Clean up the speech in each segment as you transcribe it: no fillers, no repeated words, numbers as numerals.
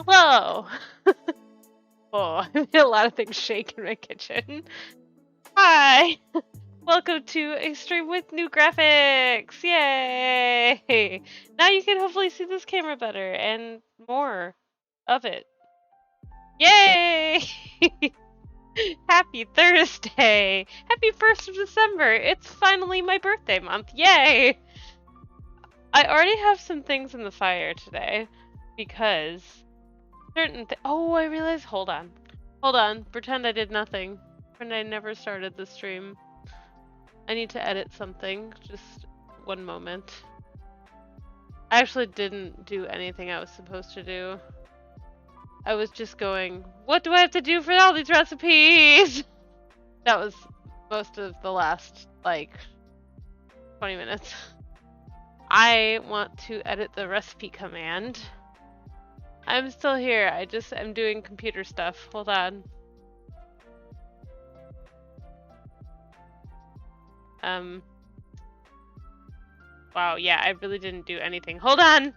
Hello! Oh, I made a lot of things shake in my kitchen. Hi! Welcome to a stream with new graphics! Yay! Now you can hopefully see this camera better and more of it. Yay! Happy Thursday! Happy 1st of December! It's finally my birthday month! Yay! I already have some things in the fire today because oh, I realized. Hold on. Pretend I did nothing. Pretend I never started the stream. I need to edit something. Just one moment. I actually didn't do anything I was supposed to do. I was just going, what do I have to do for all these recipes? That was most of the last, like, 20 minutes. I want to edit the recipe command. I'm still here. I just am doing computer stuff. Hold on. Wow, yeah, I really didn't do anything. Hold on!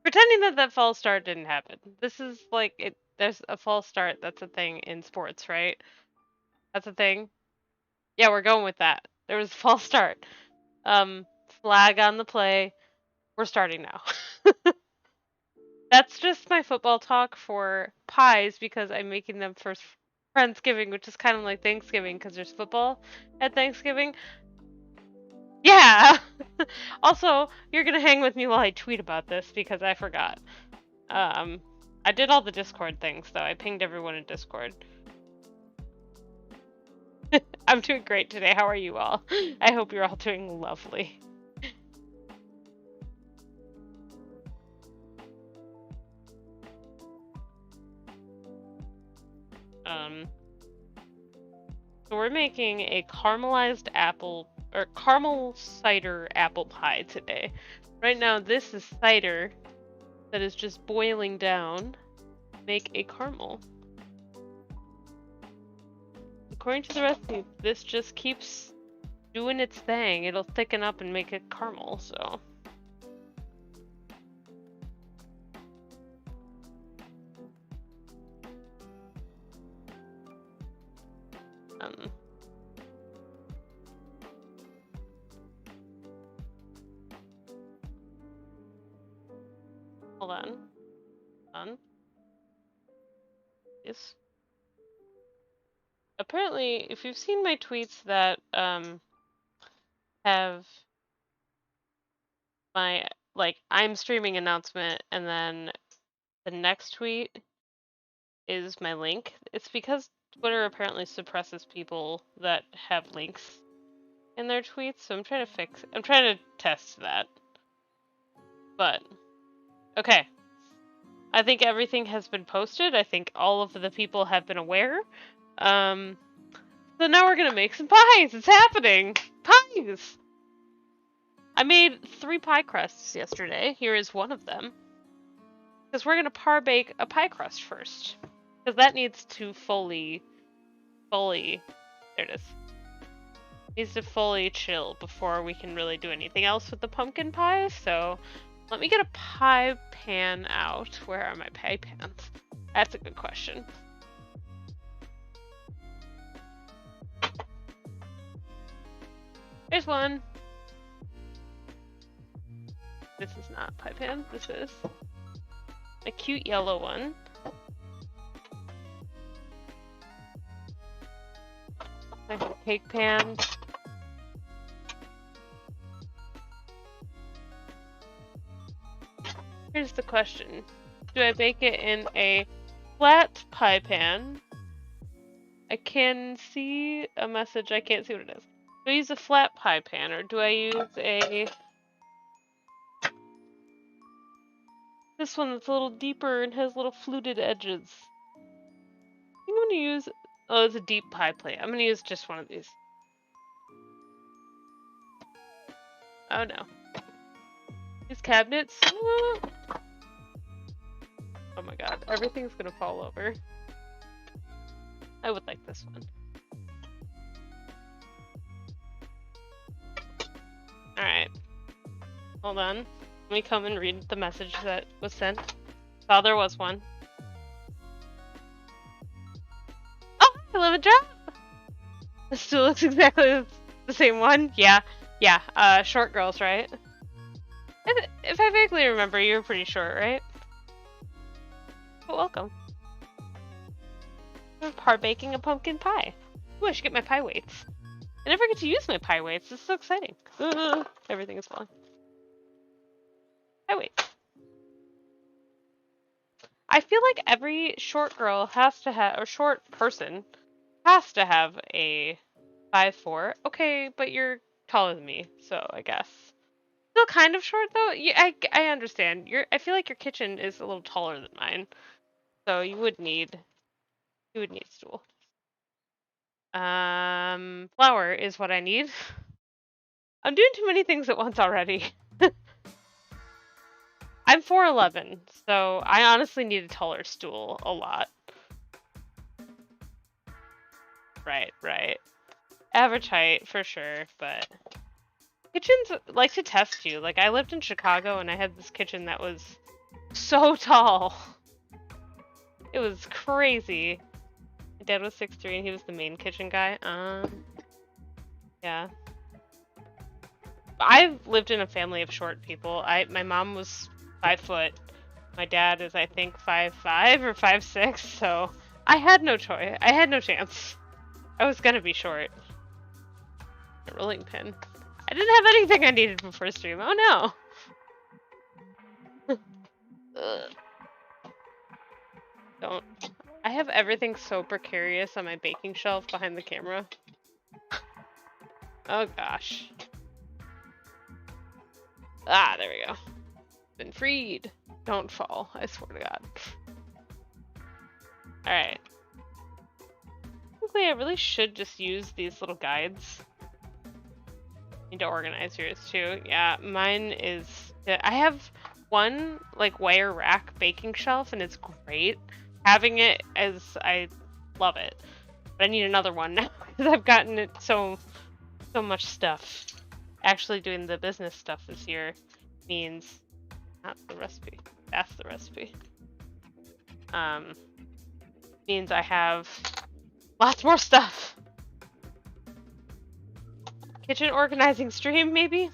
Pretending that false start didn't happen. This is like it. There's a false start. That's a thing in sports, right? That's a thing. Yeah, we're going with that. There was a false start. Flag on the play. We're starting now. That's just my football talk for PIES because I'm making them for Friendsgiving, which is kind of like Thanksgiving because there's football at Thanksgiving. Yeah! Also, you're gonna hang with me while I tweet about this because I forgot. I did all the Discord things though. I pinged everyone in Discord. I'm doing great today. How are you all? I hope you're all doing lovely. So we're making a caramelized apple or caramel cider apple pie today. Right now, this is cider that is just boiling down to make a caramel. According to the recipe, this just keeps doing its thing. It'll thicken up and make it caramel, so. Hold on. Yes. Apparently, if you've seen my tweets that have my I'm streaming announcement and then the next tweet is my link, it's because Twitter apparently suppresses people that have links in their tweets, so I'm trying to test that. But okay. I think everything has been posted. I think all of the people have been aware. So now we're gonna make some pies. It's happening. Pies! I made 3 pie crusts yesterday. Here is one of them. Because we're gonna par-bake a pie crust first. Because that needs to fully, there it is. Needs to fully chill before we can really do anything else with the pumpkin pie. So let me get a pie pan out. Where are my pie pans? That's a good question. There's one. This is not a pie pan. This is a cute yellow one. My cake pan. Here's the question. Do I bake it in a flat pie pan? I can see a message. I can't see what it is. Do I use a flat pie pan or do I use this one that's a little deeper and has little fluted edges? I think I'm gonna use, oh, it's a deep pie plate. I'm gonna use just one of these. Oh no. These cabinets. Oh my god, everything's gonna fall over. I would like this one. Alright. Hold on. Let me come and read the message that was sent. Oh, there was one. Oh, I love a drop! This still looks exactly the same one. Yeah. Short girls, right? If I vaguely remember, you were pretty short, right? But welcome. We're par-baking a pumpkin pie. Ooh, I should get my pie weights. I never get to use my pie weights. This is so exciting. Everything is falling. Pie weights. I feel like every short girl has to have, or short person has to have a 5'4". Okay, but you're taller than me, so I guess. Still kind of short though. Yeah, I understand. I feel like your kitchen is a little taller than mine, so you would need stool. Flour is what I need. I'm doing too many things at once already. I'm 4'11", so I honestly need a taller stool a lot. Right. Average height for sure, but kitchens like to test you. Like I lived in Chicago and I had this kitchen that was so tall. It was crazy. My dad was 6'3" and he was the main kitchen guy. Yeah. I've lived in a family of short people. My mom was 5 foot. My dad is, I think, 5'5" or 5'6", so I had no choice. I had no chance. I was gonna be short. A rolling pin. I didn't have anything I needed before stream. Oh no. Don't. I have everything so precarious on my baking shelf behind the camera. Oh gosh. Ah, there we go. Been freed. Don't fall, I swear to God. Alright. Technically, I really should just use these little guides. Need to organize yours too. Yeah, mine is... I have one, like, wire rack baking shelf, and it's great. Having it as... I love it. But I need another one now, because I've gotten it so much stuff. Actually doing the business stuff this year means... Not the recipe. That's the recipe. Means I have lots more stuff. Kitchen organizing stream, maybe?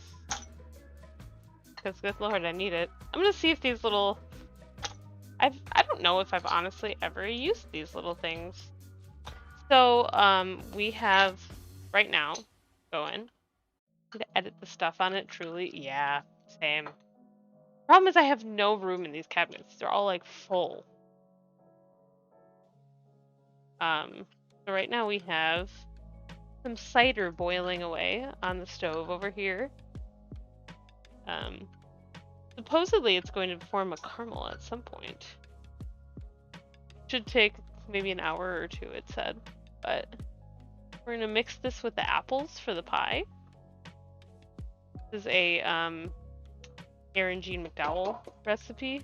Because good lord, I need it. I'm gonna see if these little... I don't know if I've honestly ever used these little things. So, we have, right now, going. To edit the stuff on it, truly. Yeah, same. Problem is I have no room in these cabinets. They're all, like, full. So right now we have some cider boiling away on the stove over here. Supposedly it's going to form a caramel at some point. Should take maybe an hour or two, it said. But we're gonna mix this with the apples for the pie. This is a Erin Jean McDowell recipe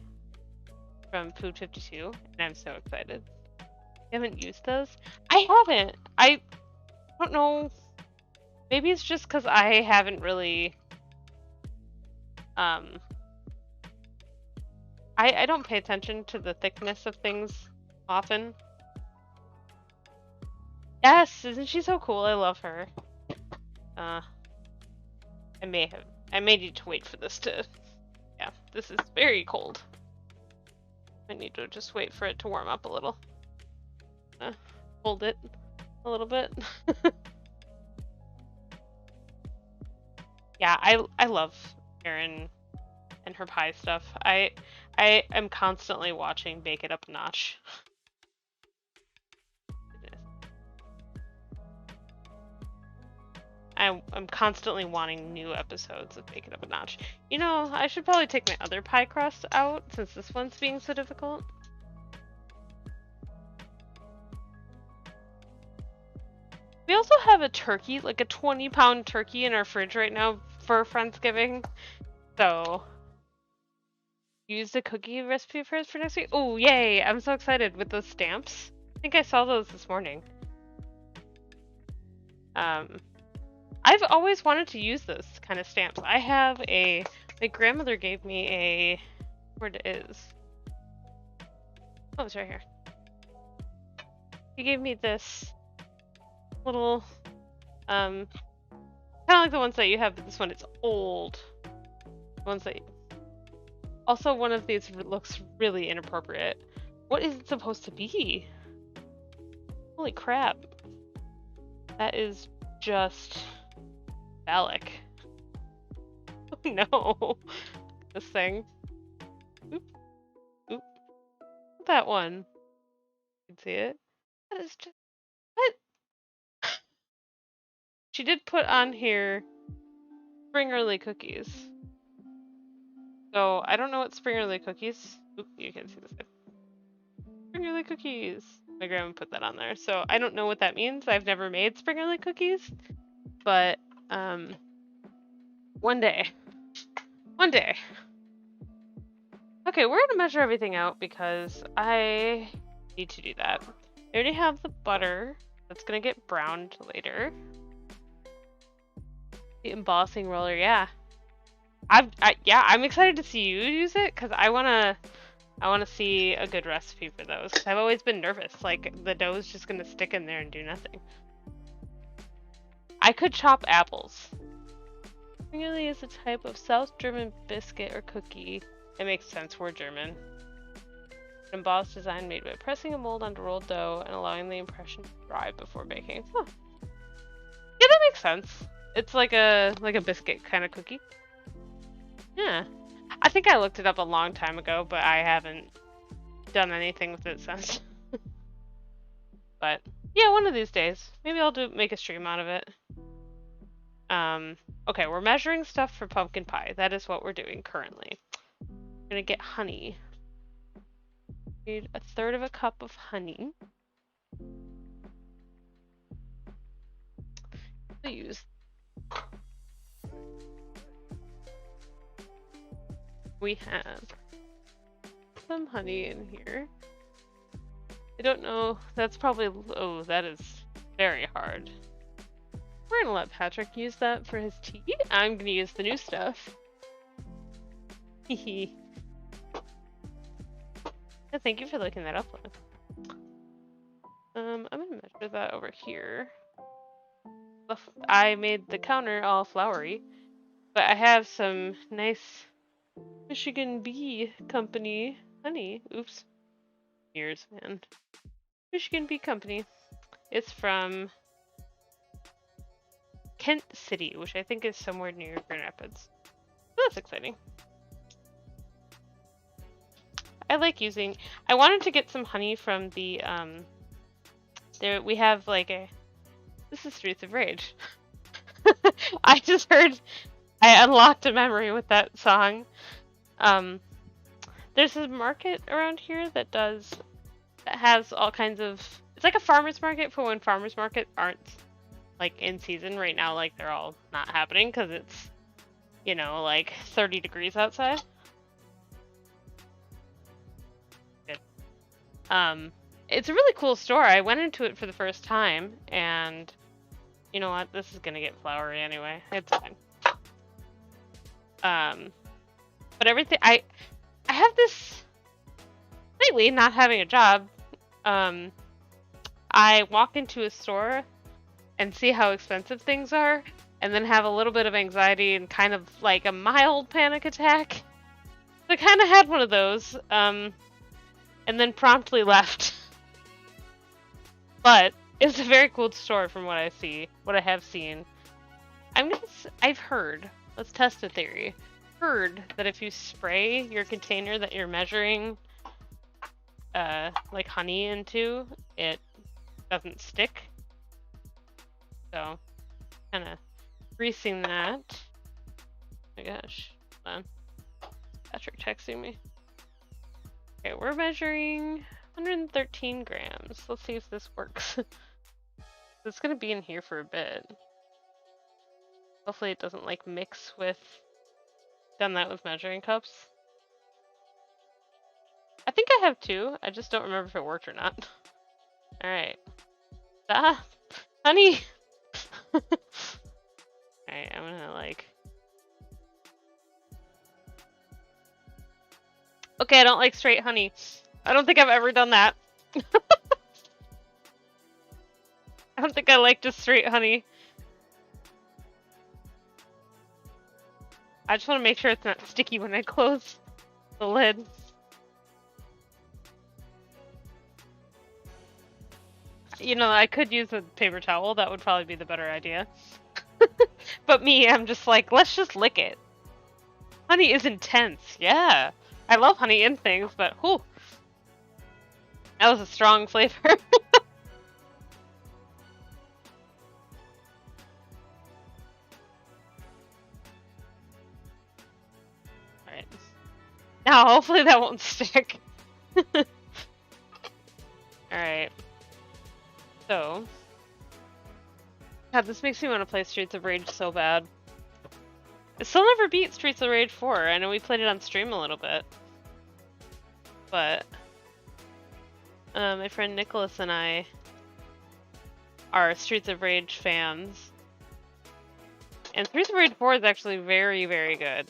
from Food 52, and I'm so excited. You haven't used those? I haven't. I don't know. Maybe it's just because I haven't really... I don't pay attention to the thickness of things often. Yes, isn't she so cool? I love her. I may need to wait for this to... Yeah, this is very cold. I need to just wait for it to warm up a little. Hold it a little bit. Yeah, I love Erin and her pie stuff. I am constantly watching Bake It Up a Notch. I'm constantly wanting new episodes of Bake It Up a Notch. You know, I should probably take my other pie crust out since this one's being so difficult. We also have a turkey, like a 20-pound turkey in our fridge right now for Friendsgiving. So, use the cookie recipe for us for next week. Oh, yay! I'm so excited with those stamps. I think I saw those this morning. I've always wanted to use those kind of stamps. I have a... My grandmother gave me a... Where it is? Oh, it's right here. She gave me this little... kind of like the ones that you have, but this one is old. The ones that... Also, one of these looks really inappropriate. What is it supposed to be? Holy crap. That is just... phallic. Oh no. This thing. Oop. Oop. That one. You can see it. That is just... What? She did put on here spring early cookies. So, I don't know what spring early cookies... Oop, you can see this. Spring early cookies. My grandma put that on there. So, I don't know what that means. I've never made spring early cookies. But, one day. One day. Okay, we're gonna measure everything out because I need to do that. I already have the butter. That's gonna get browned later. The embossing roller, yeah. I'm excited to see you use it because I wanna see a good recipe for those. I've always been nervous, like the dough's just gonna stick in there and do nothing. I could chop apples. Really is a type of South German biscuit or cookie. It makes sense, we're German. An embossed design made by pressing a mold onto rolled dough and allowing the impression to dry before baking. Huh. Yeah, that makes sense. It's like a biscuit kind of cookie. Yeah. I think I looked it up a long time ago, but I haven't done anything with it since. But yeah, one of these days. Maybe I'll make a stream out of it. Okay, we're measuring stuff for pumpkin pie. That is what we're doing currently. I'm gonna get honey. Need 1/3 of a cup of honey. I'll use. We have some honey in here. I don't know. That's probably. Oh, that is very hard. We're gonna let Patrick use that for his tea. I'm gonna use the new stuff. Hehe. Yeah, thank you for looking that up. I'm gonna measure that over here. I made the counter all flowery, but I have some nice Michigan Bee Company honey. Oops. Years, man. Michigan Bee Company. It's from Kent City, which I think is somewhere near Grand Rapids. That's exciting. I like using. I wanted to get some honey from the There we have like a. This is Streets of Rage. I just heard. I unlocked a memory with that song. There's a market around here that has all kinds of. It's like a farmer's market for when farmer's markets aren't like in season right now. Like they're all not happening because it's, you know, like 30 degrees outside. Good. It's a really cool store. I went into it for the first time, and you know what? This is gonna get flowery anyway. It's fine. But everything I have this lately, not having a job. I walk into a store and see how expensive things are, and then have a little bit of anxiety and kind of like a mild panic attack. So I kind of had one of those, and then promptly left. But it's a very cool store from what I have seen. I've heard, let's test a theory. Heard that if you spray your container that you're measuring like honey into, it doesn't stick. So kind of greasing that. Oh my gosh, hold on. Patrick texting me. Okay, we're measuring 113 grams. Let's see if this works. It's gonna be in here for a bit. Hopefully it doesn't like mix with. Done that with measuring cups. I think I have 2. I just don't remember if it worked or not. Alright. Ah! Honey! Alright, I'm gonna like... Okay, I don't like straight honey. I don't think I've ever done that. I don't think I like just straight honey. I just want to make sure it's not sticky when I close the lid. You know, I could use a paper towel. That would probably be the better idea. But me, I'm just like, let's just lick it. Honey is intense. Yeah. I love honey in things, but whew. That was a strong flavor. Alright. Now, hopefully that won't stick. Alright. So. God, this makes me want to play Streets of Rage so bad. I still never beat Streets of Rage 4. I know we played it on stream a little bit. But my friend Nicholas and I are Streets of Rage fans. And Streets of Rage 4 is actually very, very good.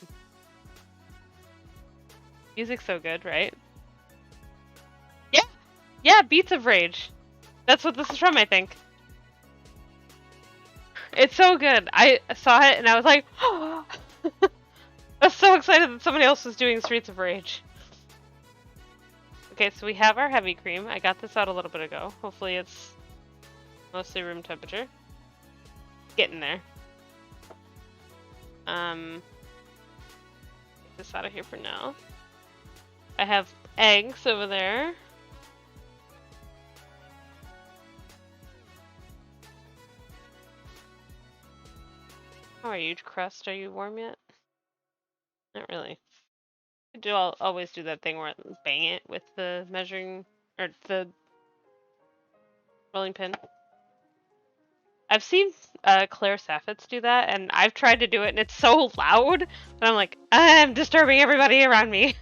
Music's so good, right? Yeah! Yeah, Beats of Rage. That's what this is from, I think. It's so good. I saw it and I was like, oh! I was so excited that somebody else was doing Streets of Rage. Okay, so we have our heavy cream. I got this out a little bit ago. Hopefully it's mostly room temperature. Getting there. Get this out of here for now. I have eggs over there. How are you, crust? Are you warm yet? Not really. I'll always do that thing where I bang it with the measuring or the rolling pin. I've seen Claire Saffitz do that, and I've tried to do it, and it's so loud that I'm like, I'm disturbing everybody around me.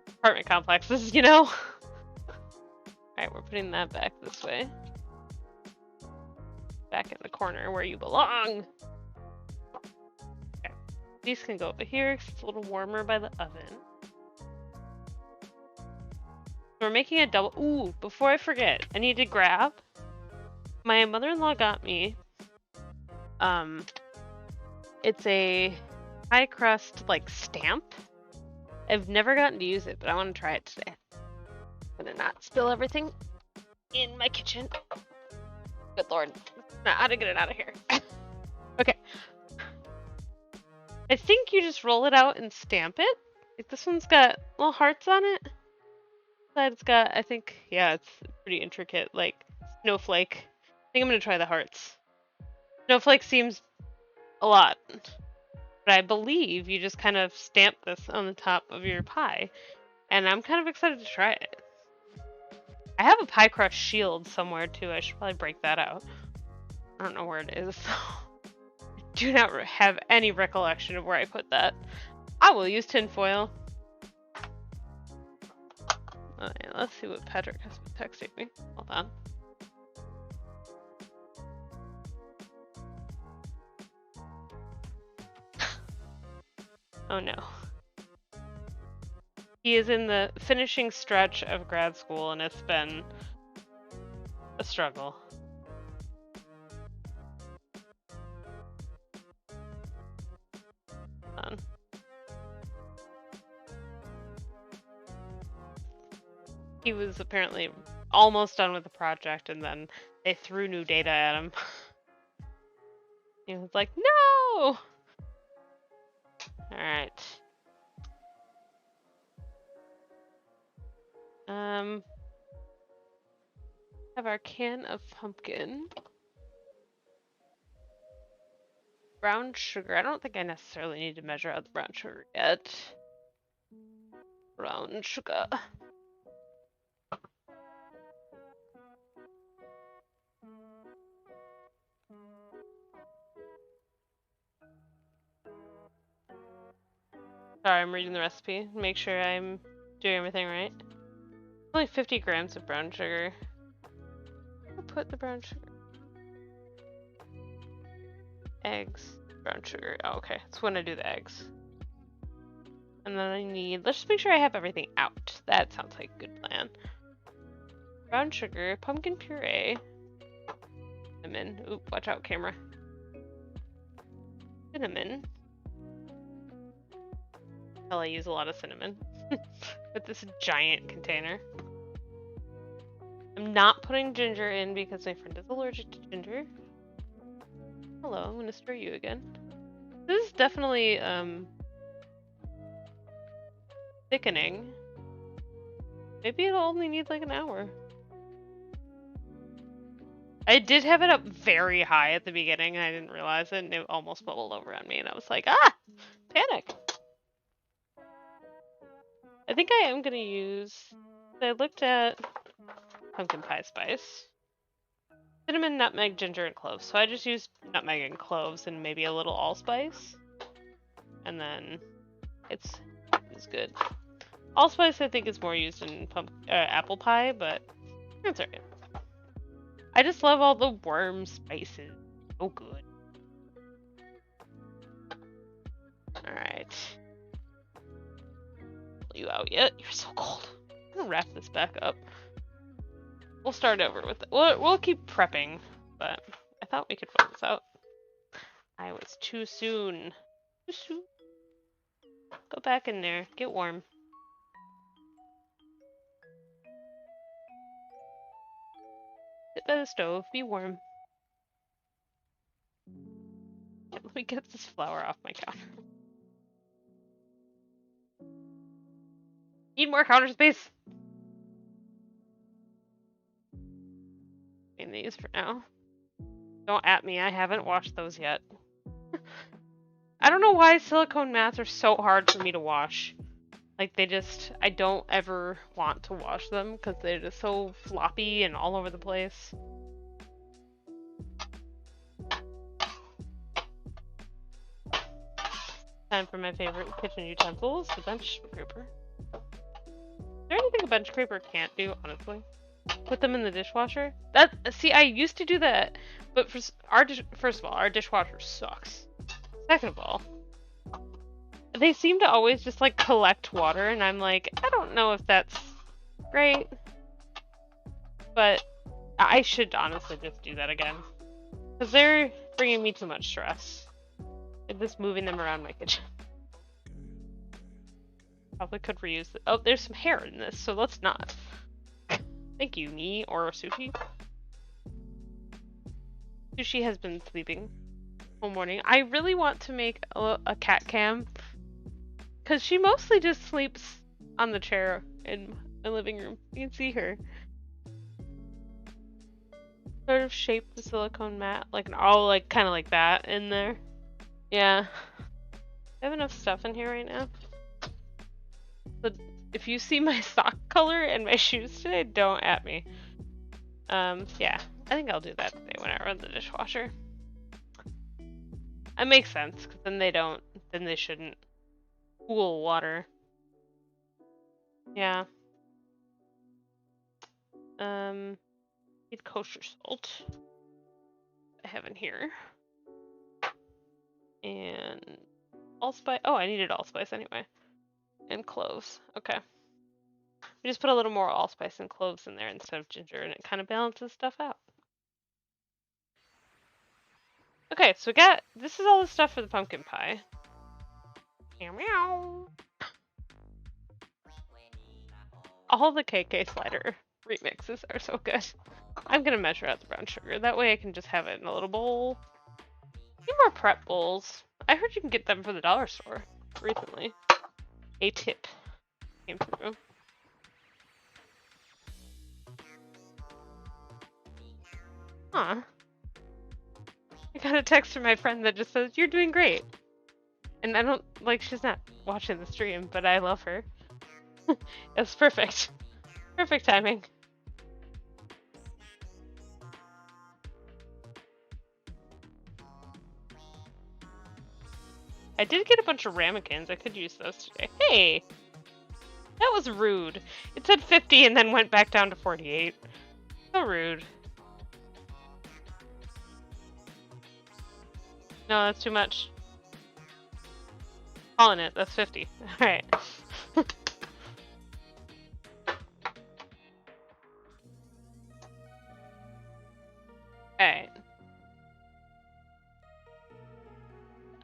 Apartment complexes, you know? Alright, we're putting that back this way. Back in the corner where you belong. Okay. These can go over here because it's a little warmer by the oven. We're making a double. Ooh, before I forget, I need to grab. My mother-in-law got me. It's a high crust like stamp. I've never gotten to use it, but I want to try it today. I'm gonna not spill everything in my kitchen. Good lord. Now, how to get it out of here. Okay. I think you just roll it out and stamp it. Like this one's got little hearts on it. It's got, I think, yeah, it's pretty intricate, like snowflake. I think I'm gonna try the hearts. Snowflake seems a lot, but I believe you just kind of stamp this on the top of your pie, and I'm kind of excited to try it. I have a pie crust shield somewhere too. I should probably break that out. I don't know where it is. I do not have any recollection of where I put that. I will use tinfoil. Yeah, let's see what Patrick has been texting me. Hold on. Oh no. He is in the finishing stretch of grad school, and it's been a struggle. He was apparently almost done with the project, and then they threw new data at him. He was like, no! Alright. Have our can of pumpkin. Brown sugar. I don't think I necessarily need to measure out the brown sugar yet. Brown sugar. Sorry, I'm reading the recipe. Make sure I'm doing everything right. Only 50 grams of brown sugar. I'll put the brown sugar. Eggs. Brown sugar. Oh, okay. That's when I do the eggs. And then I need... Let's just make sure I have everything out. That sounds like a good plan. Brown sugar. Pumpkin puree. Cinnamon. Oop, watch out, camera. Cinnamon. Hell, I use a lot of cinnamon. With this giant container. I'm not putting ginger in because my friend is allergic to ginger. Hello, I'm gonna stir you again. This is definitely thickening. Maybe it'll only need like an hour. I did have it up very high at the beginning and I didn't realize it, and it almost bubbled over on me, and I was like, ah! Panic! I think I am gonna use... I looked at pumpkin pie spice. Cinnamon, nutmeg, ginger, and cloves. So I just used nutmeg and cloves and maybe a little allspice. And then it's good. Allspice I think is more used in apple pie, but that's alright. I just love all the worm spices. So good. Alright. You out yet? You're so cold. I'm gonna wrap this back up. We'll start over with it. We'll keep prepping, but I thought we could put this out. I was too soon. Too soon. Go back in there. Get warm. Sit by the stove. Be warm. Let me get this flour off my counter. Need more counter space. In these for now. Don't at me. I haven't washed those yet. I don't know why silicone mats are so hard for me to wash. Like, I don't ever want to wash them because they're just so floppy and all over the place. Time for my favorite kitchen utensils, the bench scraper. Is there anything a bench scraper can't do, honestly? Put them in the dishwasher? See, I used to do that, but first of all, our dishwasher sucks. Second of all, they seem to always just like collect water, and I'm like, I don't know if that's great, but I should honestly just do that again, because they're bringing me too much stress. I'm just moving them around my kitchen. Probably could reuse it. Oh, there's some hair in this, so let's not. Thank you, me or Sushi. Sushi has been sleeping all morning. I really want to make a cat cam, because she mostly just sleeps on the chair in my living room. You can see her. Sort of shape the silicone mat, like kind of like that in there. Yeah. I have enough stuff in here right now. But if you see my sock color and my shoes today, don't at me. Yeah. I think I'll do that today when I run the dishwasher. That makes sense, because then they shouldn't cool water. Yeah. Need kosher salt. I have in here. And allspice. Oh, I needed allspice anyway. And cloves. Okay. We just put a little more allspice and cloves in there instead of ginger, and it kind of balances stuff out. Okay, so this is all the stuff for the pumpkin pie. Meow meow. All the KK slider remixes are so good. I'm gonna measure out the brown sugar. That way I can just have it in a little bowl. Need more prep bowls. I heard you can get them for the dollar store recently. A tip came through. Huh. I got a text from my friend that just says, "You're doing great." And I don't, she's not watching the stream, but I love her. It's perfect. Perfect timing. I did get a bunch of ramekins. I could use those today. Hey! That was rude. It said 50 and then went back down to 48. So rude. No, that's too much. Calling it. That's 50. Alright. Alright.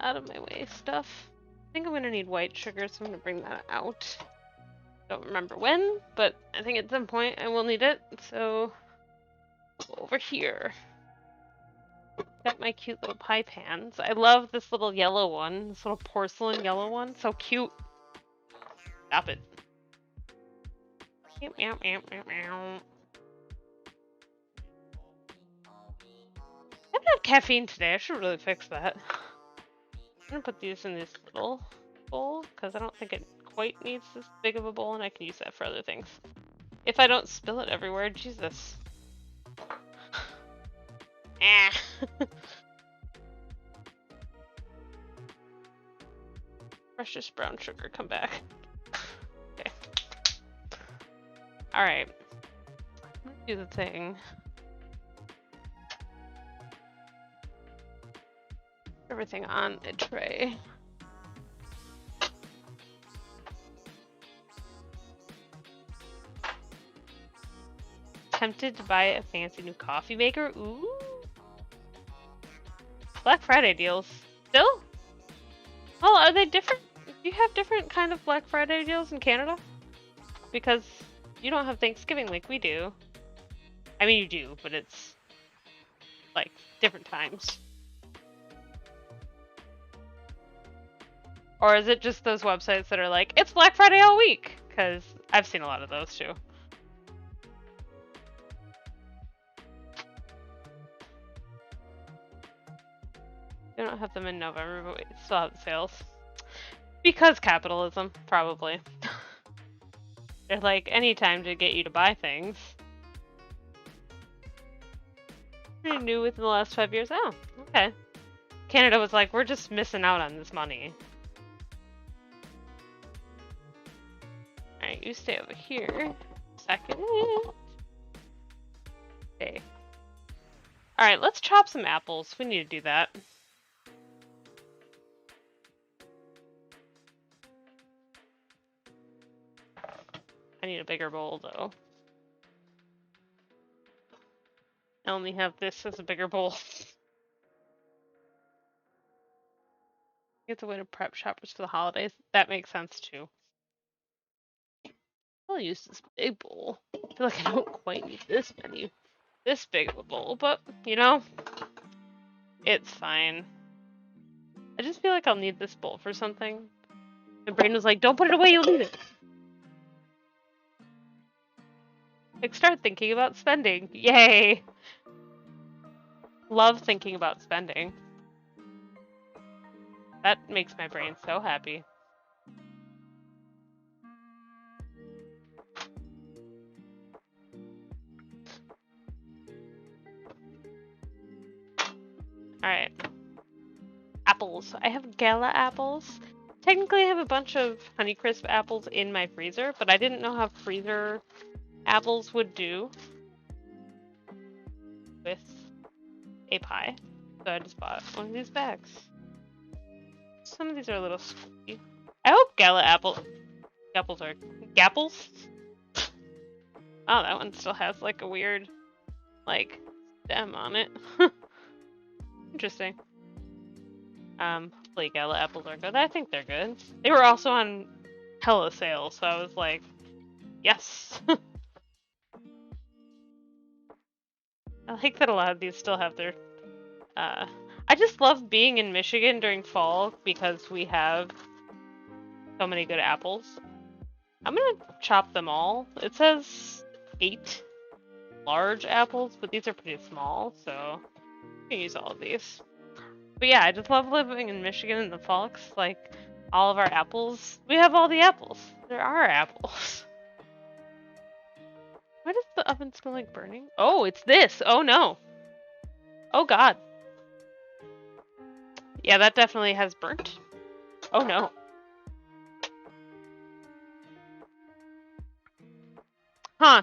Out of my way stuff. I think I'm gonna need white sugar, so I'm gonna bring that out. Don't remember when, but I think at some point I will need it, so over here. Got my cute little pie pans. I love this little yellow one, this little porcelain yellow one. So cute. Stop it. Meow, meow, meow, meow, meow. I haven't had caffeine today. I should really fix that. I'm gonna put these in this little bowl because I don't think it quite needs this big of a bowl, and I can use that for other things. If I don't spill it everywhere, Jesus. Ah. Precious brown sugar, come back. Okay. Alright. Do the thing. Everything on a tray. Tempted to buy a fancy new coffee maker? Ooh. Black Friday deals. Still? Oh, are they different? Do you have different kind of Black Friday deals in Canada? Because you don't have Thanksgiving like we do. I mean, you do, but it's like different times. Or is it just those websites that are like, it's Black Friday all week? Because I've seen a lot of those too. We don't have them in November, but we still have sales. Because capitalism, probably. They're like, any time to get you to buy things. Pretty new within the last 5 years. Oh, okay. Canada was like, we're just missing out on this money. Alright, you stay over here. Second. Okay. Alright, let's chop some apples. We need to do that. I need a bigger bowl, though. I only have this as a bigger bowl. It's a way to prep shoppers for the holidays. That makes sense, too. I'll use this big bowl. I feel like I don't quite need this big of a bowl, but, you know, it's fine. I just feel like I'll need this bowl for something. My brain was like, don't put it away, you'll need it. Like, start thinking about spending. Yay! Love thinking about spending. That makes my brain so happy. Alright. Apples. I have Gala apples. Technically, I have a bunch of Honeycrisp apples in my freezer, but I didn't know how freezer apples would do with a pie. So I just bought one of these bags. Some of these are a little squishy. I hope Gala apples are gapples. Oh, that one still has like a weird like stem on it. Interesting. Hopefully Gala apples are good. I think they're good. They were also on hella sale, so I was like, yes. I like that a lot of these still have their I just love being in Michigan during fall because we have so many good apples. I'm gonna chop them all. It says 8 large apples, but these are pretty small, so I can use all of these. But yeah, I just love living in Michigan in the fall because, like, all of our apples, we have all the apples. There are apples. Why does the oven smell like burning? Oh, it's this! Oh no! Oh god. Yeah, that definitely has burnt. Oh no. Huh.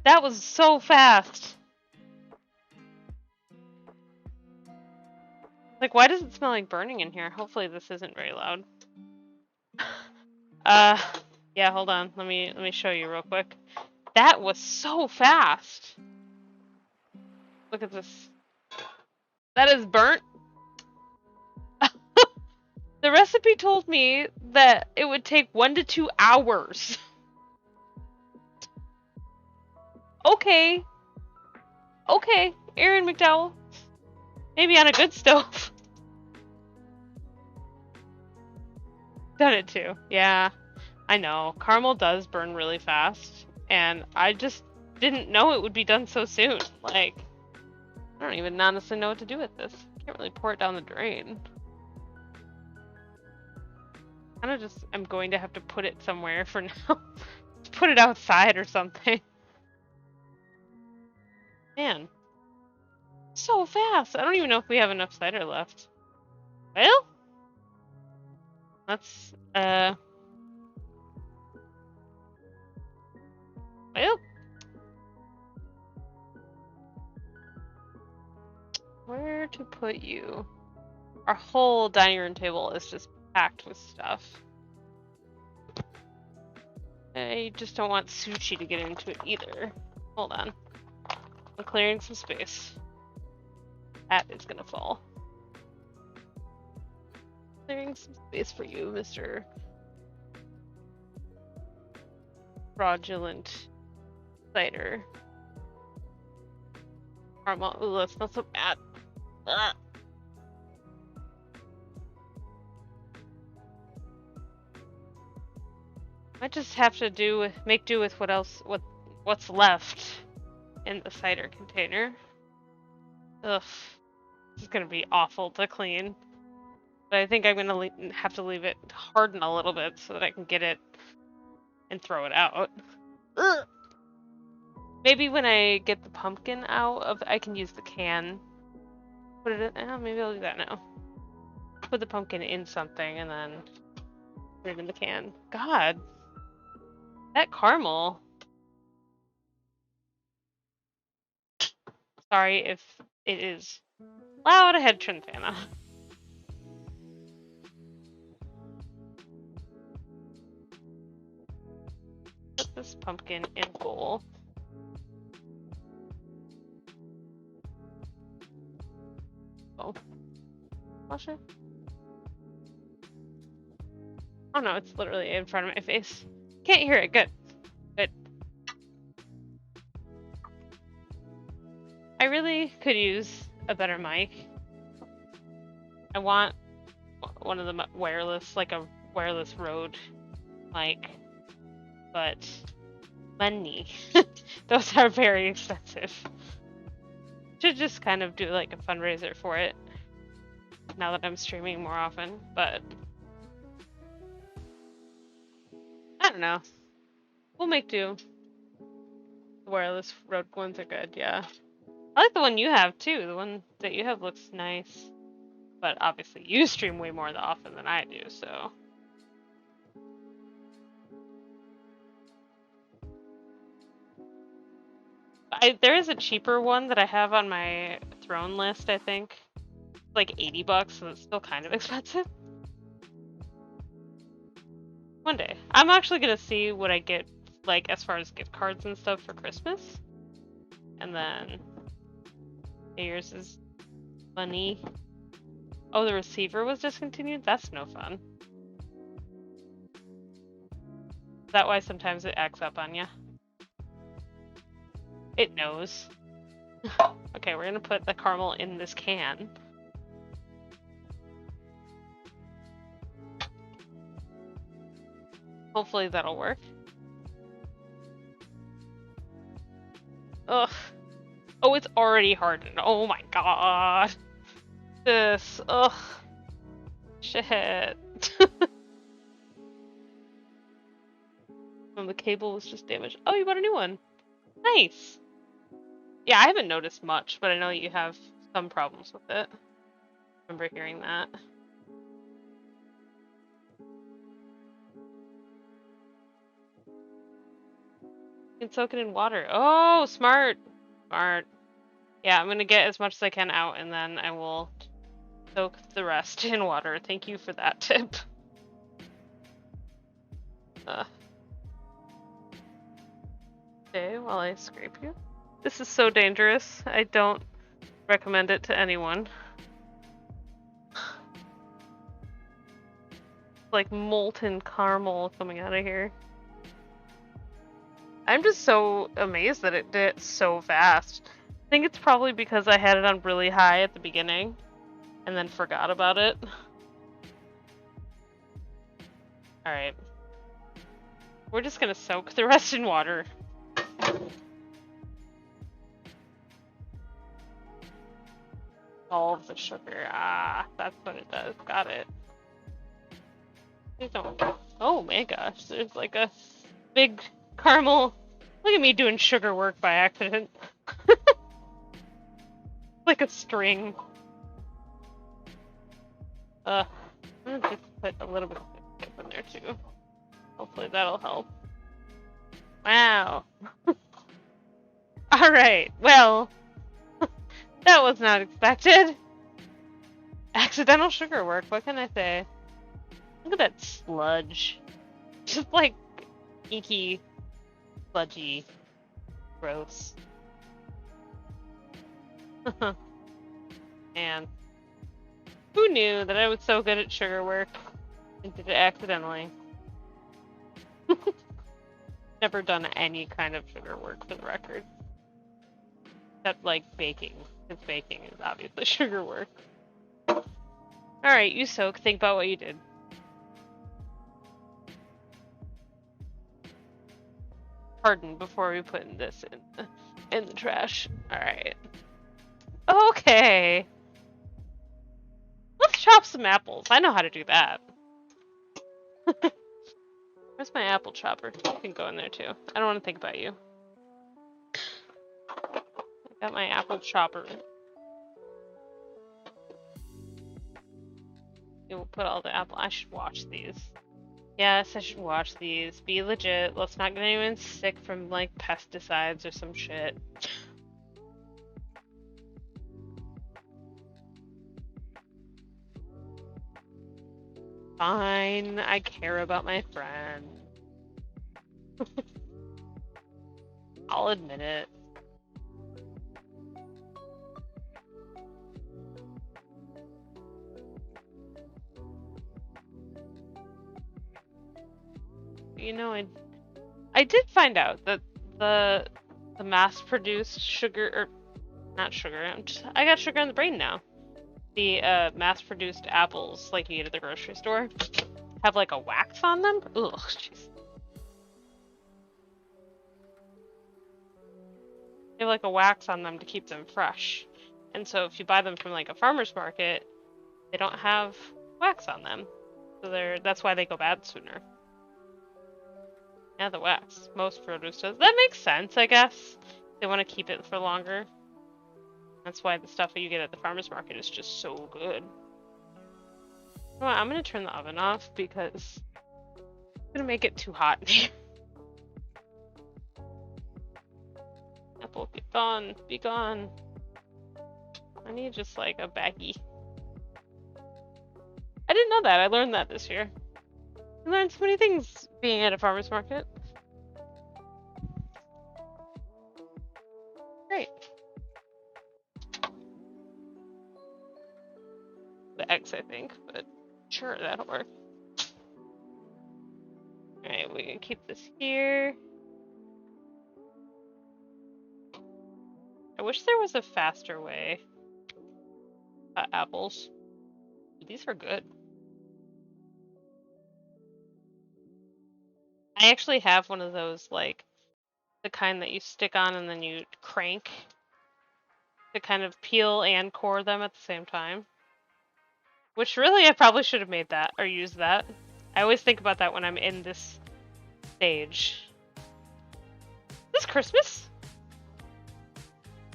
That was so fast. Like, why does it smell like burning in here? Hopefully this isn't very loud. Yeah, hold on. Let me show you real quick. That was so fast. Look at this. That is burnt. The recipe told me that it would take 1 to 2 hours. Okay. Okay, Aaron McDowell. Maybe on a good stove. Done it too. Yeah, I know. Caramel does burn really fast, and I just didn't know it would be done so soon. Like, I don't even honestly know what to do with this. Can't really pour it down the drain. Kind of just, I'm going to have to put it somewhere for now. Put it outside or something. Man. So fast. I don't even know if we have enough cider left. Well, let's, well, where to put you? Our whole dining room table is just packed with stuff. I just don't want sushi to get into it either. Hold on. I'm clearing some space. That is gonna fall. Clearing some space for you, Mr. Fraudulent cider. Caramel. Ooh, that smells so bad. Ugh. Might just have to make do with what's left in the cider container. Ugh. This is gonna be awful to clean. But I think I'm gonna have to leave it harden a little bit so that I can get it and throw it out. Ugh. Maybe when I get the pumpkin out of, I can use the can. Put it in, maybe I'll do that now. Put the pumpkin in something and then put it in the can. God, that caramel. Sorry if it is loud. I had to turn the fan off. Put this pumpkin in a bowl. Oh, wash it. Oh no, it's literally in front of my face. Can't hear it. Good. Good. I really could use a better mic. I want one of the wireless, like a wireless Rode mic, but money. Those are very expensive. Should just kind of do like a fundraiser for it now that I'm streaming more often, but I don't know. We'll make do. The wireless Rode ones are good, yeah. I like the one you have too. The one that you have looks nice. But obviously you stream way more often than I do, so. There is a cheaper one that I have on my throne list, I think. It's like $80, so it's still kind of expensive. One day. I'm actually gonna see what I get, like, as far as gift cards and stuff for Christmas. And then New Year's is money. Oh, the receiver was discontinued? That's no fun. Is that why sometimes it acts up on you? It knows. Okay, we're gonna put the caramel in this can. Hopefully that'll work. Ugh. Oh, it's already hardened. Oh my god. This. Ugh. Shit. Oh, the cable was just damaged. Oh, you bought a new one. Nice. Yeah, I haven't noticed much, but I know you have some problems with it. I remember hearing that. You can soak it in water. Oh, smart. Smart. Yeah, I'm gonna get as much as I can out, and then I will soak the rest in water. Thank you for that tip. Okay, while I scrape you. This is so dangerous. I don't recommend it to anyone. Like molten caramel coming out of here. I'm just so amazed that it did it so fast. I think it's probably because I had it on really high at the beginning and then forgot about it. Alright. We're just gonna soak the rest in water. Dissolve the sugar. Ah, that's what it does. Got it. Please don't. Oh my gosh, there's like a big caramel. Look at me doing sugar work by accident. Like a string. I'm gonna just put a little bit of dip in there too. Hopefully that'll help. Wow. Alright, well, that was not expected. Accidental sugar work, what can I say? Look at that sludge. Just like inky, sludgy, gross. Man, who knew that I was so good at sugar work and did it accidentally? Never done any kind of sugar work for the record. Except like baking, because baking is obviously sugar work. Alright, you soak. Think about what you did. Harden before we put this in the trash. Alright. Okay. chop some apples. I know how to do that. Where's my apple chopper? You can go in there too. I don't want to think about you. I got my apple chopper. We'll put all the apple. I should watch these. Yes, I should watch these. Be legit. Let's not get anyone sick from like pesticides or some shit. Fine, I care about my friend. I'll admit it. You know, I did find out that the mass-produced sugar, or not sugar, I got sugar in the brain now. The mass-produced apples, like you get at the grocery store, have like a wax on them. Ugh, jeez. They have like a wax on them to keep them fresh. And so if you buy them from like a farmer's market, they don't have wax on them. So that's why they go bad sooner. Yeah, the wax. Most produce does. That makes sense, I guess. They want to keep it for longer. That's why the stuff that you get at the farmer's market is just so good. Well, I'm going to turn the oven off because it's going to make it too hot in here. Apple, be gone. Be gone. I need just like a baggie. I didn't know that. I learned that this year. I learned so many things being at a farmer's market. Great. The eggs, I think, but sure, that'll work. Alright, we can keep this here. I wish there was a faster way. Apples. These are good. I actually have one of those, like, the kind that you stick on and then you crank to kind of peel and core them at the same time. Which really, I probably should have made that, or used that. I always think about that when I'm in this stage. Is this Christmas?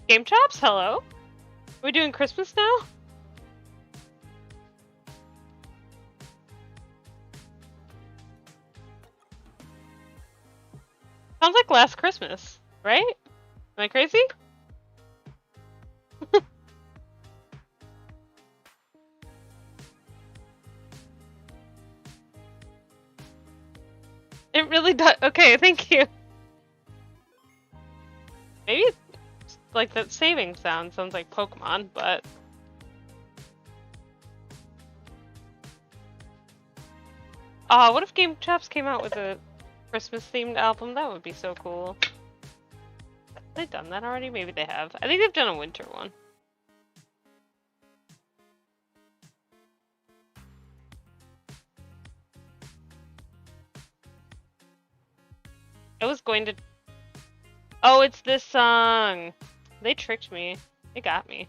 Game Chops, hello? Are we doing Christmas now? Sounds like last Christmas, right? Am I crazy? It really does. Okay, thank you. Maybe it's like that saving sound sounds like Pokemon, but... what if Game Chops came out with a Christmas-themed album? That would be so cool. Have they done that already? Maybe they have. I think they've done a winter one. I was going to... Oh, it's this song! They tricked me. They got me.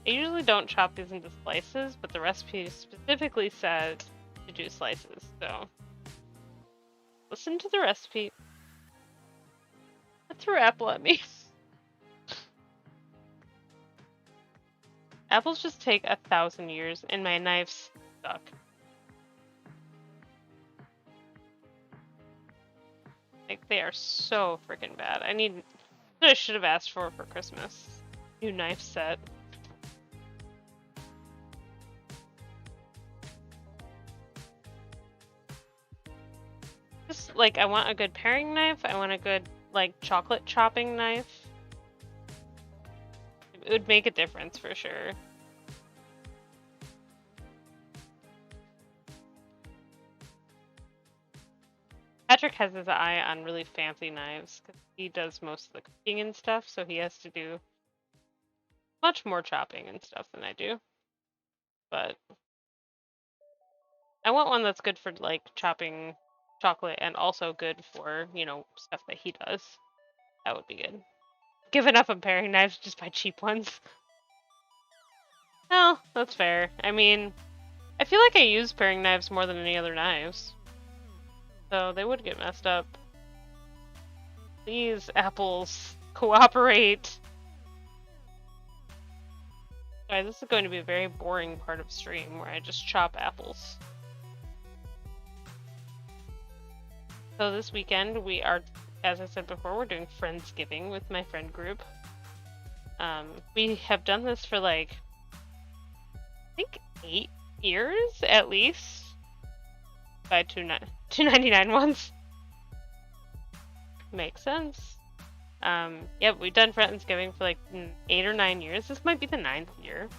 I usually don't chop these into slices, but the recipe specifically said to do slices, so... Listen to the recipe. It threw apple at me. Apples just take 1,000 years, and my knife's stuck. Like, they are so freaking bad. I should have asked for Christmas. New knife set. Just, like, I want a good paring knife. I want a good, like, chocolate chopping knife. It would make a difference for sure. Patrick has his eye on really fancy knives because he does most of the cooking and stuff, so he has to do much more chopping and stuff than I do. But I want one that's good for like chopping chocolate and also good for, you know, stuff that he does. That would be good. Given up on paring knives, just buy cheap ones. No, that's fair. I mean, I feel like I use paring knives more than any other knives. So they would get messed up. Please, apples, cooperate. Sorry, this is going to be a very boring part of stream where I just chop apples. So this weekend we are, as I said before, we're doing Friendsgiving with my friend group. We have done this for like, I think 8 years at least. By $2.99 ones. Makes sense. Yeah, we've done Friendsgiving for like 8 or 9 years. This might be the 9th year.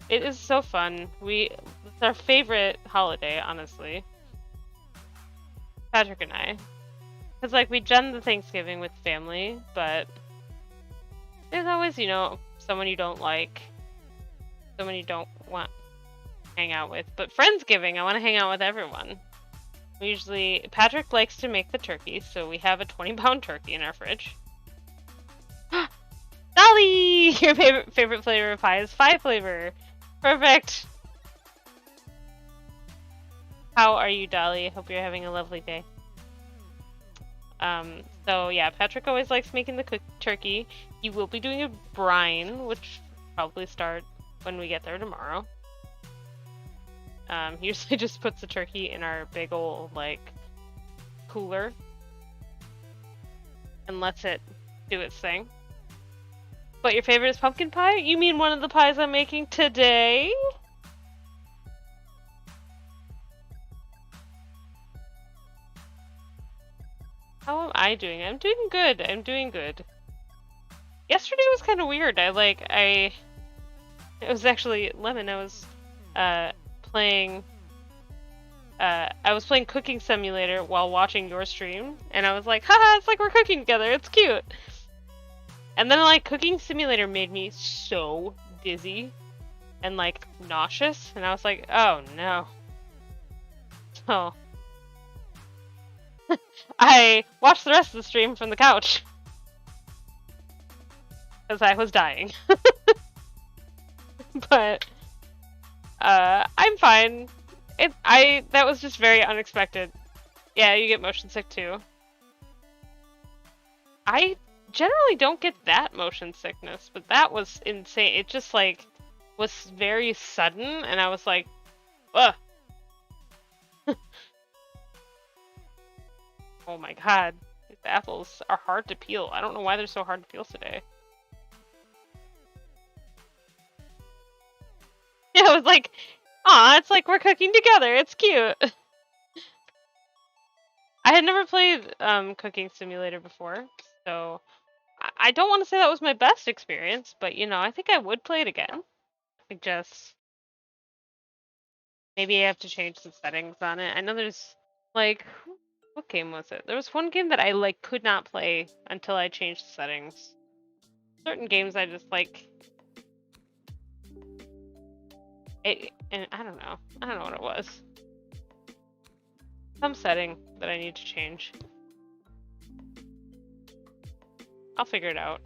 It is so fun. It's our favorite holiday, honestly. Patrick and I. Because, like, we done the Thanksgiving with family, but there's always, you know, someone you don't like, someone you don't want to hang out with. But Friendsgiving, I want to hang out with everyone. Patrick likes to make the turkey, so we have a 20-pound turkey in our fridge. Dolly! Your favorite flavor of pie is 5 flavor. Perfect! How are you, Dolly? Hope you're having a lovely day. So yeah, Patrick always likes making the cooked turkey. He will be doing a brine, which will probably start when we get there tomorrow. He usually just puts the turkey in our big old, like, cooler and lets it do its thing. But your favorite is pumpkin pie? You mean one of the pies I'm making today? How am I doing? I'm doing good. I'm doing good. Yesterday was kind of weird. It was actually Lemon. I was playing Cooking Simulator while watching your stream, and I was like, haha, it's like we're cooking together. It's cute. And then like Cooking Simulator made me so dizzy and like nauseous, and I was like, oh no. So I watched the rest of the stream from the couch because I was dying. But I'm fine. That was just very unexpected. Yeah, you get motion sick too. I generally don't get that motion sickness, but that was insane. It just like was very sudden, and I was like, ugh. Oh my god, these apples are hard to peel. I don't know why they're so hard to peel today. Yeah, I was like, aw, it's like we're cooking together. It's cute. I had never played Cooking Simulator before, so I don't want to say that was my best experience, but you know, I think I would play it again. Like just maybe I have to change the settings on it. I know there's like what game was it? There was one game that I like could not play until I changed the settings. Certain games I just like and I don't know. I don't know what it was. Some setting that I need to change. I'll figure it out.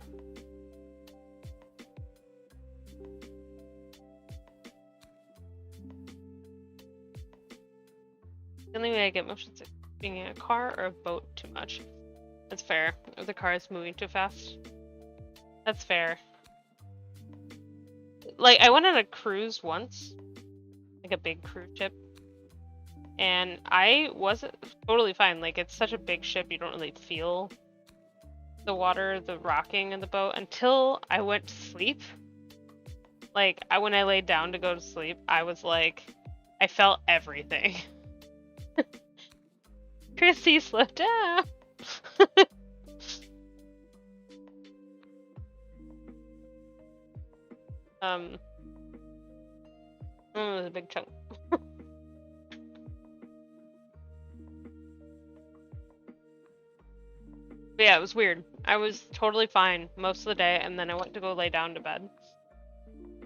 The only way I get motion sick being in a car or a boat too much. That's fair. Or the car is moving too fast. That's fair. Like, I went on a cruise once. Like a big cruise ship. And I was totally fine. Like, it's such a big ship, you don't really feel the water, the rocking in the boat until I went to sleep. Like, when I laid down to go to sleep, I was like, I felt everything. Chrissy, slow down. It was a big chunk. But yeah, it was weird. I was totally fine most of the day, and then I went to go lay down to bed.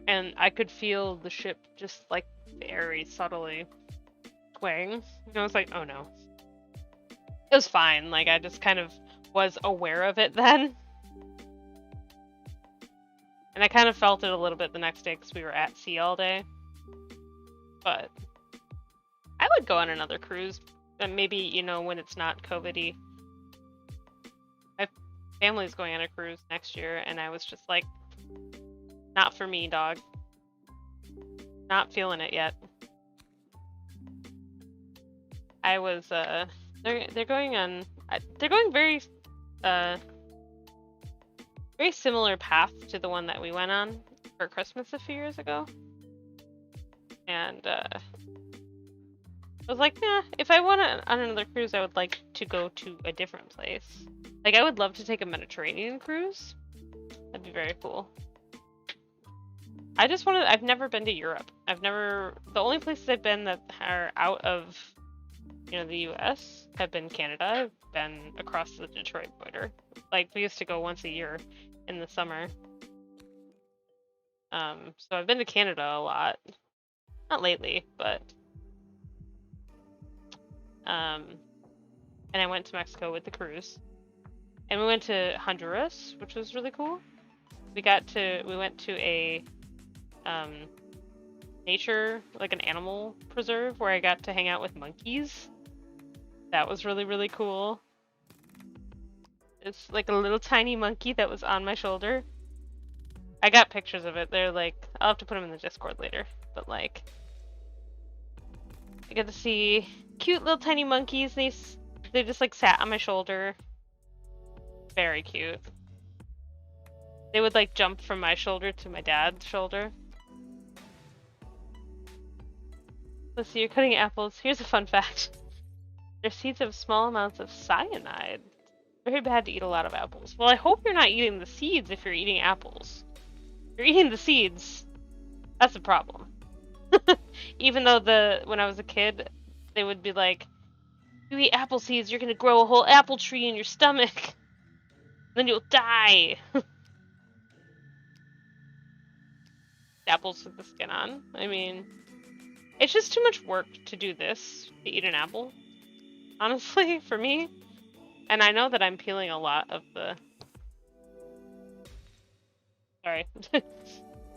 and I could feel the ship just like very subtly swaying. And I was like, oh no. It was fine. Like, I just kind of was aware of it then. And I kind of felt it a little bit the next day because we were at sea all day. But I would go on another cruise. And maybe, you know, when it's not COVID-y. My family's going on a cruise next year, and I was just like, not for me, dog. Not feeling it yet. I was, they're going on, they're going very similar path to the one that we went on for Christmas a few years ago. And, I was like, nah, if I went on another cruise, I would like to go to a different place. Like, I would love to take a Mediterranean cruise. That'd be very cool. I've never been to Europe. The only places I've been that are out of, you know, the US have been Canada. I've been across the Detroit border. Like, we used to go once a year in the summer. So I've been to Canada a lot. Not lately, but and I went to Mexico with the cruise. And we went to Honduras, which was really cool. We went to a nature, like an animal preserve where I got to hang out with monkeys. That was really, really cool. It's like a little tiny monkey that was on my shoulder. I got pictures of it. They're like, I'll have to put them in the Discord later. But like, I got to see cute little tiny monkeys. They just like sat on my shoulder. Very cute. They would like jump from my shoulder to my dad's shoulder. Let's see, you're cutting apples. Here's a fun fact. Their seeds have small amounts of cyanide. Very bad to eat a lot of apples. Well, I hope you're not eating the seeds if you're eating apples. If you're eating the seeds, that's a problem. Even though when I was a kid, they would be like, you eat apple seeds, you're gonna grow a whole apple tree in your stomach. Then you'll die. Apples with the skin on. I mean, it's just too much work to do this, to eat an apple. Honestly, for me. And I know that I'm peeling a lot of the... Sorry.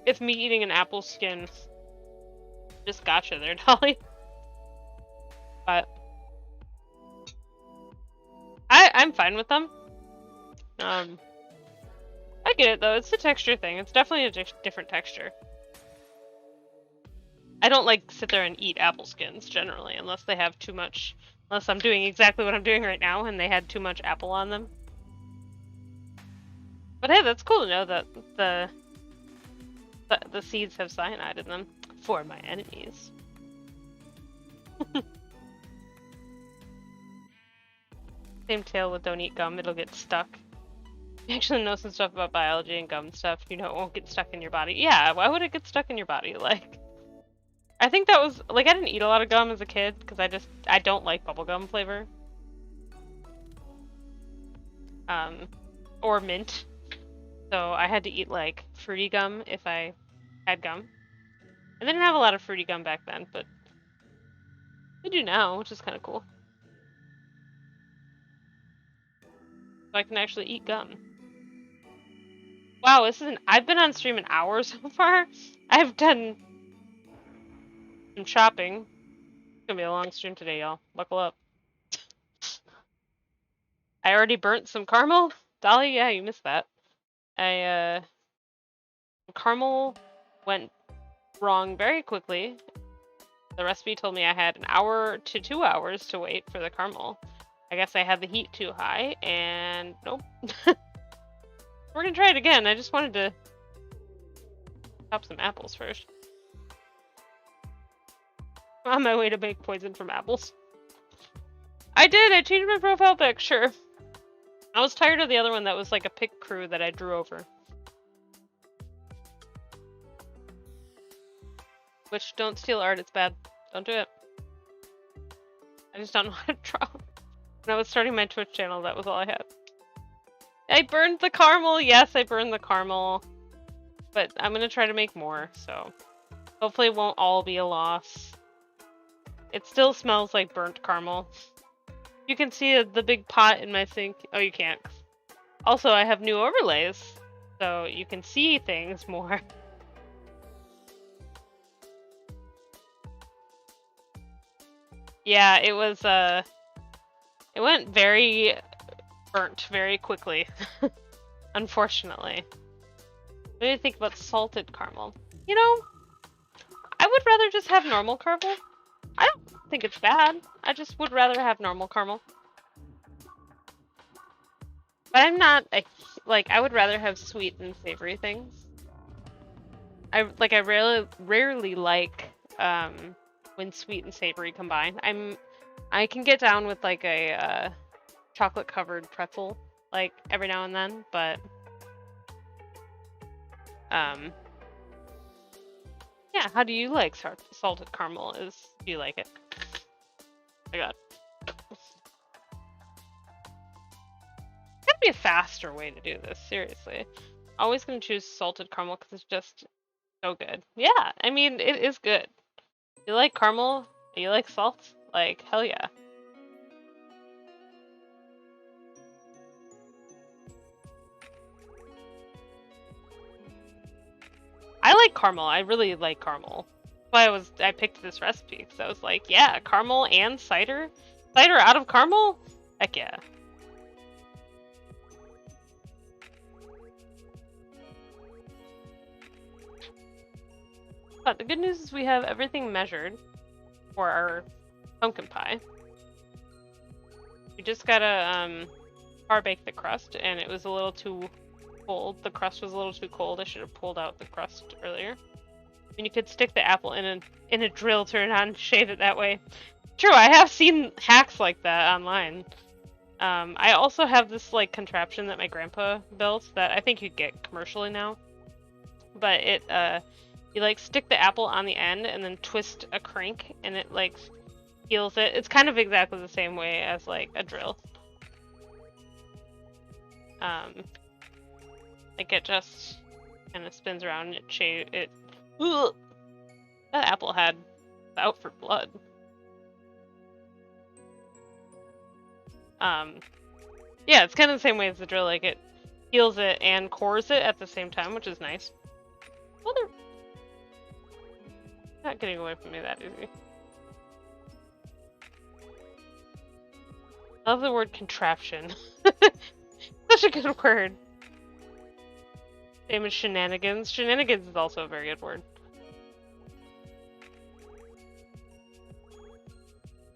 It's me eating an apple skin. Just gotcha there, Dolly. But... I'm fine with them. I get it, though. It's a texture thing. It's definitely a different texture. I don't, like, sit there and eat apple skins, generally, unless they have too much... Unless I'm doing exactly what I'm doing right now, and they had too much apple on them. But hey, that's cool to know that the seeds have cyanide in them. For my enemies. Same tale with don't eat gum, it'll get stuck. You actually know some stuff about biology and gum stuff, you know it won't get stuck in your body. Yeah, why would it get stuck in your body? Like, I think that was, like, I didn't eat a lot of gum as a kid, because I don't like bubblegum flavor. Or mint. So I had to eat, like, fruity gum if I had gum. I didn't have a lot of fruity gum back then, but I do now, which is kind of cool. So I can actually eat gum. Wow, I've been on stream an hour so far. I've done some shopping. It's gonna be a long stream today, y'all. Buckle up. I already burnt some caramel. Dolly, yeah, you missed that. Caramel went wrong very quickly. The recipe told me I had an hour to 2 hours to wait for the caramel. I guess I had the heat too high, and nope. We're gonna try it again. I just wanted to chop some apples first. I'm on my way to make poison from apples. I did! I changed my profile pic, sure. I was tired of the other one that was like a pick crew that I drew over. Which, don't steal art, it's bad. Don't do it. I just don't know how to draw. When I was starting my Twitch channel, that was all I had. I burned the caramel! Yes, I burned the caramel. but I'm gonna try to make more, so hopefully it won't all be a loss. It still smells like burnt caramel. You can see the big pot in my sink. Oh, you can't. Also, I have new overlays, so you can see things more. Yeah, it was, it went very burnt very quickly, unfortunately. What do you think about salted caramel? You know, I would rather just have normal caramel. I don't think it's bad. I just would rather have normal caramel. But I'm not, I would rather have sweet and savory things. I rarely like, when sweet and savory combine. I can get down with, like, a, chocolate-covered pretzel, like, every now and then, but, yeah, how do you like salted caramel? Do you like it? Oh my god. Gotta be a faster way to do this, seriously. Always gonna choose salted caramel because it's just so good. Yeah, I mean, it is good. You like caramel? You like salt? Like, hell yeah. I like caramel. I really like caramel. That's why I picked this recipe, because I was like, yeah, caramel and cider? Cider out of caramel? Heck yeah. But the good news is we have everything measured for our pumpkin pie. We just gotta par bake the crust, and it was a little too cold. The crust was a little too cold. I should have pulled out the crust earlier. And you could stick the apple in a drill, turn it on, and shave it that way. True, I have seen hacks like that online. I also have this like contraption that my grandpa built that I think you get commercially now. But it you like stick the apple on the end and then twist a crank and it like heals it. It's kind of exactly the same way as like a drill. Like it just kind of spins around and it ugh! That apple had out for blood. Yeah, it's kind of the same way as the drill, like it heals it and cores it at the same time, which is nice. Well, they're not getting away from me that easy. I love the word contraption. Such a good word. Same as shenanigans. Shenanigans is also a very good word.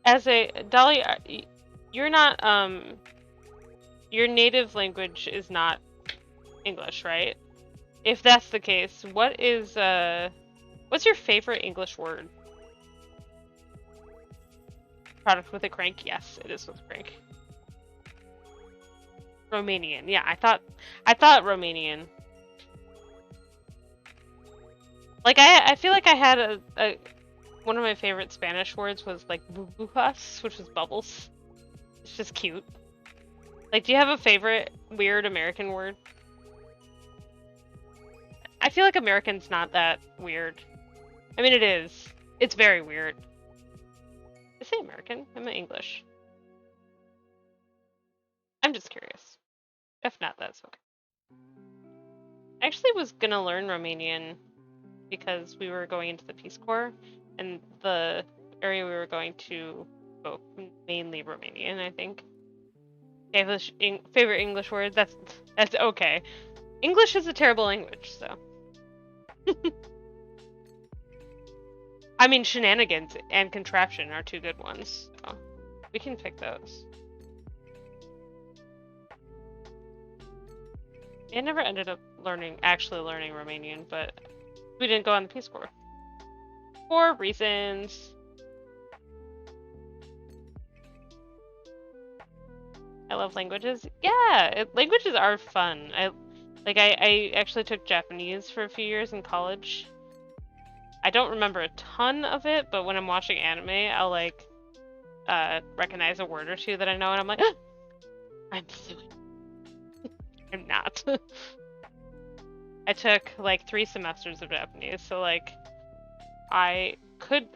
As a Dolly, you're not your native language is not English, right? If that's the case, what's your favorite English word? Product with a crank? Yes, it is with a crank. Romanian. Yeah, I thought Romanian. Like I feel like I had a one of my favorite Spanish words was like burbujas, which was bubbles. It's just cute. Like, do you have a favorite weird American word? I feel like American's not that weird. I mean, it is. It's very weird. I say American. I'm English. I'm just curious. If not, that's okay. I actually was gonna learn Romanian because we were going into the Peace Corps, and the area we were going to spoke mainly Romanian, I think. Favorite English word? That's okay. English is a terrible language, so. I mean, shenanigans and contraption are two good ones, so we can pick those. I never ended up actually learning Romanian, but we didn't go on the Peace Corps. For reasons. I love languages. Yeah, languages are fun. I actually took Japanese for a few years in college. I don't remember a ton of it, but when I'm watching anime, I'll like recognize a word or two that I know, and I'm like, ah! I'm fluent. I'm not. I took like 3 semesters of Japanese, so like I could,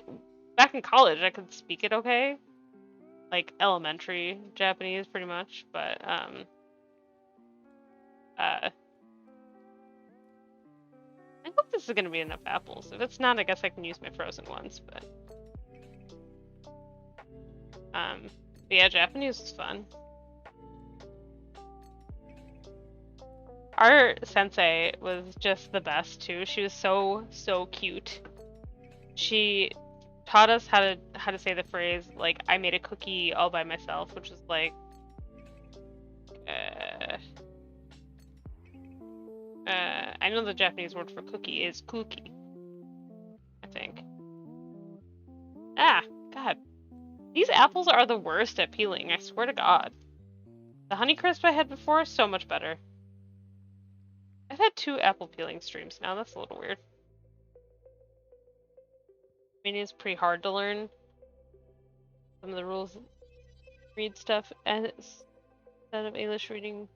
back in college, I could speak it okay, like elementary Japanese pretty much, but I hope this is gonna be enough apples. If it's not, I guess I can use my frozen ones, but yeah, Japanese was fun. Our sensei was just the best too. She was so cute. She taught us how to say the phrase like I made a cookie all by myself, which is like I know the Japanese word for cookie is kuki, I think. Ah, God. These apples are the worst at peeling, I swear to God. The Honeycrisp I had before, so much better. I've had 2 apple peeling streams now, that's a little weird. I mean, it's pretty hard to learn some of the rules. Read stuff as instead of English reading,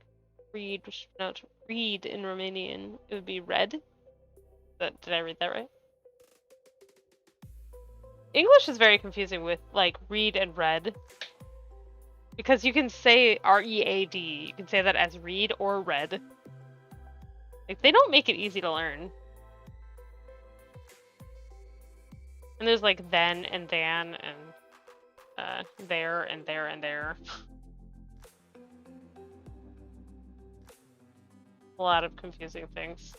read, which is pronounced read in Romanian, it would be read. But did I read that right? English is very confusing with like read and read. Because you can say R-E-A-D, you can say that as read or read. Like, they don't make it easy to learn. And there's like then and than and there and there and there. A lot of confusing things.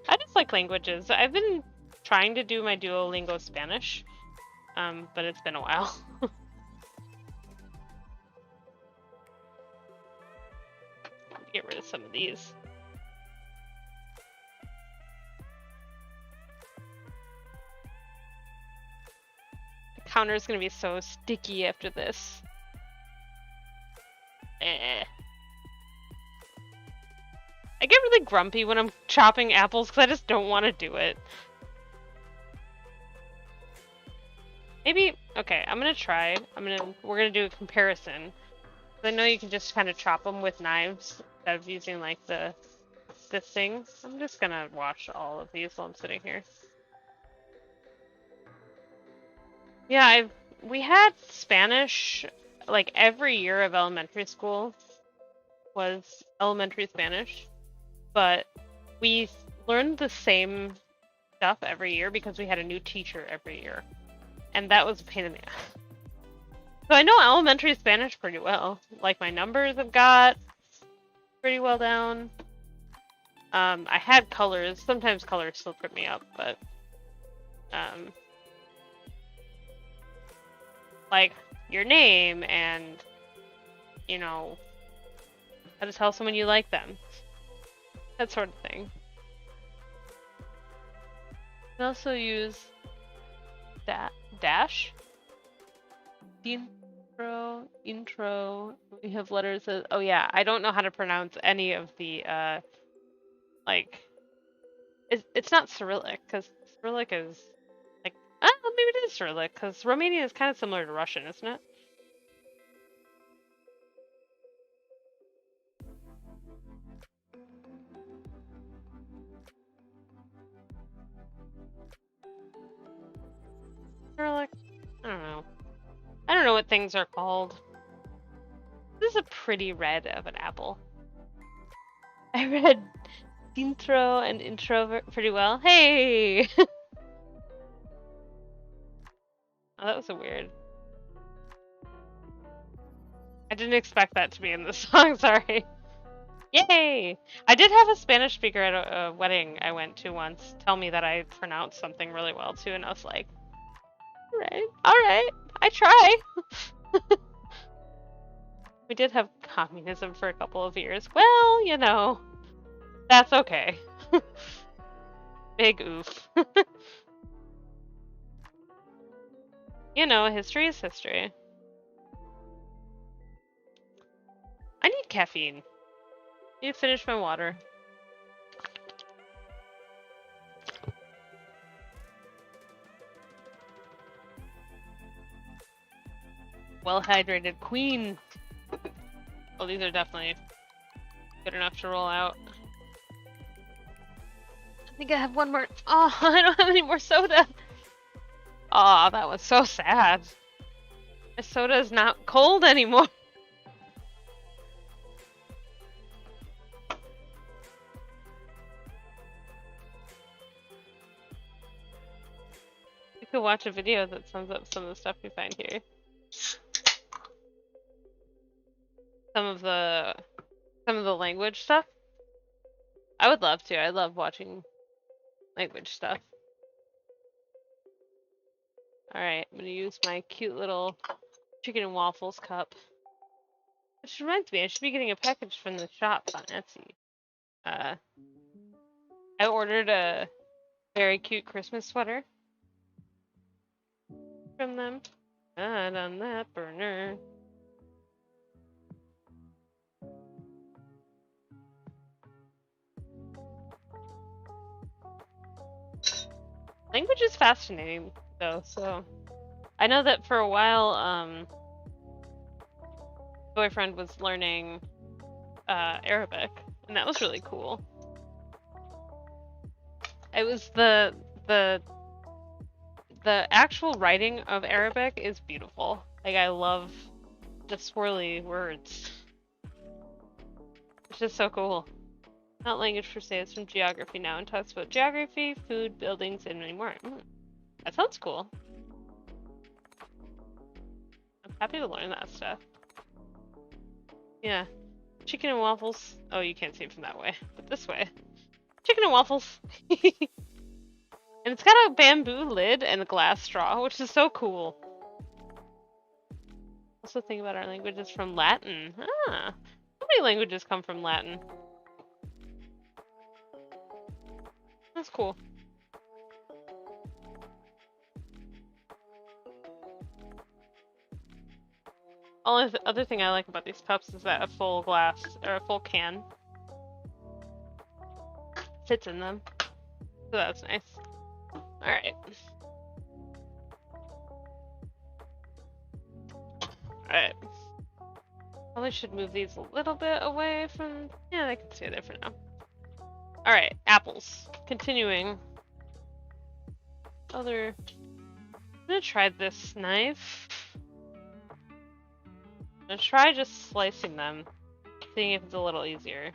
I just like languages. I've been trying to do my Duolingo Spanish, but it's been a while. Get rid of some of these. The counter is gonna be so sticky after this. I get really grumpy when I'm chopping apples because I just don't want to do it. Maybe, okay, I'm gonna try. We're gonna do a comparison. I know you can just kind of chop them with knives instead of using like this thing. I'm just gonna watch all of these while I'm sitting here. Yeah, we had Spanish like every year of elementary school was elementary Spanish, but we learned the same stuff every year because we had a new teacher every year, and that was a pain in the ass. So I know elementary Spanish pretty well. Like my numbers I've got pretty well down. I had colors. Sometimes colors still trip me up, but like your name and, you know, how to tell someone you like them. That sort of thing. We also use dash. Intro. We have letters that, oh yeah, I don't know how to pronounce any of the, like, it's not Cyrillic, because Cyrillic is, like, maybe it is Cyrillic, because Romanian is kind of similar to Russian, isn't it? Cyrillic? I don't know. I don't know what things are called. This is a pretty red of an apple. I read intro and intro pretty well. Hey! Oh, that was a weird. I didn't expect that to be in the song, sorry. Yay! I did have a Spanish speaker at a wedding I went to once tell me that I pronounced something really well too, and I was like, alright, I try. We did have communism for a couple of years. Well, you know, that's okay. Big oof. You know, history is history. I need caffeine. I need to finish my water. Well-hydrated queen. Oh, these are definitely good enough to roll out. I think I have one more. Oh, I don't have any more soda. Oh, that was so sad. My soda is not cold anymore. We could watch a video that sums up some of the stuff we find here. Some of the language stuff. I would love to. I love watching language stuff. Alright, I'm gonna use my cute little chicken and waffles cup. Which reminds me, I should be getting a package from the shop on Etsy. I ordered a very cute Christmas sweater from them. Not on that burner. Language is fascinating, though, so... I know that for a while, boyfriend was learning Arabic, and that was really cool. It was the actual writing of Arabic is beautiful. Like, I love the swirly words. It's just so cool. Not language per se, it's from geography now and talks about geography, food, buildings, and many more. That sounds cool. I'm happy to learn that stuff. Yeah. Chicken and waffles. Oh, you can't see it from that way, but this way. Chicken and waffles. And it's got a bamboo lid and a glass straw, which is so cool. Also think about our languages from Latin. Ah, how many languages come from Latin? That's cool. Only other thing I like about these cups is that a full glass, or a full can, fits in them. So that's nice. Alright. Alright. Probably should move these a little bit away from... Yeah, they can stay there for now. Alright, apples. Continuing. I'm gonna try this knife. I'm gonna try just slicing them, seeing if it's a little easier.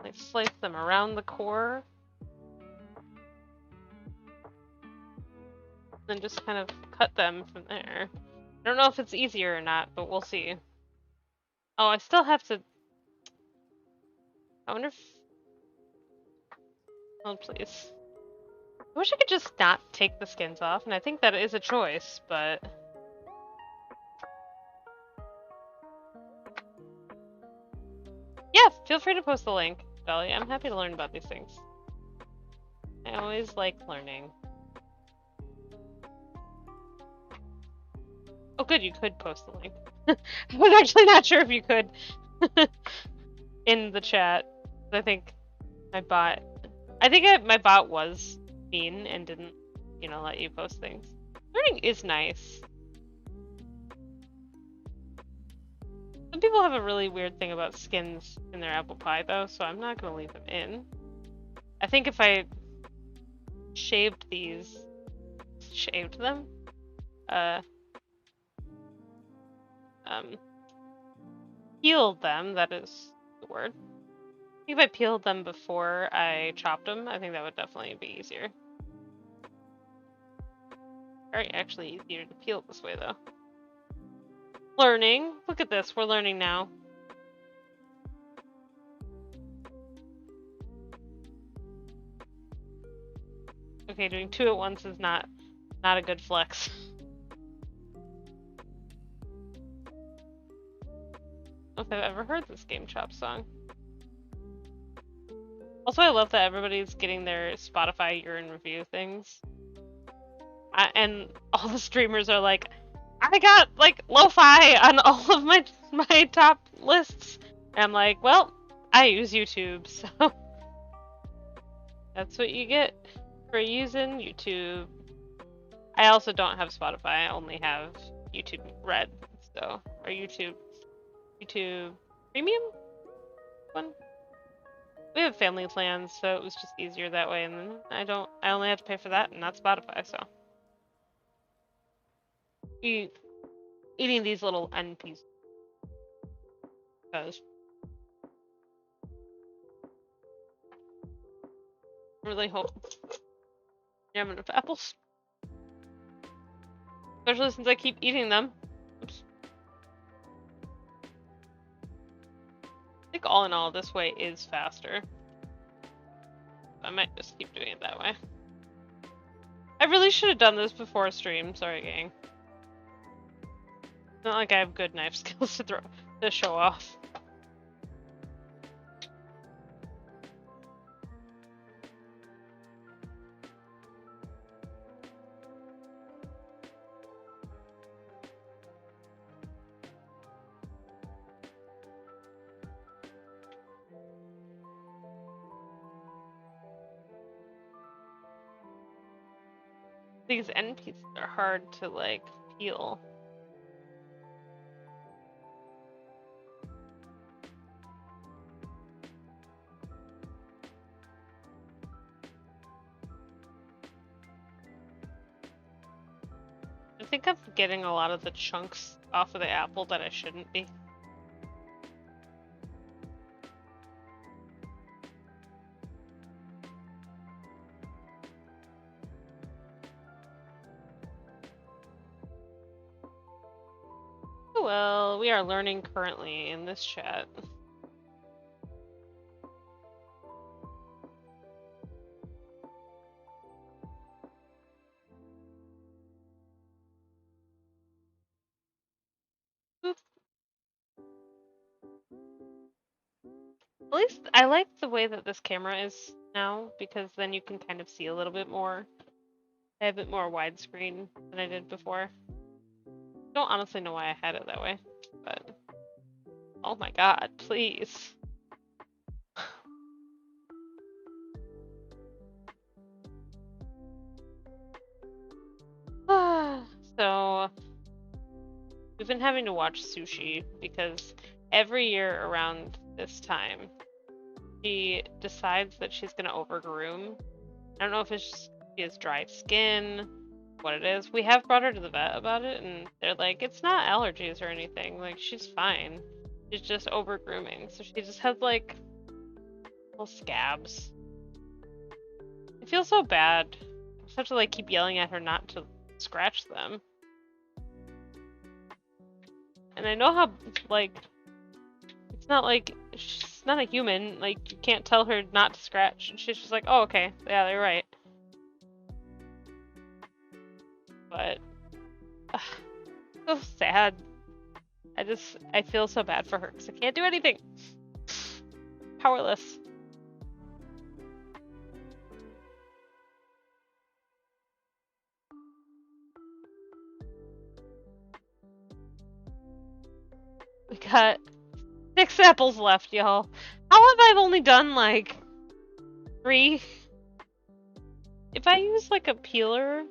Like, slice them around the core. Then just kind of cut them from there. I don't know if it's easier or not, but we'll see. Oh, I still have to... I wonder if... Oh, please. I wish I could just not take the skins off, and I think that is a choice, but... Yeah, feel free to post the link, Dolly. I'm happy to learn about these things. I always like learning. Oh good, you could post the link. I was actually not sure if you could in the chat. I think my bot... my bot was mean and didn't, you know, let you post things. Learning is nice. Some people have a really weird thing about skins in their apple pie, though, so I'm not going to leave them in. I think if I shaved them, peeled them, that is the word. I think if I peeled them before I chopped them, I think that would definitely be easier. Very actually easier to peel this way, though. Learning. Look at this. We're learning now. Okay, doing two at once is not a good flex. I don't know if I've ever heard this Game Chop song. Also, I love that everybody's getting their Spotify year-in review things. And all the streamers are like, I got like lo-fi on all of my top lists. And I'm like, well, I use YouTube, so that's what you get for using YouTube. I also don't have Spotify, I only have YouTube Red, so or YouTube Premium one. We have family plans, so it was just easier that way, and then I only have to pay for that, and not Spotify, so. Eating these little NPs. Because I really hope you have enough apples. Especially since I keep eating them. Oops. I think all in all, this way is faster. I might just keep doing it that way. I really should have done this before stream. Sorry, gang. It's not like I have good knife skills to show off. These end pieces are hard to like peel. I think I'm getting a lot of the chunks off of the apple that I shouldn't be. Well, we are learning currently in this chat. Oop. At least I like the way that this camera is now, because then you can kind of see a little bit more. I have a bit more widescreen than I did before. I don't honestly know why I had it that way, but oh my god, please. So, we've been having to watch Sushi because every year around this time, she decides that she's gonna overgroom. I don't know if it's just she has dry skin, what it is. We have brought her to the vet about it, and they're like, it's not allergies or anything. Like, she's fine. She's just over grooming. So she just has like little scabs. I feel so bad. I just have to like keep yelling at her not to scratch them. And I know how like it's not like she's not a human. Like, you can't tell her not to scratch. And she's just like, oh, okay, yeah, they're right. But so sad. I feel so bad for her because I can't do anything. Powerless. We got 6 apples left, y'all. How have I only done like 3? If I use like a peeler,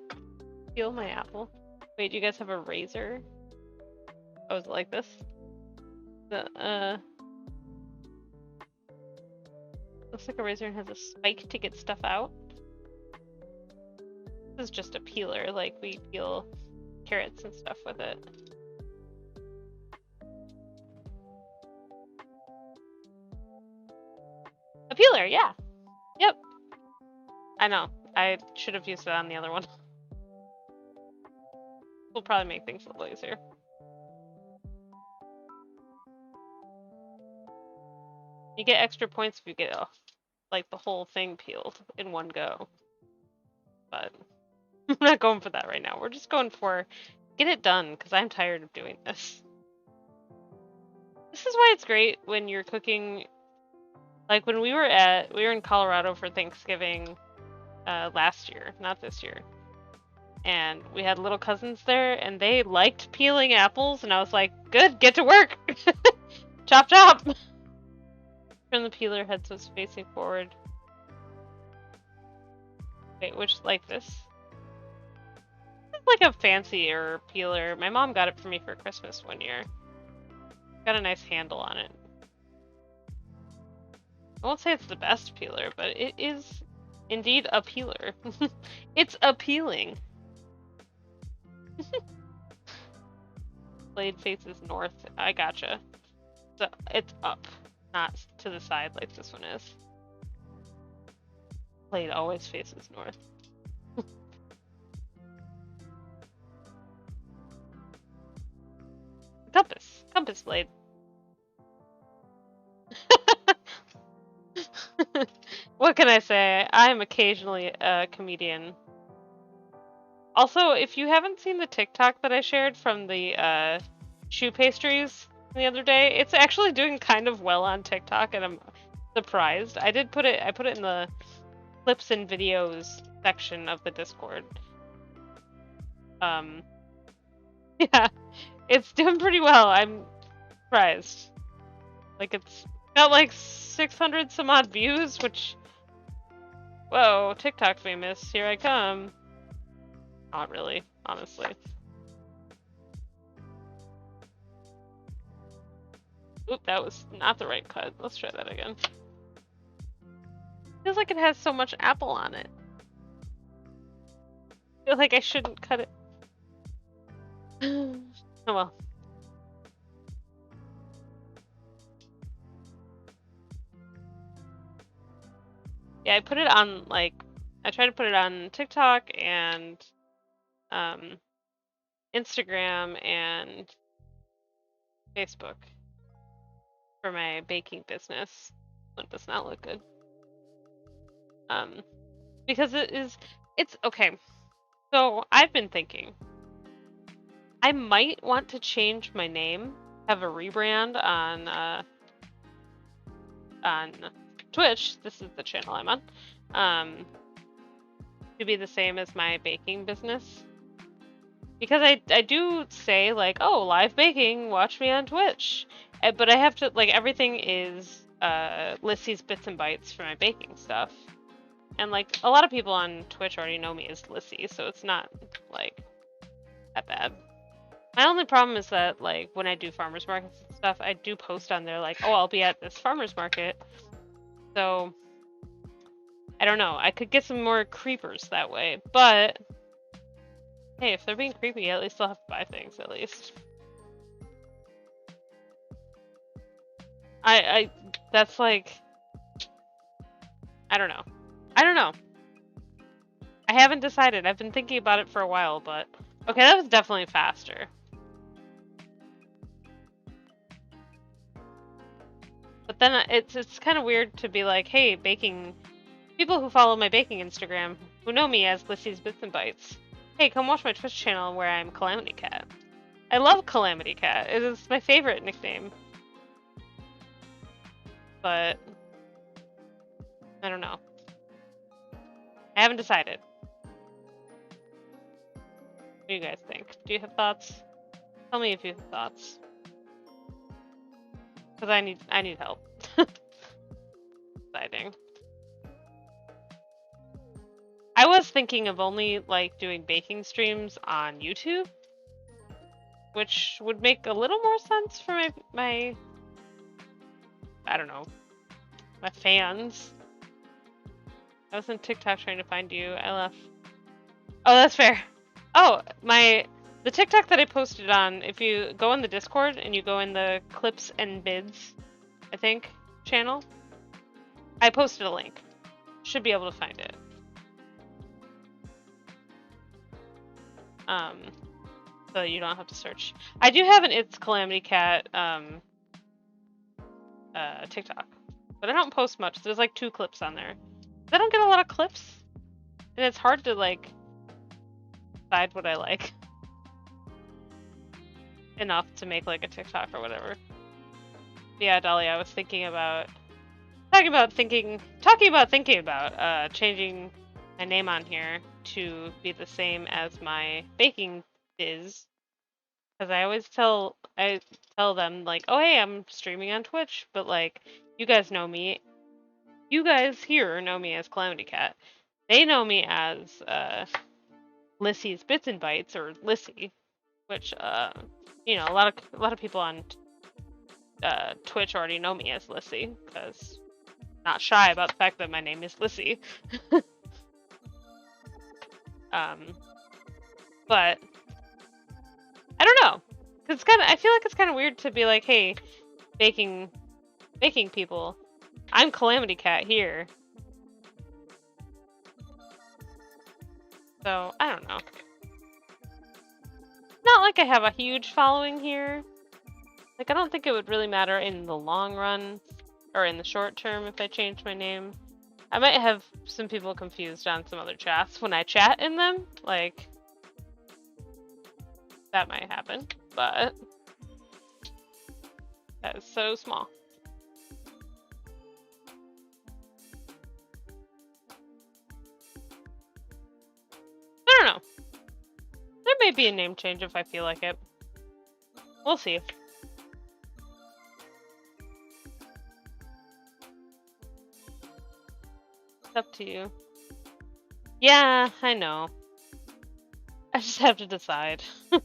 peel my apple. Wait, do you guys have a razor? Oh, is it like this? Looks like a razor and has a spike to get stuff out. This is just a peeler, like we peel carrots and stuff with it. A peeler, yeah. Yep. I know. I should have used it on the other one. Will probably make things a little easier. You get extra points if you get like the whole thing peeled in one go. But I'm not going for that right now. We're just going for get it done because I'm tired of doing this. This is why it's great when you're cooking. Like when we were in Colorado for Thanksgiving last year, not this year. And we had little cousins there and they liked peeling apples and I was like, good, get to work. Chop chop. Turn the peeler head so it's facing forward. Wait, which like this? like a fancier peeler. My mom got it for me for Christmas one year. Got a nice handle on it. I won't say it's the best peeler, but it is indeed a peeler. It's appealing. Blade faces north. I gotcha. So it's up, not to the side like this one is. Blade always faces north. Compass blade. What can I say? I am occasionally a comedian. Also, if you haven't seen the TikTok that I shared from the shoe pastries the other day, it's actually doing kind of well on TikTok, and I'm surprised. I put it in the clips and videos section of the Discord. Yeah, it's doing pretty well. I'm surprised. Like, it's got like 600 some odd views, which, whoa, TikTok famous, here I come. Not really, honestly. Oop, that was not the right cut. Let's try that again. Feels like it has so much apple on it. I feel like I shouldn't cut it. Oh well. Yeah, I put it on, like, I try to put it on TikTok and Instagram and Facebook for my baking business. It does not look good. Because it's okay. So I've been thinking I might want to change my name, have a rebrand on Twitch. This is the channel I'm on. To be the same as my baking business. Because I do say, like, oh, live baking, watch me on Twitch. But I have to, like, everything is Lissy's Bits and Bites for my baking stuff. And, like, a lot of people on Twitch already know me as Lissy, so it's not, like, that bad. My only problem is that, like, when I do farmers markets and stuff, I do post on there, like, oh, I'll be at this farmers market. So, I don't know. I could get some more creepers that way, but hey, if they're being creepy, at least I'll have to buy things, at least. That's like, I don't know. I haven't decided. I've been thinking about it for a while, but okay, that was definitely faster. But then it's kind of weird to be like, hey, baking, people who follow my baking Instagram, who know me as Lissy's Bits and Bites, hey, come watch my Twitch channel where I'm Calamity Cat. I love Calamity Cat. It is my favorite nickname. But I don't know. I haven't decided. What do you guys think? Do you have thoughts? Tell me if you have thoughts. Because I need help. Deciding. I was thinking of only, like, doing baking streams on YouTube, which would make a little more sense for my I don't know, my fans. I was on TikTok trying to find you. I left. Oh, that's fair. Oh, the TikTok that I posted on, if you go in the Discord and you go in the clips and bids, I think, channel, I posted a link. Should be able to find it. So you don't have to search. I do have an It's Calamity Cat TikTok, but I don't post much. There's like 2 clips on there. I don't get a lot of clips, and it's hard to, like, decide what I like enough to make, like, a TikTok or whatever. Yeah, Dolly, I was thinking about changing my name on here to be the same as my baking biz, because I always tell them, like, oh, hey, I'm streaming on Twitch, but, like, you guys know me. You guys here know me as Calamity Cat. They know me as Lissy's Bits and Bites, or Lissy, which you know, a lot of people on Twitch already know me as Lissy, because not shy about the fact that my name is Lissy. But I don't know, cause I feel like it's kind of weird to be like, hey, baking people, I'm Calamity Cat here. So I don't know. Not like I have a huge following here. Like, I don't think it would really matter in the long run or in the short term if I changed my name. I might have some people confused on some other chats when I chat in them. Like, that might happen, but that is so small. I don't know. There may be a name change if I feel like it. We'll see. It's up to you. Yeah, I know. I just have to decide. And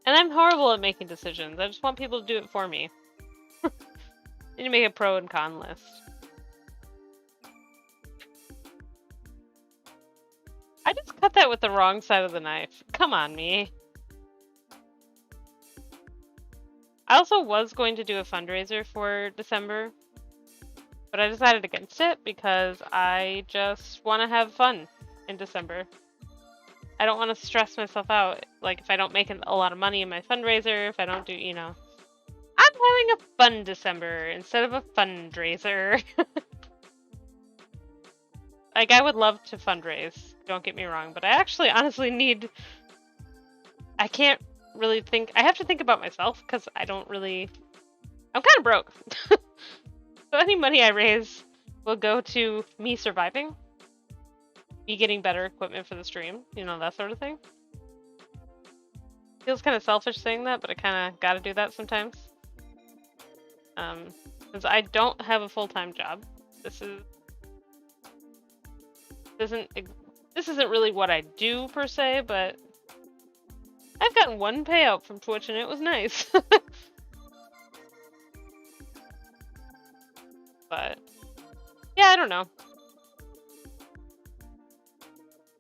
I'm horrible at making decisions. I just want people to do it for me. I need to make a pro and con list. I just cut that with the wrong side of the knife. Come on, me. I also was going to do a fundraiser for December, but I decided against it because I just want to have fun in December. I don't want to stress myself out. Like, if I don't make a lot of money in my fundraiser, if I don't do, you know. I'm having a fun December instead of a fundraiser. Like, I would love to fundraise, don't get me wrong, but I actually honestly need... I can't really think... I have to think about myself, because I don't really... I'm kind of broke. So any money I raise will go to me surviving, me getting better equipment for the stream, you know, that sort of thing. Feels kind of selfish saying that, but I kind of gotta do that sometimes. Because I don't have a full-time job. This isn't really what I do per se, but I've gotten one payout from Twitch and it was nice. But yeah, I don't know.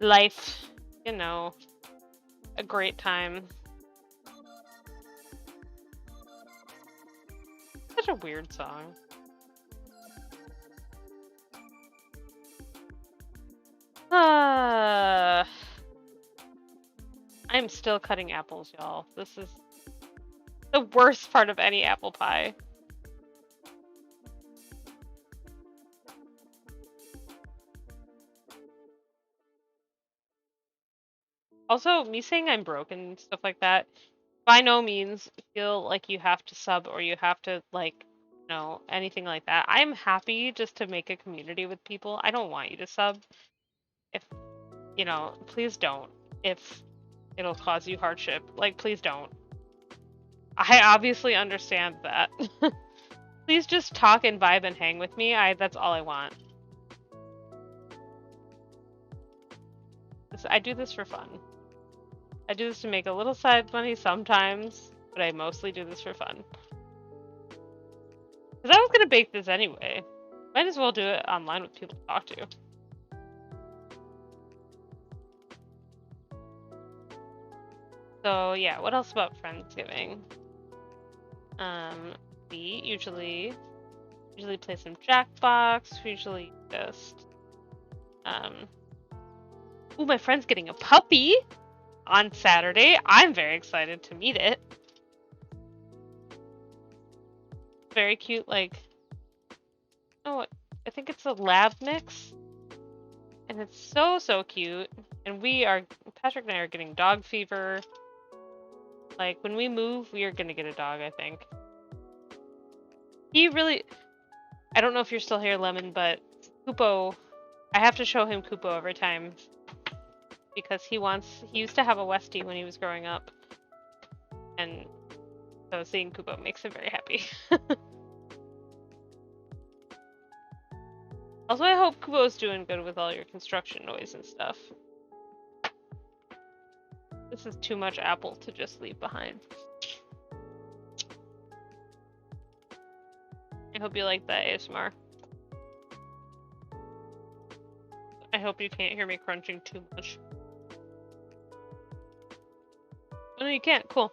Life, you know, a great time. Such a weird song. I'm still cutting apples, y'all. This is the worst part of any apple pie. Also, me saying I'm broken and stuff like that, by no means feel like you have to sub or you have to, like, you know, anything like that. I'm happy just to make a community with people. I don't want you to sub. If, you know, please don't. If it'll cause you hardship. Like, please don't. I obviously understand that. Please just talk and vibe and hang with me. That's all I want. I do this for fun. I do this to make a little side money sometimes, but I mostly do this for fun. Because I was going to bake this anyway. Might as well do it online with people to talk to. So yeah, what else about Friendsgiving? We usually play some Jackbox. We usually just ooh, my friend's getting a puppy on Saturday. I'm very excited to meet it. Very cute, like, oh, I think it's a lab mix. And it's so cute. And Patrick and I are getting dog fever. Like, when we move, we are gonna get a dog, I think. I don't know if you're still here, Lemon, but Kupo, I have to show him Kupo every time. Because he used to have a Westie when he was growing up. And so seeing Kupo makes him very happy. Also, I hope Kupo's doing good with all your construction noise and stuff. This is too much apple to just leave behind. I hope you like that ASMR. I hope you can't hear me crunching too much. Oh, no, you can't. Cool.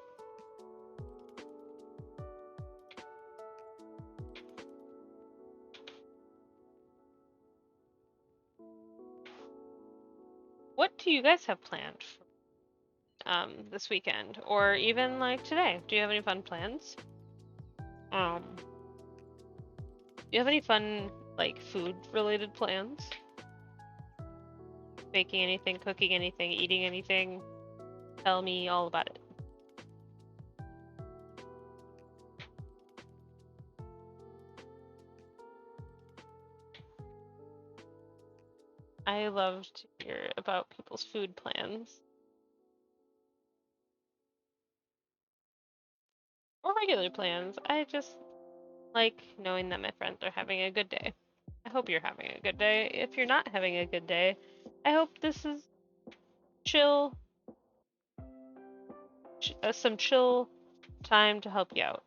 What do you guys have planned for this weekend, or even like today? Do you have any fun plans? Do you have any fun like food related plans? Baking anything, cooking anything, eating anything? Tell me all about it. I love to hear about people's food plans. Or regular plans. I just like knowing that my friends are having a good day. I hope you're having a good day. If you're not having a good day, I hope this is chill, some chill time to help you out.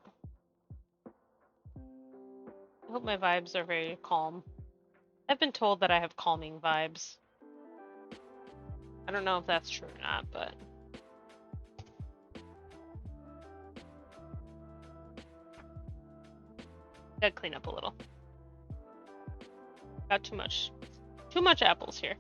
I hope my vibes are very calm. I've been told that I have calming vibes. I don't know if that's true or not, but... Gotta clean up a little. Got too much apples here.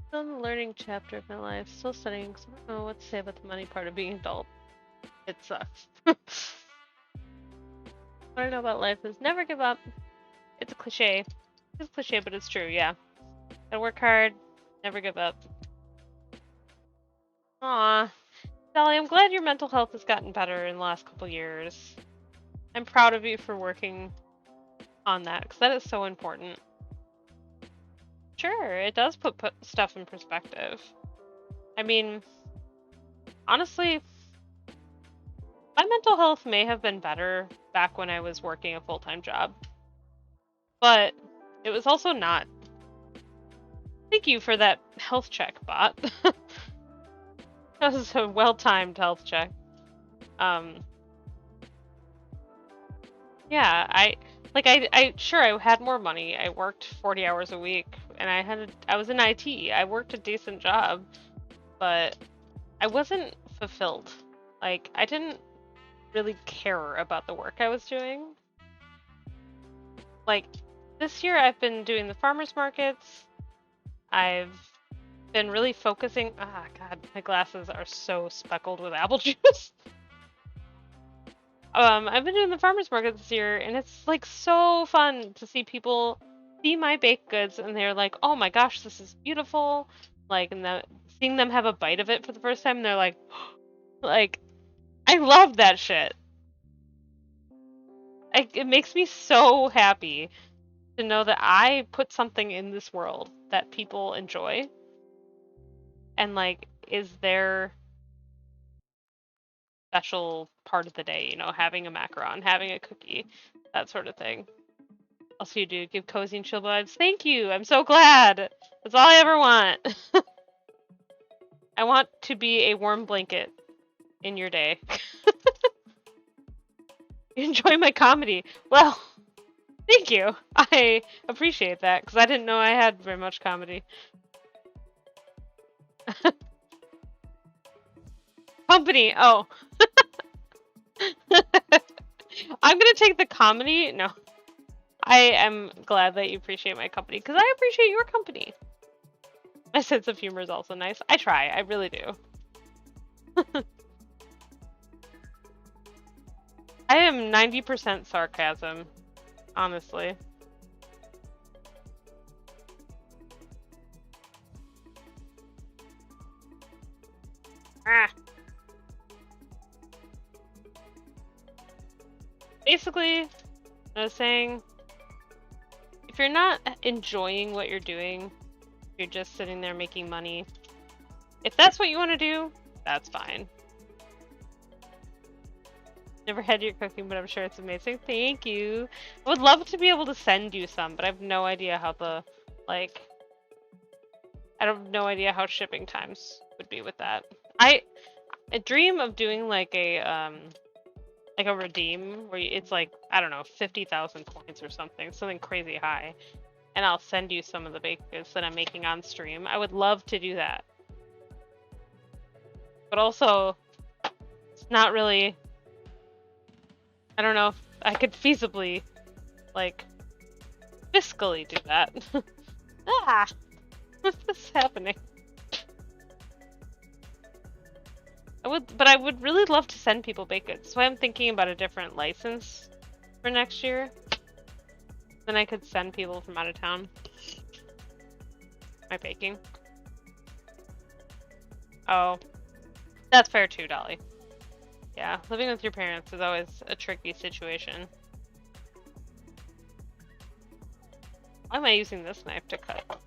Still in the learning chapter of my life, still studying, because I don't know what to say about the money part of being an adult. It sucks. What I know about life is never give up. It's a cliche. It's a cliche, but it's true, yeah. Gotta work hard, never give up. Aw. Sally, I'm glad your mental health has gotten better in the last couple years. I'm proud of you for working on that, because that is so important. Sure, it does put stuff in perspective. I mean, honestly, my mental health may have been better back when I was working a full-time job. But it was also not. Thank you for that health check, bot. That was a well-timed health check. Yeah, I sure I had more money. I worked 40 hours a week, and I was in IT. I worked a decent job, but I wasn't fulfilled. Like, I didn't really care about the work I was doing. Like, this year I've been doing the farmers markets. I've been really focusing. Ah, God, my glasses are so speckled with apple juice. I've been doing the farmers market this year, and it's like so fun to see people see my baked goods, and they're like, "Oh my gosh, this is beautiful!" Like, and seeing them have a bite of it for the first time, they're like, like, I love that shit. It makes me so happy to know that I put something in this world that people enjoy, and like is their special part of the day, you know, having a macaron, having a cookie, that sort of thing. Also, you do give cozy and chill vibes. Thank you. I'm so glad. That's all I ever want. I want to be a warm blanket in your day. You enjoy my comedy. Well, thank you. I appreciate that because I didn't know I had very much comedy. Company. Oh. I'm gonna take the comedy. No. I am glad that you appreciate my company because I appreciate your company. My sense of humor is also nice. I try. I really do. I am 90% sarcasm, honestly. Ah. Basically, I was saying, if you're not enjoying what you're doing, you're just sitting there making money. If that's what you want to do, that's fine. Never had your cooking, but I'm sure it's amazing. Thank you. I would love to be able to send you some, but I have no idea how the, like, I have no idea how shipping times would be with that. I dream of doing like a redeem where it's like, I don't know, 50,000 points or something crazy high. And I'll send you some of the baked goods that I'm making on stream. I would love to do that. But also, it's not really, I don't know if I could feasibly, like, fiscally do that. Ah! What's this happening? But I would really love to send people baked goods. So I'm thinking about a different license for next year. Then I could send people from out of town my baking. Oh, that's fair too, Dolly. Yeah, living with your parents is always a tricky situation. Why am I using this knife to cut?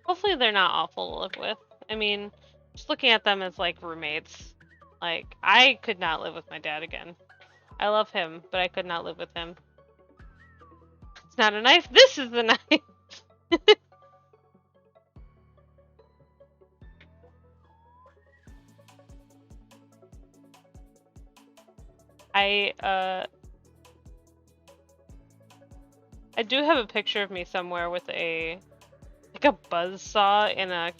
Hopefully they're not awful to live with. I mean, just looking at them as like roommates. Like, I could not live with my dad again. I love him, but I could not live with him. It's not a knife, this is the knife! I do have a picture of me somewhere with a buzz saw in a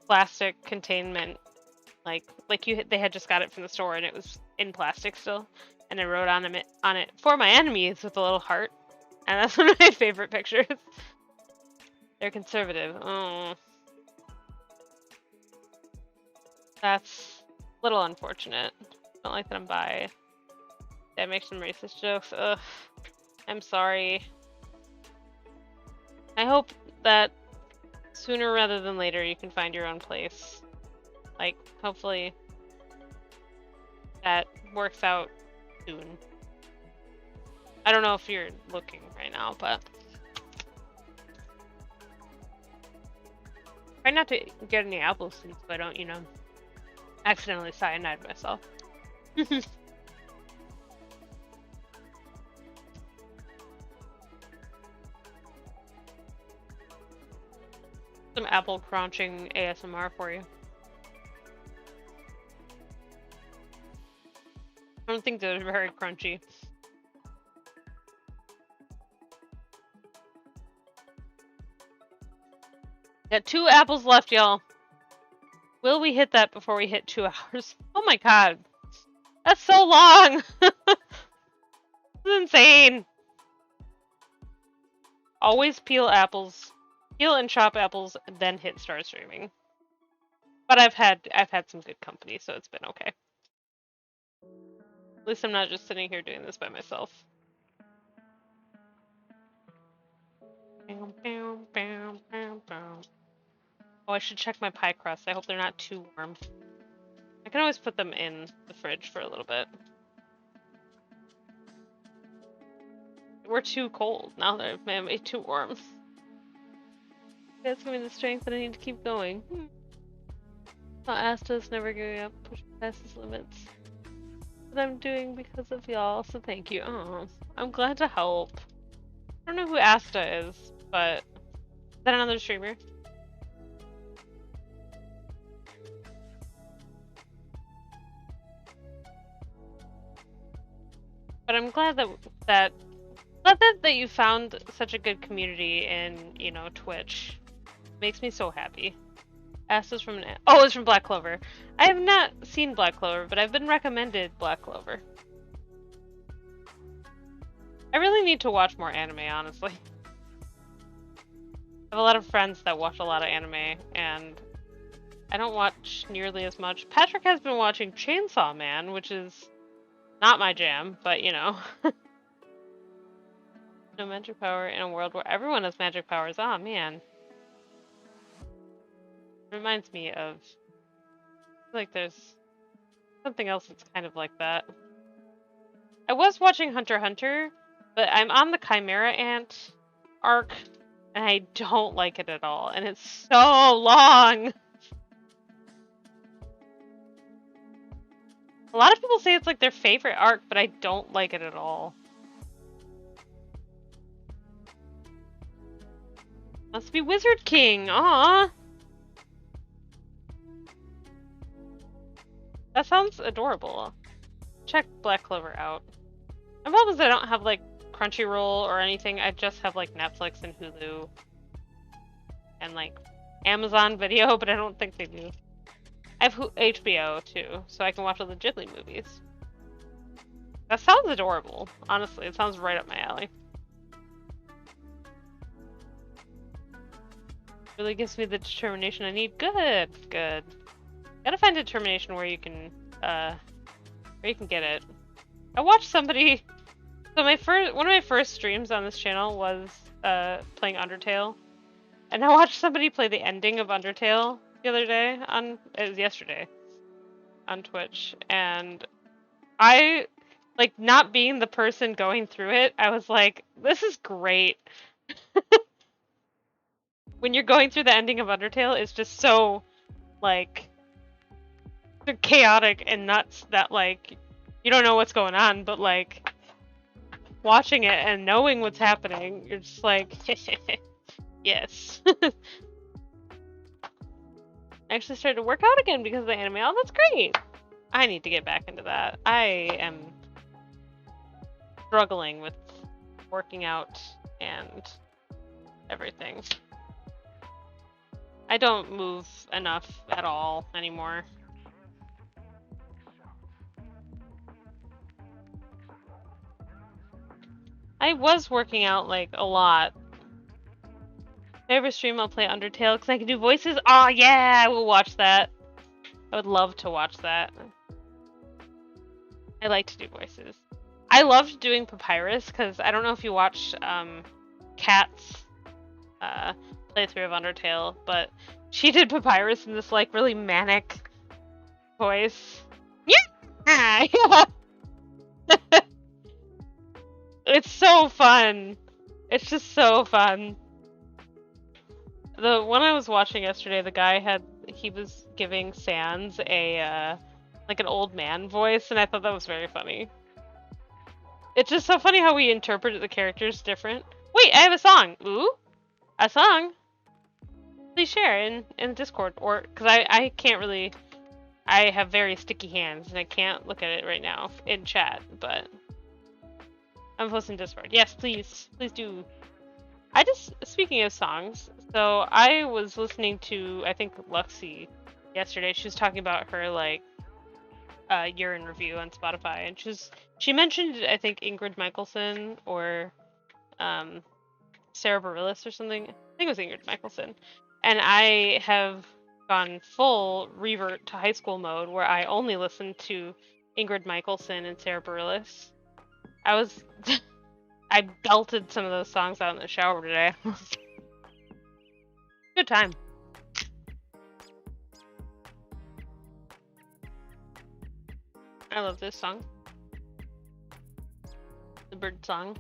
plastic containment, they had just got it from the store and it was in plastic still, and I wrote on it for my enemies with a little heart, and that's one of my favorite pictures. They're conservative. Oh, that's a little unfortunate. Don't like that I'm bi. Did I make some racist jokes? Ugh. I'm sorry. I hope that sooner rather than later you can find your own place. Like, hopefully that works out soon. I don't know if you're looking right now, but try not to get any apple seeds so I don't, accidentally cyanide myself. Some apple crunching ASMR for you. I don't think they're very crunchy. Got 2 apples left, y'all. Will we hit that before we hit 2 hours? Oh my god. That's so long! This is insane. Always peel apples. Peel and chop apples, then hit start streaming. But I've had some good company, so it's been okay. At least I'm not just sitting here doing this by myself. Oh, I should check my pie crust. I hope they're not too warm. I can always put them in the fridge for a little bit. We're too cold. Now they're way too warm. That's giving me the strength that I need to keep going. Not Asta's never giving up, pushing past his limits. What I'm doing because of y'all, so thank you. Oh, I'm glad to help. I don't know who Asta is, but is that another streamer? But I'm glad that you found such a good community in, Twitch. It makes me so happy. Asta's from it's from Black Clover. I have not seen Black Clover, but I've been recommended Black Clover. I really need to watch more anime, honestly. I have a lot of friends that watch a lot of anime, and I don't watch nearly as much. Patrick has been watching Chainsaw Man, which is not my jam, but No magic power in a world where everyone has magic powers. Oh man. Reminds me of, I feel like there's something else that's kind of like that. I was watching Hunter x Hunter, but I'm on the Chimera Ant arc, and I don't like it at all, and it's so long. A lot of people say it's like their favorite arc, but I don't like it at all. Must be Wizard King. Aww. That sounds adorable. Check Black Clover out. My problem is I don't have like Crunchyroll or anything. I just have like Netflix and Hulu and like Amazon Video, but I don't think they do. I have HBO too, so I can watch all the Ghibli movies. That sounds adorable. Honestly, it sounds right up my alley. Really gives me the determination I need. Good, good. Gotta find determination where you can get it. I watched somebody. So one of my first streams on this channel was playing Undertale, and I watched somebody play the ending of Undertale the other day it was yesterday on Twitch, and I, like, not being the person going through it, I was like, this is great. When you're going through the ending of Undertale, it's just so, like, chaotic and nuts that, like, you don't know what's going on, but, like, watching it and knowing what's happening, you're just like, yes. I actually started to work out again because of the anime. Oh, that's great! I need to get back into that. I am struggling with working out and everything. I don't move enough at all anymore. I was working out, like, a lot. Favorite stream, I'll play Undertale because I can do voices. Oh yeah, I will watch that. I would love to watch that. I like to do voices. I loved doing Papyrus because I don't know if you watch Kat's playthrough of Undertale, but she did Papyrus in this like really manic voice. Yeah. It's so fun. It's just so fun. The one I was watching yesterday, the guy he was giving Sans a like an old man voice, and I thought that was very funny. It's just so funny how we interpret the characters different. Wait, I have a song. Ooh, a song. Please share in Discord, or because I can't really. I have very sticky hands and I can't look at it right now in chat, but I'm posting Discord. Yes, please do. Speaking of songs, so I was listening to, I think, Luxie yesterday. She was talking about her, like, year in review on Spotify, and she mentioned, I think, Ingrid Michaelson or Sarah Bareilles or something. I think it was Ingrid Michaelson. And I have gone full revert to high school mode where I only listen to Ingrid Michaelson and Sarah Bareilles. I belted some of those songs out in the shower today. Good time. I love this song. The bird song.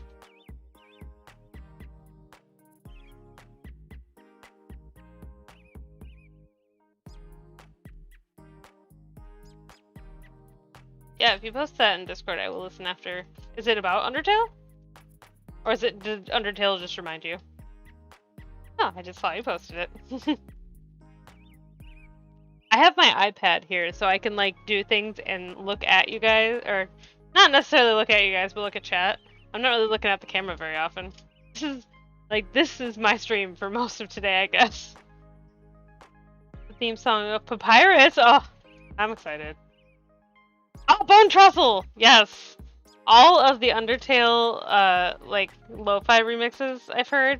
Yeah, if you post that in Discord, I will listen after. Is it about Undertale? Or did Undertale just remind you? Oh, I just saw you posted it. I have my iPad here, so I can, like, do things and look at you guys, or not necessarily look at you guys, but look at chat. I'm not really looking at the camera very often. This is my stream for most of today, I guess. The theme song of Papyrus! Oh, I'm excited. Oh, Bone Trussel! Yes! All of the Undertale, like, lo-fi remixes I've heard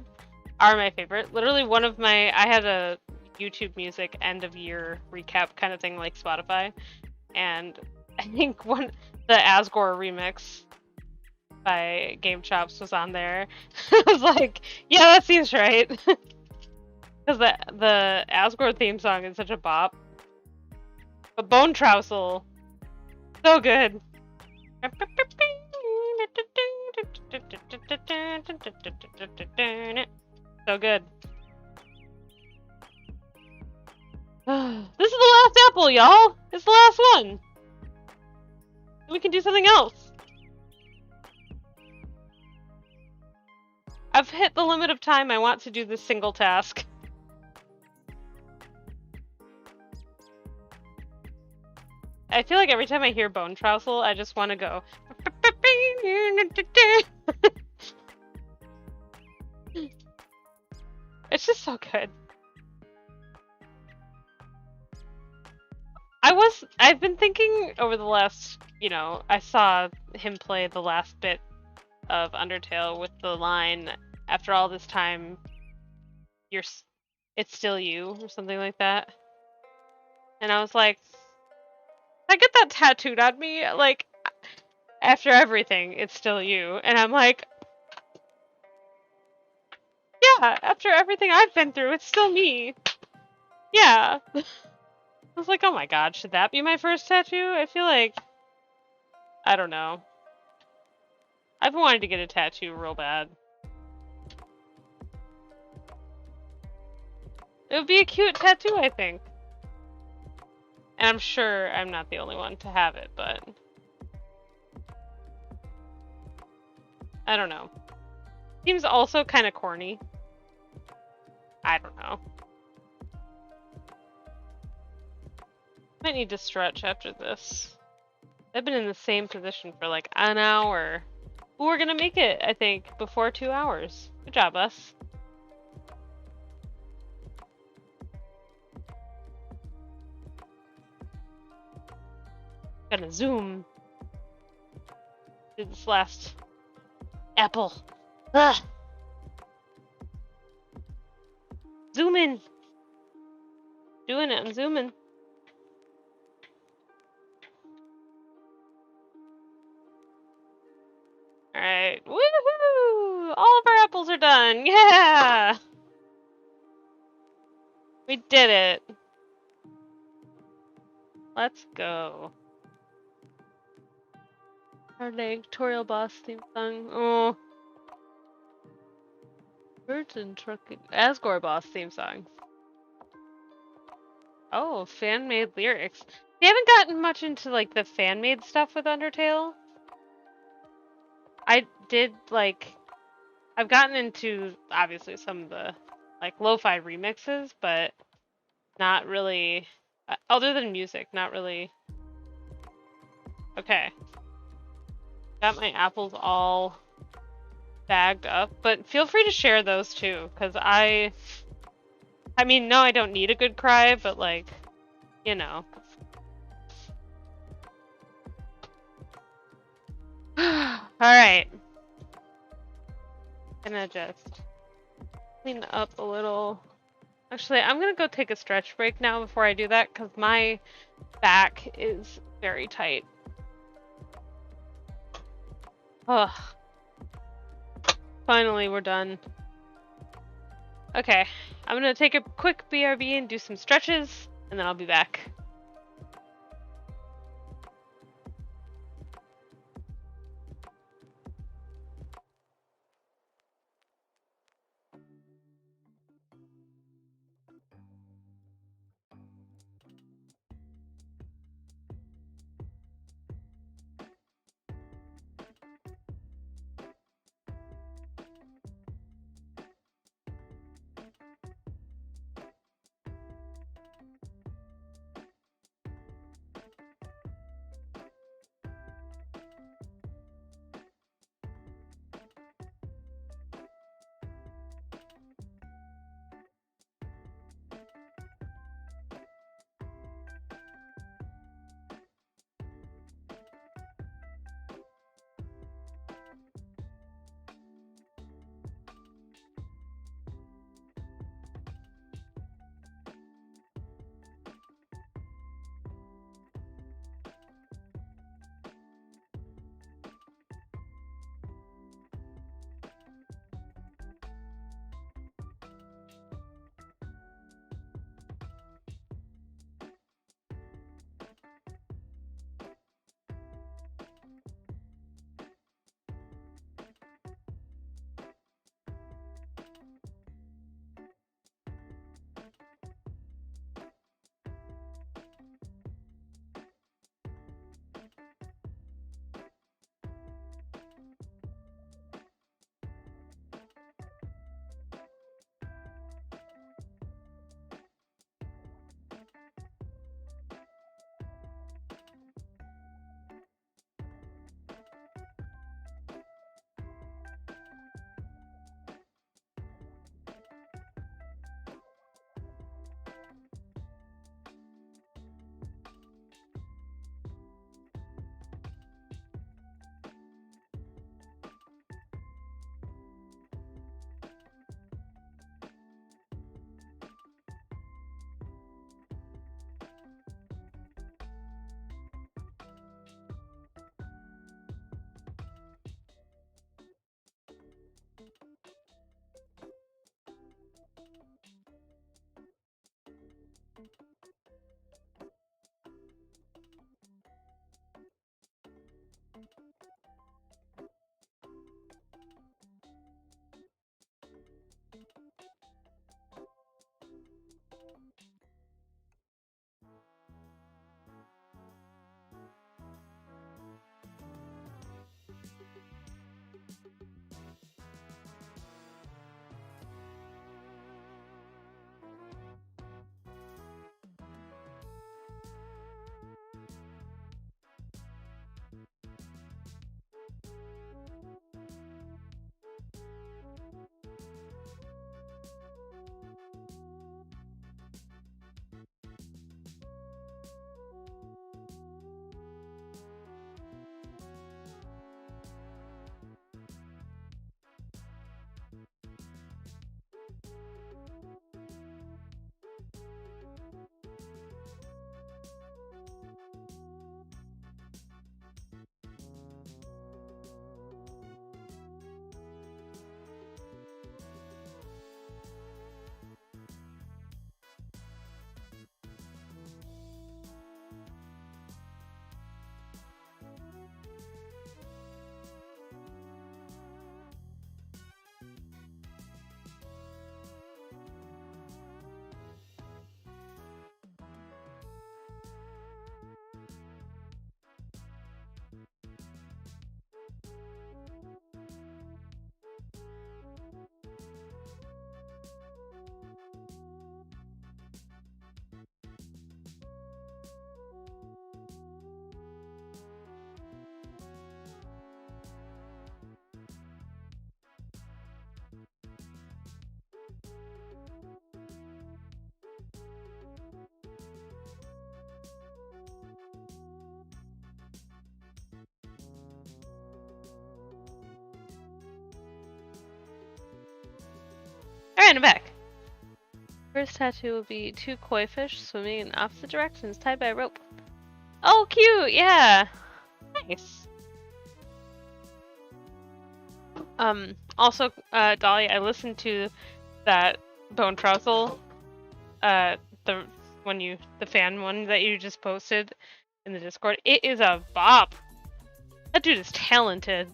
are my favorite. Literally I had a YouTube Music end-of-year recap kind of thing like Spotify, and I think the Asgore remix by Game Chops was on there. I was like, yeah, that seems right. Because the Asgore theme song is such a bop. But Bone Trousel, so good. So good. This is the last apple, y'all! It's the last one! We can do something else. I've hit the limit of time I want to do this single task. I feel like every time I hear Bone Trousel, I just want to go. It's just so good. I've been thinking over the last, I saw him play the last bit of Undertale with the line, after all this time, it's still you, or something like that. And I was like, I get that tattooed on me, like, after everything, it's still you. And I'm like, yeah, after everything I've been through, it's still me. Yeah. I was like, oh my god, should that be my first tattoo? I feel like, I don't know. I've been wanting to get a tattoo real bad. It would be a cute tattoo, I think. And I'm sure I'm not the only one to have it, but I don't know. Seems also kind of corny. I don't know. Might need to stretch after this. I've been in the same position for like an hour. Ooh, we're gonna make it, I think, before 2 hours. Good job, us. Gonna zoom. Do this last apple. Ugh. Zoom in. Doing it, I'm zooming. Alright, woohoo! All of our apples are done, yeah! We did it. Let's go. Our tutorial boss theme song. Oh. Birds and trucking. Asgore boss theme song. Oh, fan-made lyrics. They haven't gotten much into like the fan-made stuff with Undertale. I did like, I've gotten into obviously some of the like lo-fi remixes, but not really, other than music, not really. Okay. Got my apples all bagged up, but feel free to share those too, because I mean, no, I don't need a good cry, but like, you know. Alright. Gonna just clean up a little. Actually, I'm gonna go take a stretch break now before I do that, because my back is very tight. Ugh. Finally, we're done. Okay, I'm gonna take a quick BRB and do some stretches, and then I'll be back. Alright, I'm back. First tattoo will be two koi fish swimming in opposite directions tied by a rope. Oh, cute! Yeah! Nice. Also, Dolly, I listened to that Bone Trussell, the fan one that you just posted in the Discord. It is a bop. That dude is talented.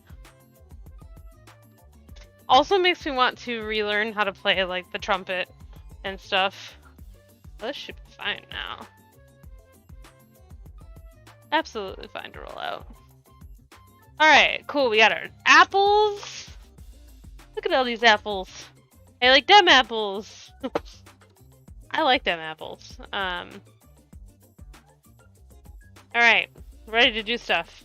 Also makes me want to relearn how to play like the trumpet and stuff. This should be fine now. Absolutely fine to roll out. Alright, cool. We got our apples. Look at all these apples. I like them apples. I like them apples. Alright, ready to do stuff.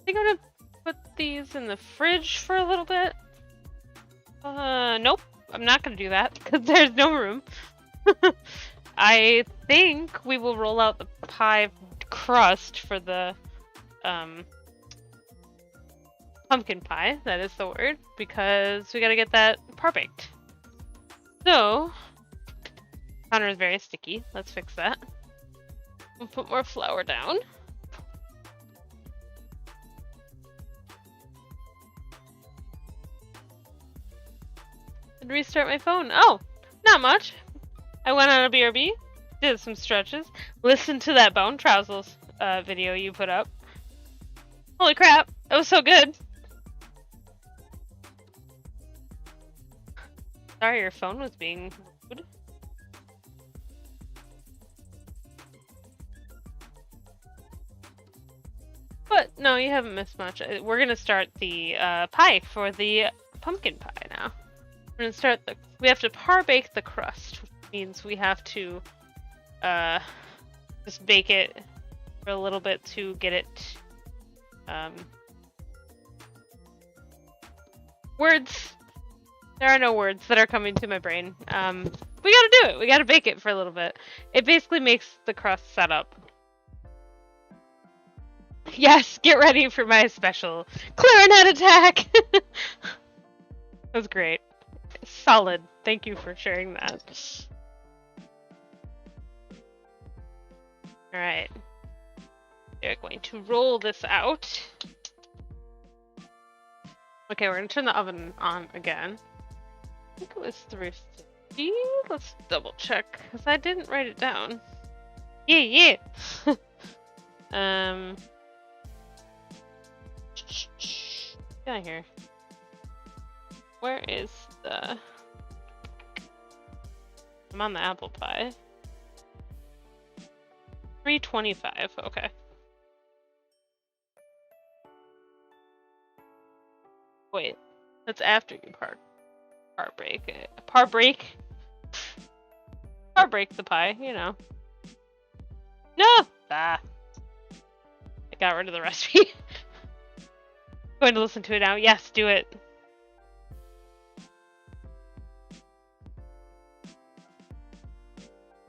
I think I'm gonna put these in the fridge for a little bit. Nope. I'm not gonna do that because there's no room. I think we will roll out the pie crust for the pumpkin pie. That is the word, because we gotta get that par-baked. So, counter is very sticky. Let's fix that. We'll put more flour down. And restart my phone. Oh, not much. I went on a BRB, did some stretches, listened to that Bone Trousers video you put up. Holy crap, that was so good. Sorry, your phone was being rude. But no, you haven't missed much. We're gonna start the pie for the pumpkin pie now. We're gonna start we have to par-bake the crust, which means we have to just bake it for a little bit to get it words. There are no words that are coming to my brain. We gotta do it. We gotta bake it for a little bit. It basically makes the crust set up. Yes, get ready for my special clarinet attack. That was great. Solid. Thank you for sharing that. Alright. We're going to roll this out. Okay, we're gonna turn the oven on again. I think it was 350. Let's double check, because I didn't write it down. Yeah. Get out of here. Where is the... I'm on the apple pie. 325, okay. Wait, that's after you par-break it. Par-break the pie, you know. No! Ah. I got rid of the recipe. Going to listen to it now. Yes, do it.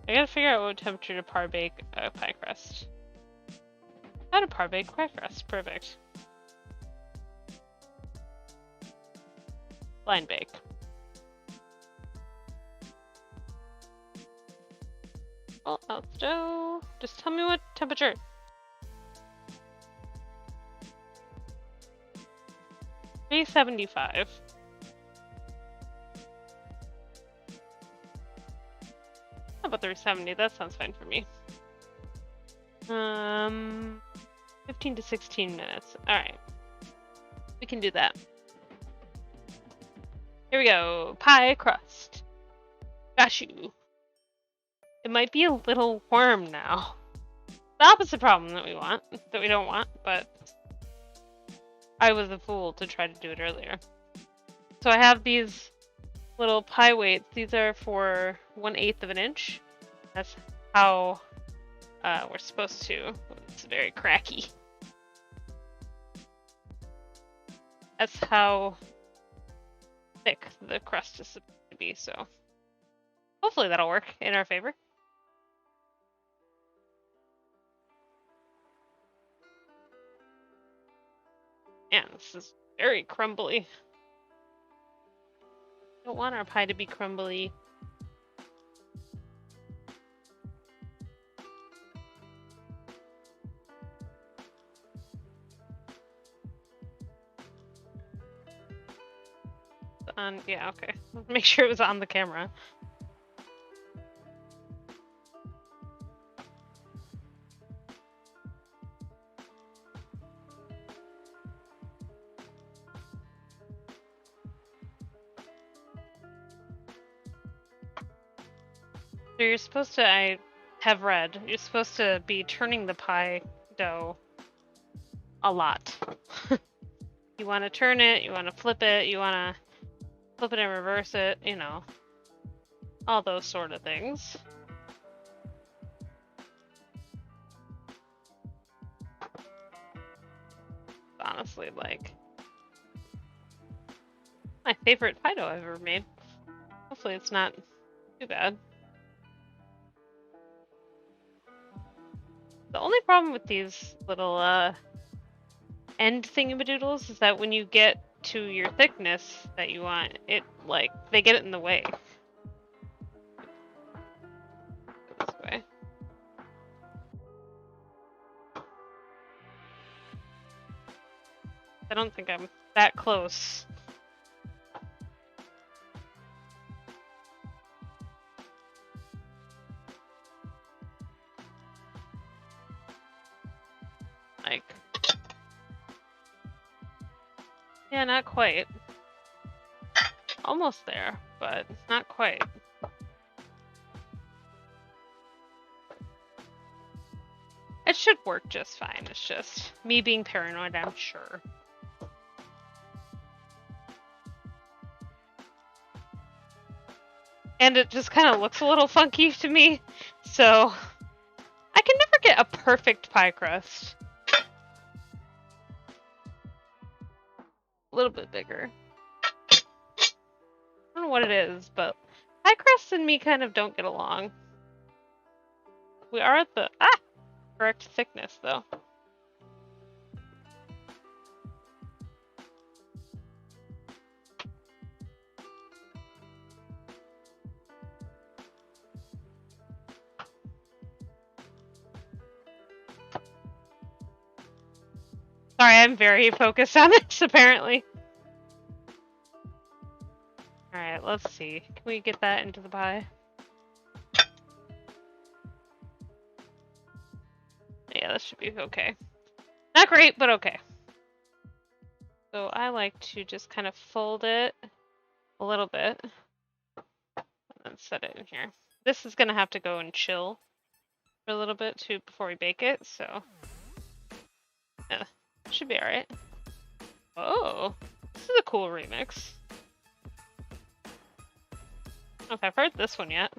I gotta figure out what temperature to par-bake a pie crust. How to par-bake pie crust. Perfect. Blind bake. Well, out the dough. Just tell me what temperature. $375. How about 370? That sounds fine for me. 15 to 16 minutes. Alright. We can do that. Here we go. Pie crust. Got you. It might be a little warm now. The opposite problem that we don't want, but I was a fool to try to do it earlier. So I have these little pie weights. These are for 1/8 of an inch. That's how we're supposed to. It's very cracky. That's how thick the crust is supposed to be, so hopefully that'll work in our favor. Man, this is very crumbly. Don't want our pie to be crumbly. Yeah, okay. Make sure it was on the camera. So you're supposed to, I have read, you're supposed to be turning the pie dough a lot. You want to turn it, you want to flip it, you want to flip it and reverse it, you know, all those sort of things. Honestly, like, my favorite pie dough I've ever made. Hopefully it's not too bad. The only problem with these little end thingamadoodles is that when you get to your thickness that you want, it, like, they get it in the way. This way. I don't think I'm that close. Like, yeah, not quite. Almost there, but not quite. It should work just fine. It's just me being paranoid, I'm sure. And it just kind of looks a little funky to me, so I can never get a perfect pie crust. A little bit bigger. I don't know what it is, but pie crust and me kind of don't get along. We are at the correct thickness, though. Sorry, I'm very focused on this, apparently. Alright, let's see. Can we get that into the pie? Yeah, this should be okay. Not great, but okay. So I like to just kind of fold it a little bit and then set it in here. This is gonna have to go and chill for a little bit too before we bake it, so yeah, should be alright. Oh, this is a cool remix. I don't know if I've heard this one yet.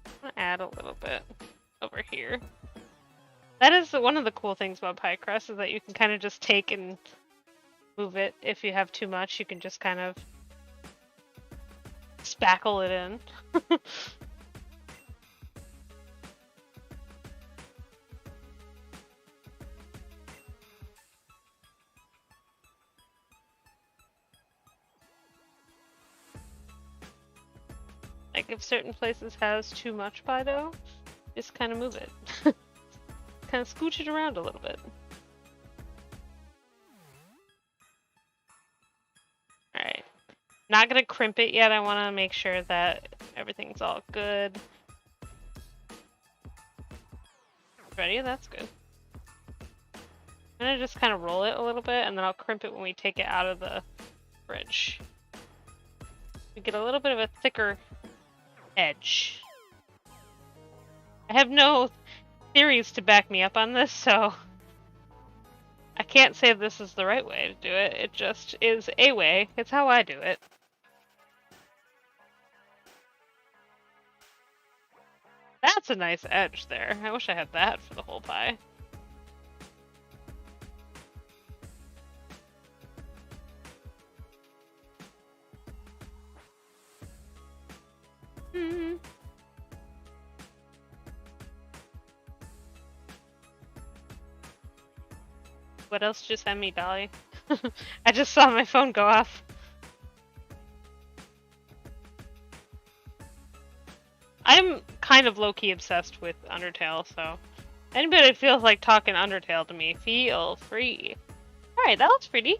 I'm gonna add a little bit over here. That is one of the cool things about pie crust, is that you can kind of just take and move it. If you have too much, you can just kind of spackle it in. Like, if certain places has too much pie dough, just kind of move it. Kind of scooch it around a little bit. Alright. Not gonna crimp it yet. I want to make sure that everything's all good. Ready? That's good. I'm gonna just kind of roll it a little bit, and then I'll crimp it when we take it out of the fridge. We get a little bit of a thicker edge. I have no theories to back me up on this, so I can't say this is the right way to do it. It just is a way. It's how I do it. That's a nice edge there. I wish I had that for the whole pie. What else did you send me, Dolly? I just saw my phone go off. I'm kind of low-key obsessed with Undertale, so anybody that feels like talking Undertale to me, feel free. Alright, that looks pretty.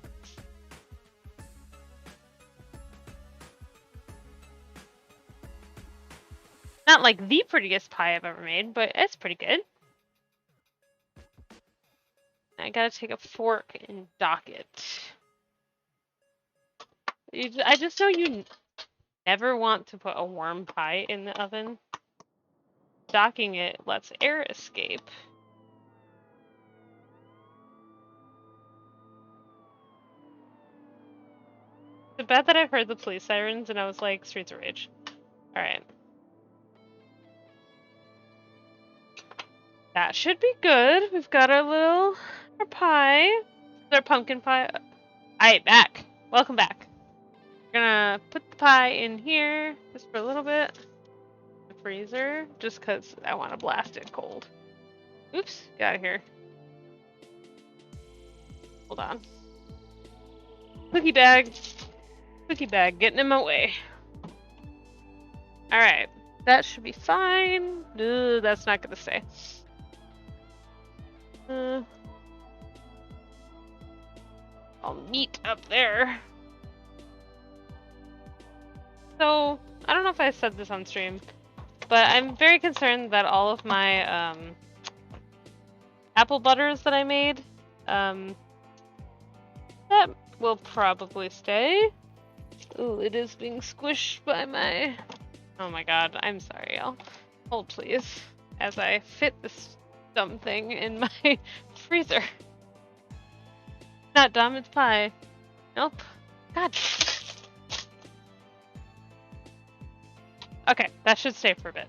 Not like the prettiest pie I've ever made, but it's pretty good. I gotta take a fork and dock it. I just know you never want to put a warm pie in the oven. Docking it lets air escape. It's bad that I've heard the police sirens and I was like, Streets of Rage. Alright. That should be good. We've got our pie. Our pumpkin pie. Alright, back. Welcome back. We're gonna put the pie in here just for a little bit. The freezer, just because I want to blast it cold. Oops, get out of here. Hold on. Cookie bag. Cookie bag getting in my way. Alright, that should be fine. Ugh, that's not gonna stay. All neat up there. So, I don't know if I said this on stream, but I'm very concerned that all of my apple butters that I made, that will probably stay. Ooh, it is being squished by my... Oh my god, I'm sorry, y'all. Hold please, as I fit this dumb thing in my freezer. Not dumb, it's pie. Nope. God. Okay, that should stay for a bit.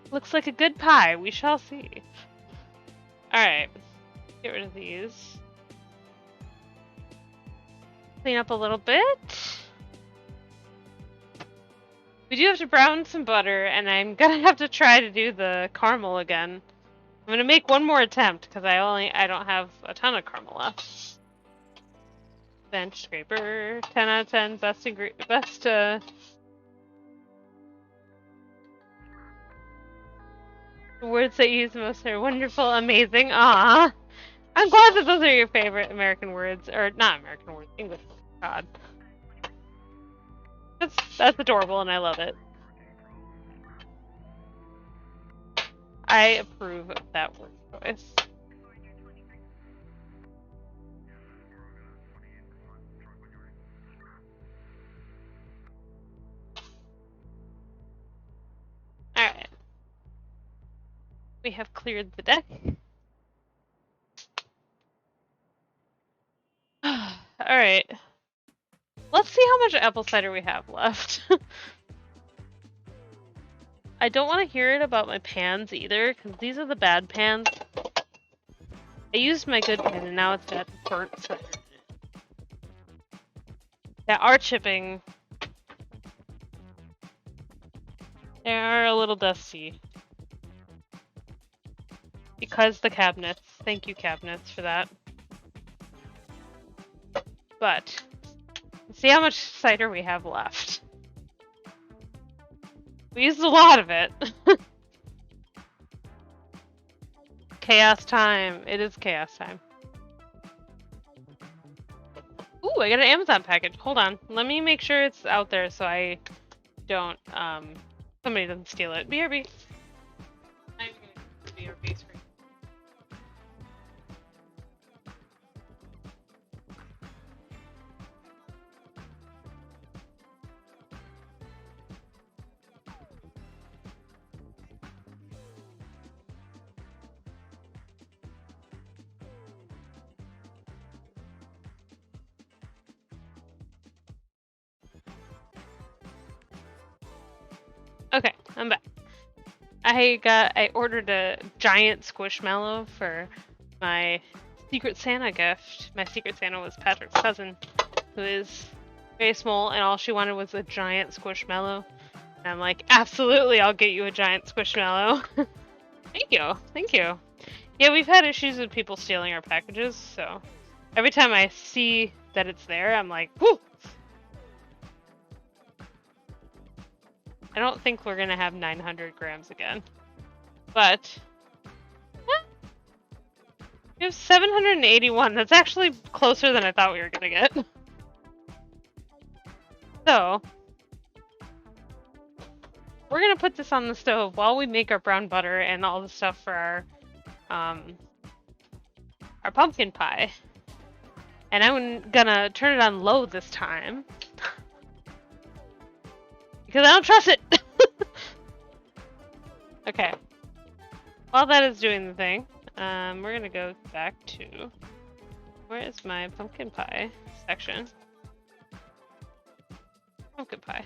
Looks like a good pie. We shall see. Alright. Get rid of these. Clean up a little bit. We do have to brown some butter, and I'm gonna have to try to do the caramel again. I'm gonna make one more attempt, because I don't have a ton of caramel left. Bench scraper, 10 out of 10, best the words that you use most are wonderful, amazing, ah. I'm glad that those are your favorite American words, or not American words, English words, God. That's adorable and I love it. I approve of that word choice. Alright. We have cleared the deck. Alright. Let's see how much apple cider we have left. I don't want to hear it about my pans either, because these are the bad pans. I used my good pan and now it's got burnt cider in it. That are chipping. They are a little dusty. Because the cabinets. Thank you, cabinets, for that. But, let's see how much cider we have left. We used a lot of it. Chaos time. It is chaos time. Ooh, I got an Amazon package. Hold on. Let me make sure it's out there so I don't, somebody doesn't steal it. BRB. I'm gonna BRB screen. Okay, I'm back. I ordered a giant squishmallow for my Secret Santa gift. My Secret Santa was Patrick's cousin, who is very small, and all she wanted was a giant squishmallow. And I'm like, absolutely, I'll get you a giant squishmallow. Thank you, thank you. Yeah, we've had issues with people stealing our packages, so every time I see that it's there, I'm like, whoo! I don't think we're gonna have 900 grams again. But we have 781. That's actually closer than I thought we were gonna get. So we're gonna put this on the stove while we make our brown butter and all the stuff for our pumpkin pie. And I'm gonna turn it on low this time because I don't trust it. Okay. While that is doing the thing, we're gonna go back to, where is my pumpkin pie section? Pumpkin pie.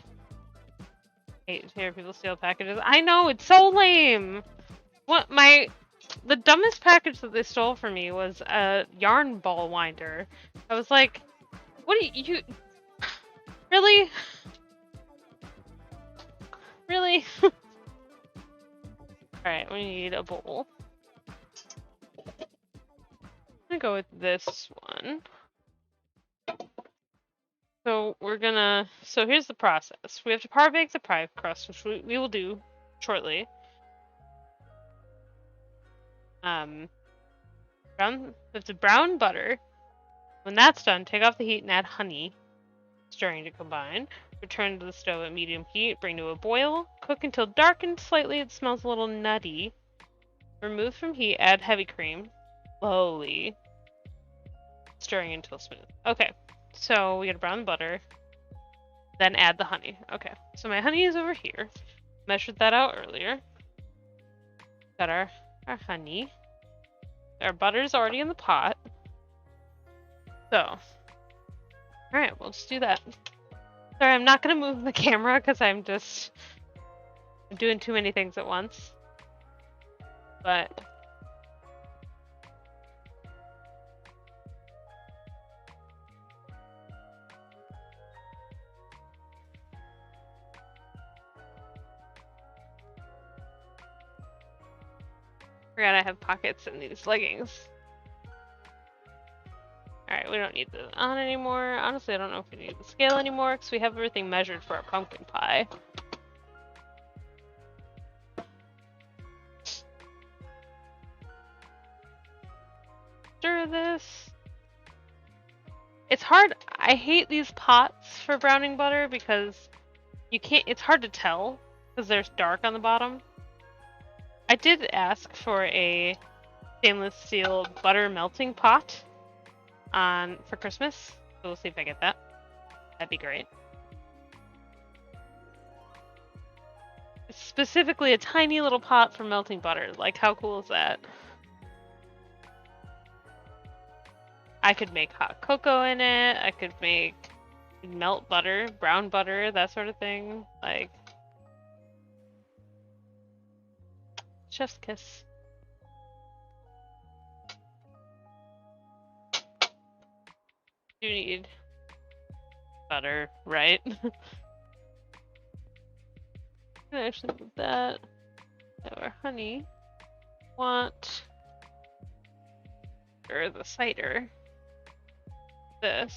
Hate to hear people steal packages. I know, it's so lame. The dumbest package that they stole from me was a yarn ball winder. I was like, what are you really? Really? Alright, we need a bowl. I'm gonna go with this one. So here's the process. We have to par bake the pie crust, which we will do shortly. We have to brown butter. When that's done, take off the heat and add honey, stirring to combine. Return to the stove at medium heat, bring to a boil, cook until darkened slightly, it smells a little nutty. Remove from heat, add heavy cream, slowly, stirring until smooth. Okay, so we gotta brown the butter, then add the honey. Okay, so my honey is over here. Measured that out earlier. Got our honey. Our butter's already in the pot. So, alright, we'll just do that. Sorry, I'm not gonna move the camera because I'm doing too many things at once. But forgot I have pockets in these leggings. Alright, we don't need this on anymore. Honestly, I don't know if we need the scale anymore because we have everything measured for our pumpkin pie. Stir this. It's hard. I hate these pots for browning butter because it's hard to tell because there's dark on the bottom. I did ask for a stainless steel butter melting pot for Christmas, so we'll see if I get that. That'd be great. Specifically a tiny little pot for melting butter. Like, how cool is that? I could make hot cocoa in it. I could melt butter, brown butter, that sort of thing. Like, chef's kiss. You need butter, right? I actually put that. Our honey. Want or the cider. This.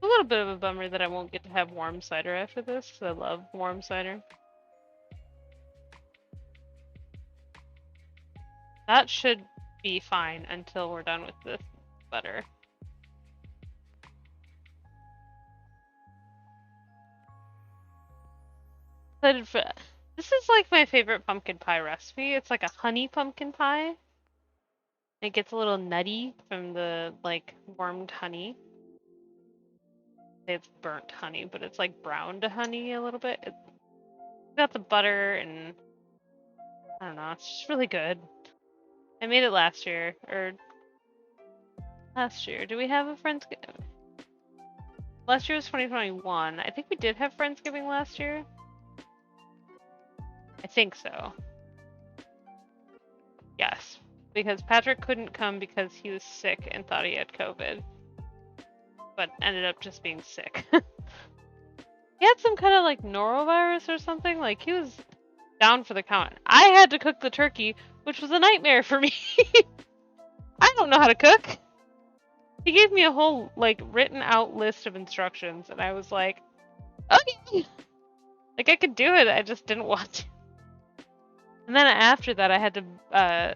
A little bit of a bummer that I won't get to have warm cider after this, because I love warm cider. That should be fine until we're done with this butter. Excited for that. This is like my favorite pumpkin pie recipe. It's like a honey pumpkin pie. It gets a little nutty from the like warmed honey. It's burnt honey, but it's like browned honey a little bit. It's got the butter and I don't know, it's just really good. I made it last year, Do we have a Friendsgiving? Last year was 2021. I think we did have Friendsgiving last year. I think so. Yes, because Patrick couldn't come because he was sick and thought he had COVID. But ended up just being sick. He had some kind of like norovirus or something. Like, he was down for the count. I had to cook the turkey, which was a nightmare for me. I don't know how to cook. He gave me a whole, like, written out list of instructions, and I was like, okay. Like, I could do it, I just didn't want to. And then after that, I had to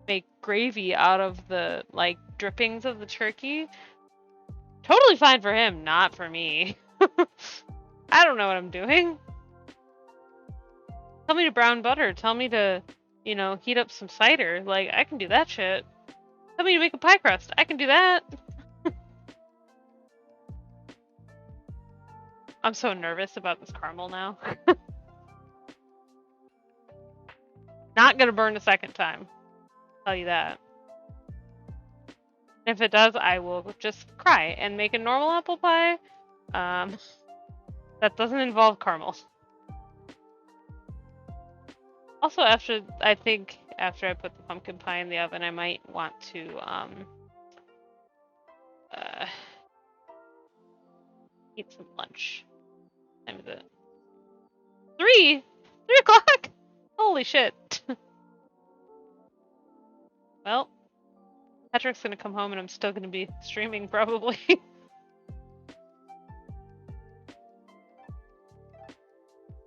make gravy out of the, like, drippings of the turkey. Totally fine for him, not for me. I don't know what I'm doing. Tell me to brown butter. Tell me to, you know, heat up some cider. Like, I can do that shit. Tell me to make a pie crust. I can do that. I'm so nervous about this caramel now. Not gonna burn a second time. I'll tell you that. If it does, I will just cry and make a normal apple pie. That doesn't involve caramel. Also, I think after I put the pumpkin pie in the oven, I might want to eat some lunch. Time is it? 3 o'clock? Holy shit. Well, Patrick's gonna come home and I'm still gonna be streaming probably.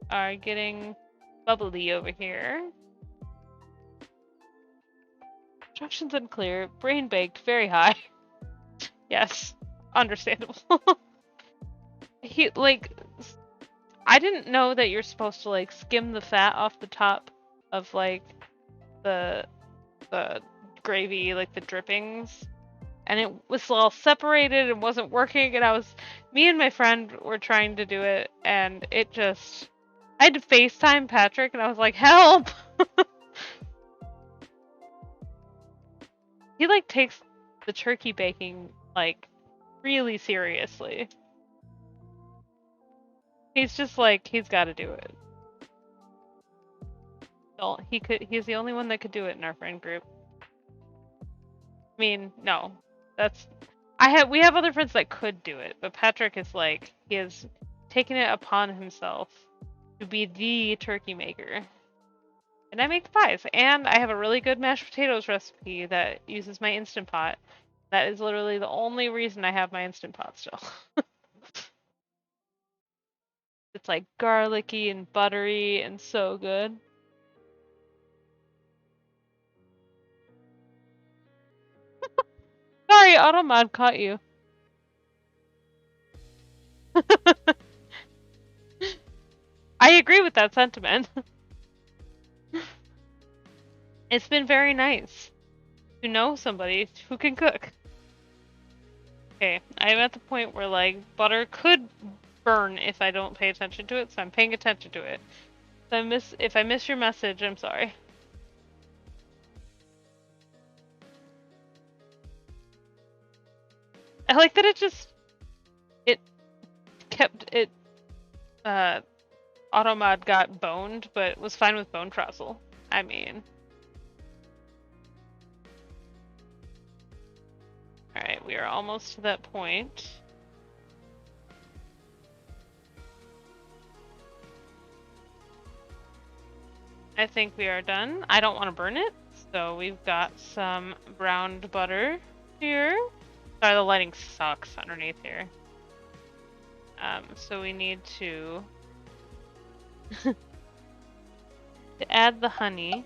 Are getting bubbly over here. Instructions unclear. Brain baked. Very high. Yes. Understandable. I didn't know that you're supposed to, like, skim the fat off the top of, like, the gravy, like, the drippings. And it was all separated and wasn't working, and me and my friend were trying to do it, and it just... I had to FaceTime Patrick, and I was like, help! He, like, takes the turkey baking, like, really seriously. He's just like, he's gotta do it. So he's the only one that could do it in our friend group. I mean, no. We have other friends that could do it, but Patrick is like, he has taken it upon himself to be the turkey maker. And I make the pies, and I have a really good mashed potatoes recipe that uses my Instant Pot. That is literally the only reason I have my Instant Pot still. It's like garlicky and buttery and so good. Sorry, Automod caught you. I agree with that sentiment. It's been very nice to know somebody who can cook. Okay, I'm at the point where, like, butter could burn if I don't pay attention to it, so I'm paying attention to it. So if I miss your message, I'm sorry. I like that Automod got boned, but was fine with bone trussel. I mean... Alright, we are almost to that point. I think we are done. I don't want to burn it, so we've got some browned butter here. Sorry, the lighting sucks underneath here. So we need to add the honey.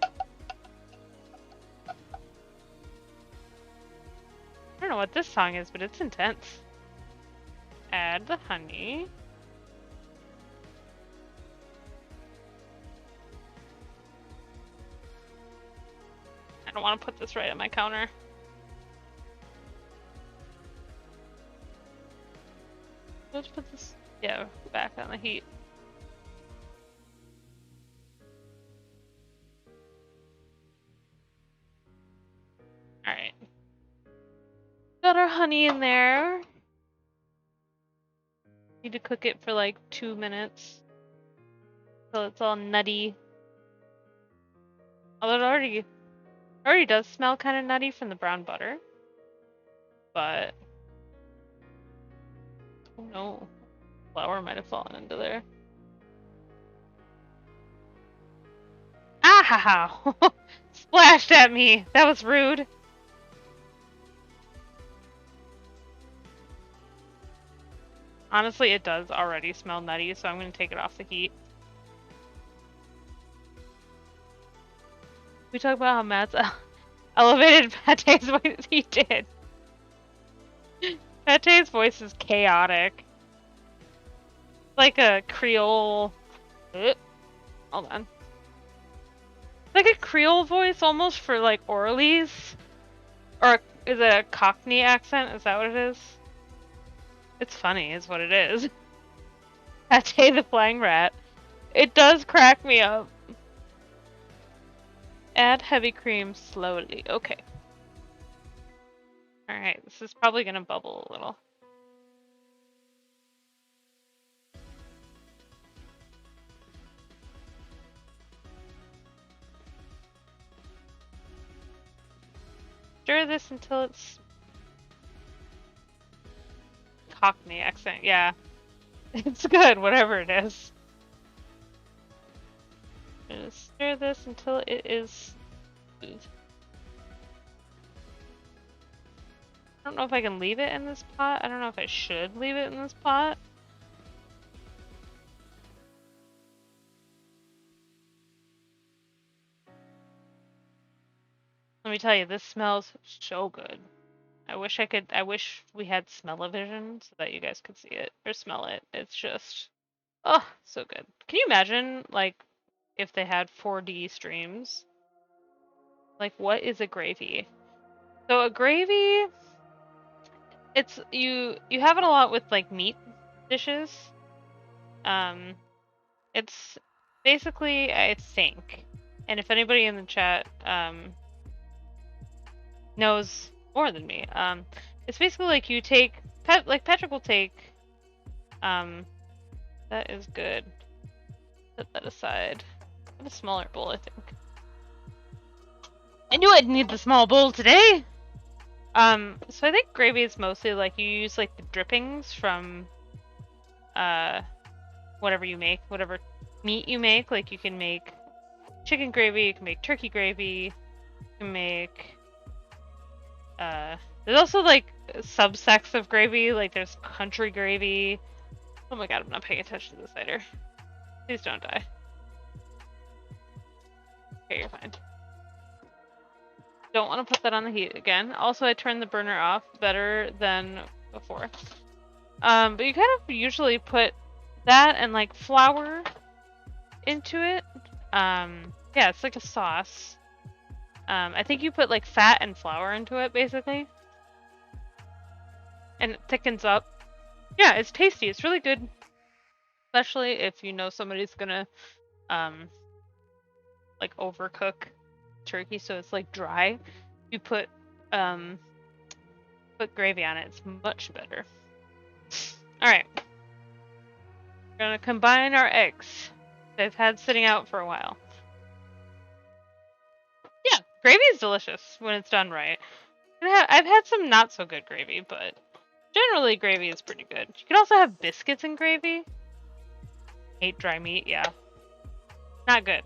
I don't know what this song is, but it's intense. Add the honey. I don't want to put this right on my counter. Let's put this, yeah, back on the heat. Alright. Got our honey in there. Need to cook it for like 2 minutes. So it's all nutty. Although it already does smell kind of nutty from the brown butter. But... oh no. Flour might have fallen into there. Wow. Splashed at me. That was rude. Honestly, it does already smell nutty, so I'm going to take it off the heat. We talk about how Matt's elevated Pate's voice. He did. Pate's voice is chaotic. Like a Creole. Hold on. Like a Creole voice almost for like Orleans. Or is it a Cockney accent? Is that what it is? It's funny, is what it is. Pate the flying rat. It does crack me up. Add heavy cream slowly. Okay. Alright, this is probably gonna bubble a little. Stir this until it's Cockney accent, yeah. It's good, whatever it is. Just stir this until it is smooth. I don't know if I can leave it in this pot. I don't know if I should leave it in this pot. Let me tell you, this smells so good. I wish we had smell-o-vision so that you guys could see it or smell it. It's just, oh, so good. Can you imagine, like, if they had 4D streams? Like, what is a gravy? So a gravy, it's, you have it a lot with, like, meat dishes. It's basically, I think, and if anybody in the chat, knows more than me, it's basically like you take, like Patrick will take, that is good. Set that aside. I have a smaller bowl, I think. I knew I'd need the small bowl today! So I think gravy is mostly like you use like the drippings from, whatever you make, whatever meat you make. Like you can make chicken gravy, you can make turkey gravy, you can make, there's also like subsects of gravy, like there's country gravy. Oh my god, I'm not paying attention to the cider. Please don't die. Okay, you're fine. Don't want to put that on the heat again. Also, I turned the burner off better than before. But you kind of usually put that and like flour into it. Yeah, it's like a sauce. I think you put like fat and flour into it, basically. And it thickens up. Yeah, it's tasty. It's really good. Especially if you know somebody's gonna, like overcook turkey so it's like dry. You put gravy on it. It's much better. Alright. We're gonna combine our eggs. They've had sitting out for a while. Yeah, gravy is delicious when it's done right. I've had some not so good gravy, but generally gravy is pretty good. You can also have biscuits in gravy. Hate dry meat, yeah. Not good.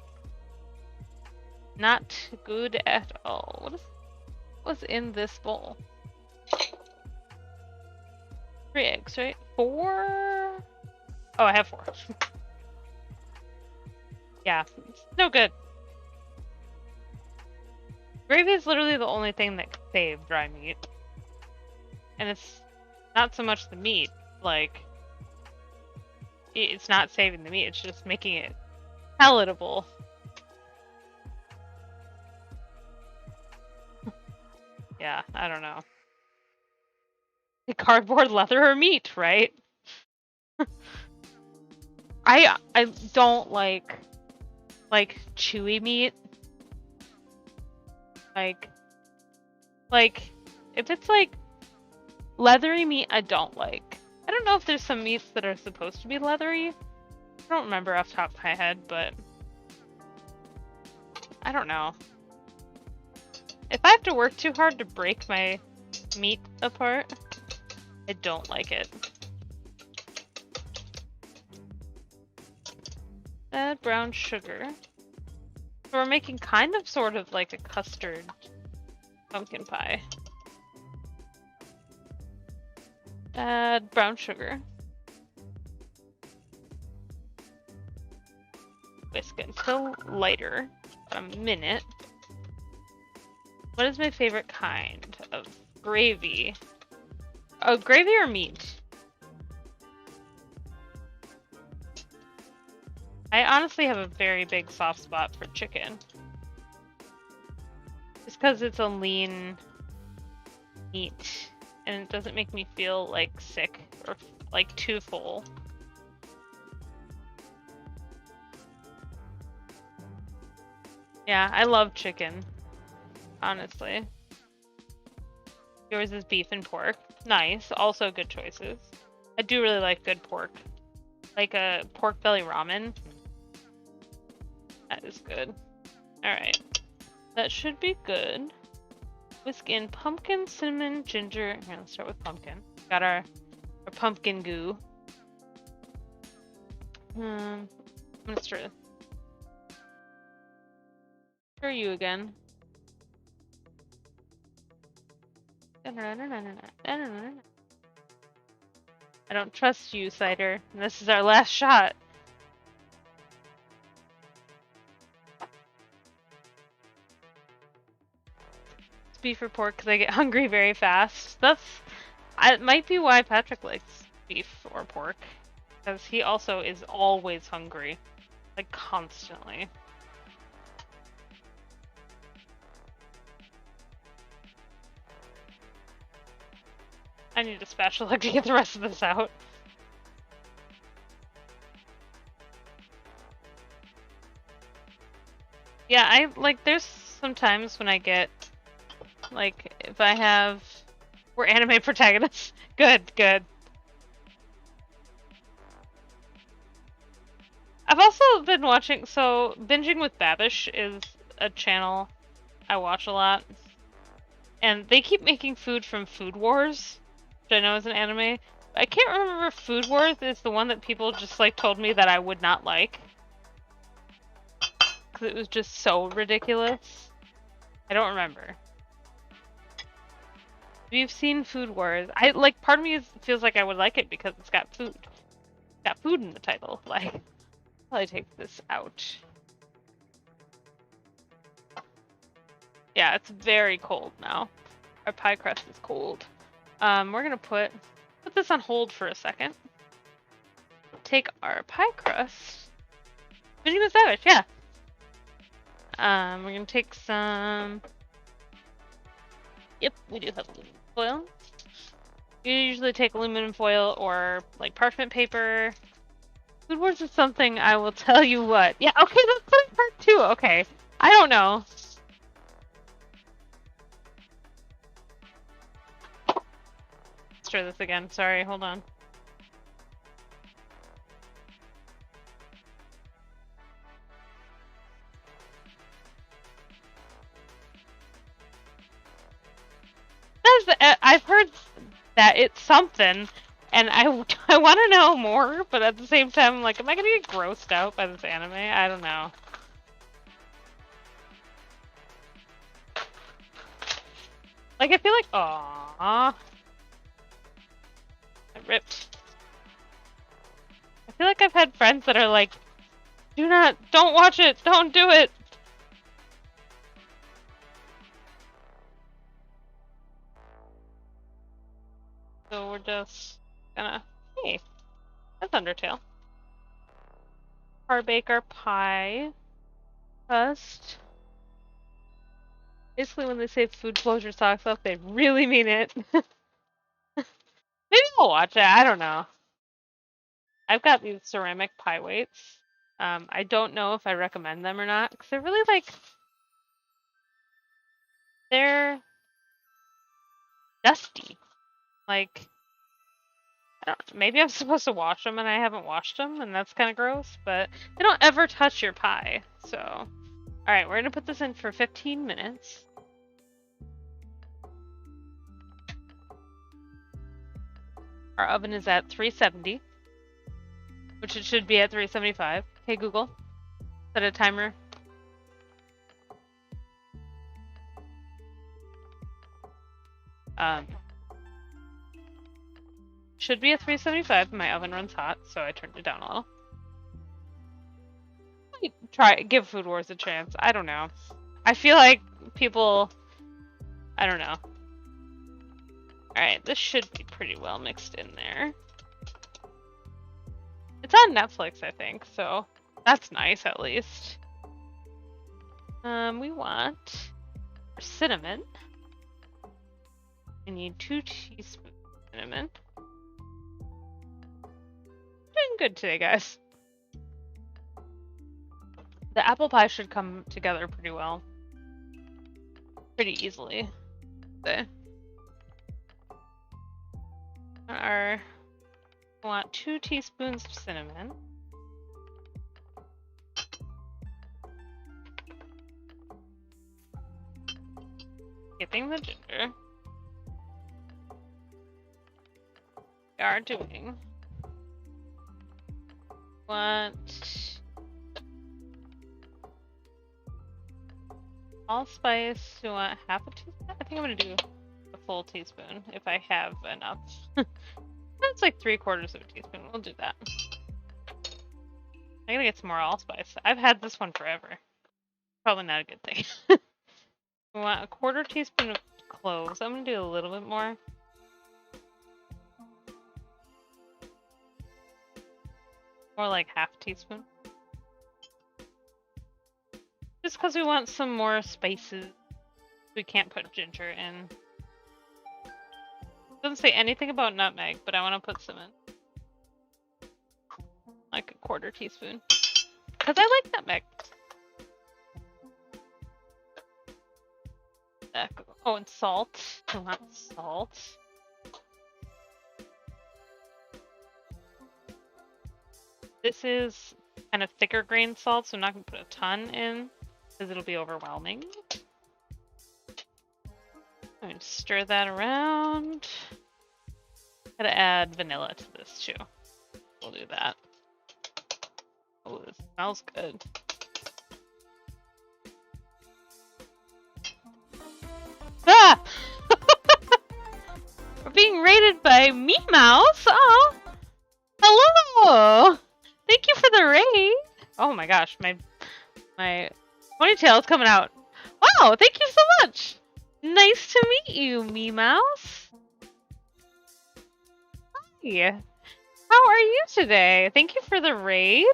Not good at all. What was in this bowl? 3 eggs, right? 4? Oh, I have 4. Yeah, it's no good. Gravy is literally the only thing that can save dry meat. And it's not so much the meat, like, it's not saving the meat, it's just making it palatable. Yeah, I don't know. Cardboard, leather, or meat, right? I don't like chewy meat. Like if it's like leathery meat, I don't like. I don't know if there's some meats that are supposed to be leathery. I don't remember off the top of my head, but I don't know. If I have to work too hard to break my meat apart, I don't like it. Add brown sugar. So we're making kind of sort of like a custard pumpkin pie. Add brown sugar. Whisk it until lighter. About a minute. What is my favorite kind of gravy? Oh, gravy or meat? I honestly have a very big soft spot for chicken. Just because it's a lean meat and it doesn't make me feel like sick or like too full. Yeah, I love chicken, honestly. Yours is beef and pork. Nice, also good choices. I do really like good pork. Like a pork belly ramen. That is good. Alright. That should be good. Whisk in pumpkin, cinnamon, ginger. Here, let's start with pumpkin. Got our pumpkin goo. I'm gonna stir you again. I don't trust you, cider. And this is our last shot. It's beef or pork because I get hungry very fast. It might be why Patrick likes beef or pork. Because he also is always hungry. Like, constantly. I need a spatula to get the rest of this out. Yeah, there's some times when I get, like, if I have... We're anime protagonists. Good, good. I've also been watching, so Binging with Babish is a channel I watch a lot. And they keep making food from Food Wars, which I know is an anime. I can't remember if Food Wars is the one that people just, like, told me that I would not like. Because it was just so ridiculous. I don't remember. If you've seen Food Wars, part of me feels like I would like it because it's got food. It's got food in the title. Like, I'll probably take this out. Yeah, it's very cold now. Our pie crust is cold. We're gonna put this on hold for a second. Take our pie crust. Binging with Babish, yeah. We're gonna take some... Yep, we do have aluminum foil. You usually take aluminum foil or, like, parchment paper. Food Wars is something I will tell you what. Yeah, okay, that's like part 2, okay. I don't know. Let's try this again, sorry, hold on. I've heard that it's something, and I want to know more, but at the same time, I'm like, am I gonna get grossed out by this anime? I don't know. Like, I feel like, aww. I ripped. I feel like I've had friends that are like, don't watch it, don't do it. So we're just gonna, hey, that's Undertale. Bake our pie crust. Basically, when they say food blows your socks off, they really mean it. Maybe I'll watch it, I don't know. I've got these ceramic pie weights. I don't know if I recommend them or not, because they're really, like, they're dusty. Like, maybe I'm supposed to wash them and I haven't washed them, and that's kind of gross, but they don't ever touch your pie, so. Alright, we're gonna put this in for 15 minutes. Our oven is at 370, which it should be at 375. Hey Google, set a timer. Should be a 375. My oven runs hot, so I turned it down a little. Give Food Wars a chance. I don't know. I feel like people, I don't know. Alright, this should be pretty well mixed in there. It's on Netflix, I think, so that's nice at least. We want cinnamon. I need 2 teaspoons of cinnamon. Doing good today, guys. The apple pie should come together pretty well. Pretty easily. We want 2 teaspoons of cinnamon. Skipping the ginger. We are doing. Want allspice. Do you want half a teaspoon? I think I'm gonna do a full teaspoon if I have enough. That's like 3/4 of a teaspoon. We'll do that. I gotta get some more allspice. I've had this one forever. Probably not a good thing. We want a 1/4 teaspoon of cloves. I'm gonna do a little bit more. More like half a teaspoon. Just because we want some more spices. We can't put ginger in. It doesn't say anything about nutmeg, but I want to put some in. Like a 1/4 teaspoon. Because I like nutmeg. Oh, and salt. I want salt. This is kind of thicker grain salt, so I'm not going to put a ton in because it'll be overwhelming. I'm going to stir that around. Gotta add vanilla to this too. We'll do that. Oh, this smells good. Ah! We're being raided by Me Mouse. Oh, hello! Thank you for the raid. Oh my gosh, my ponytail is coming out. Wow, thank you so much. Nice to meet you, Me Mouse. Hi. How are you today? Thank you for the raid.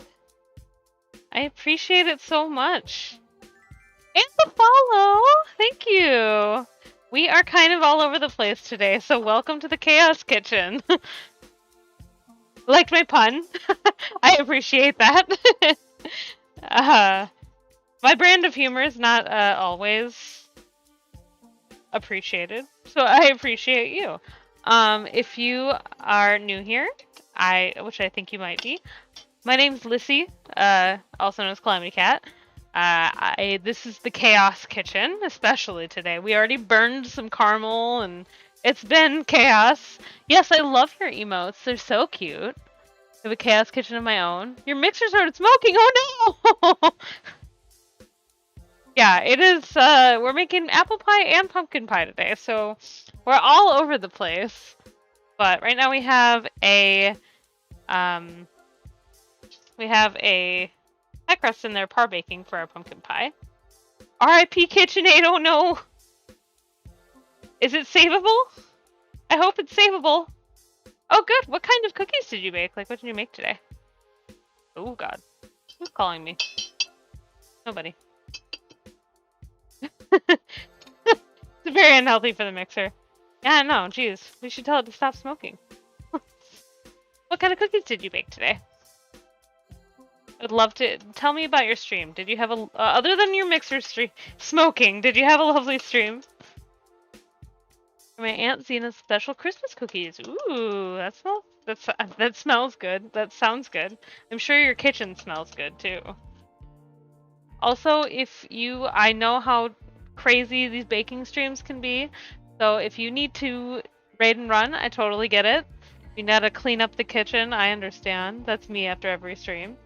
I appreciate it so much. And the follow. Thank you. We are kind of all over the place today, so welcome to the Chaos Kitchen. Liked my pun. I appreciate that. My brand of humor is not always appreciated, so I appreciate you. If you are new here, which I think you might be, my name's Lissy, also known as Calamity Cat. This is the Chaos Kitchen, especially today. We already burned some caramel, and it's been chaos. Yes, I love your emotes. They're so cute. I have a Chaos Kitchen of my own. Your mixer started smoking. Oh no! Yeah, it is. We're making apple pie and pumpkin pie today, so we're all over the place. But right now we have a pie crust in there, par baking for our pumpkin pie. R.I.P. KitchenAid. Oh no! Is it savable? I hope it's savable. Oh good. What kind of cookies did you make? Like, what did you make today? Oh god. Who's calling me? Nobody. It's very unhealthy for the mixer. Yeah, no, geez. We should tell it to stop smoking. What kind of cookies did you bake today? I would love to. Tell me about your stream. Did you have a... other than your mixer stream smoking, did you have a lovely stream? My Aunt Zena's special Christmas cookies. Ooh, that smells good. That sounds good. I'm sure your kitchen smells good, too. Also, I know how crazy these baking streams can be, so if you need to raid and run, I totally get it. If you need to clean up the kitchen, I understand. That's me after every stream.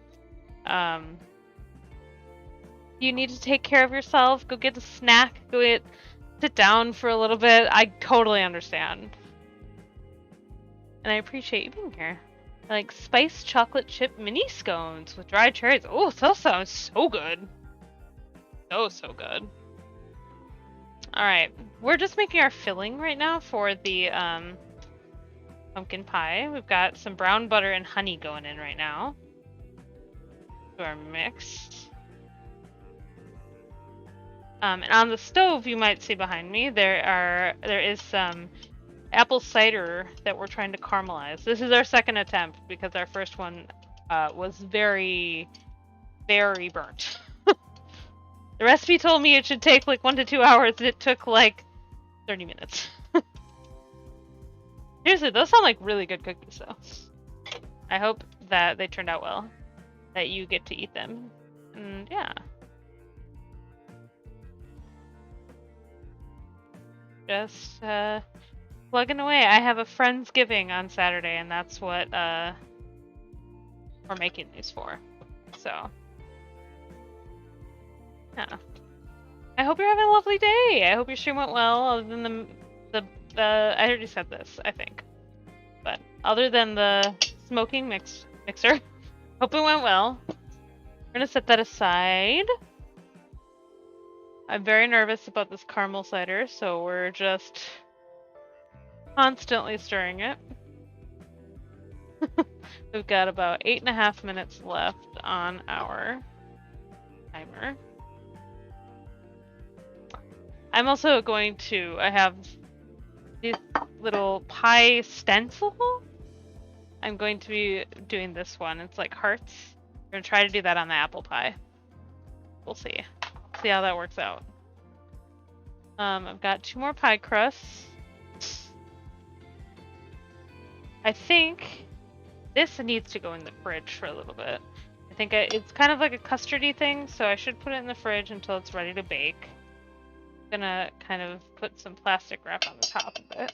You need to take care of yourself, go get a snack, go get sit down for a little bit, I totally understand. And I appreciate you being here. Like spiced chocolate chip mini scones with dried cherries. Oh, those sounds so good. So good. Alright, we're just making our filling right now for the pumpkin pie. We've got some brown butter and honey going in right now to our mix. And on the stove, you might see behind me, there is some apple cider that we're trying to caramelize. This is our second attempt because our first one was very, very burnt. The recipe told me it should take like 1 to 2 hours, and it took like 30 minutes. Seriously, those sound like really good cookies, though. I hope that they turned out well, that you get to eat them, and yeah. Just plugging away. I have a Friendsgiving on Saturday, and that's what we're making these for. So, yeah. I hope you're having a lovely day. I hope your stream went well, other than I already said this, I think. But other than the smoking mixer, hope it went well. We're gonna set that aside. I'm very nervous about this caramel cider, so we're just constantly stirring it. We've got about 8.5 minutes left on our timer. I'm also going to, I have this little pie stencil. I'm going to be doing this one. It's like hearts. We're going to try to do that on the apple pie. We'll see. See how that works out. I've got 2 more pie crusts. I think this needs to go in the fridge for a little bit. I think it's kind of like a custardy thing, so I should put it in the fridge until it's ready to bake. I'm gonna kind of put some plastic wrap on the top of it.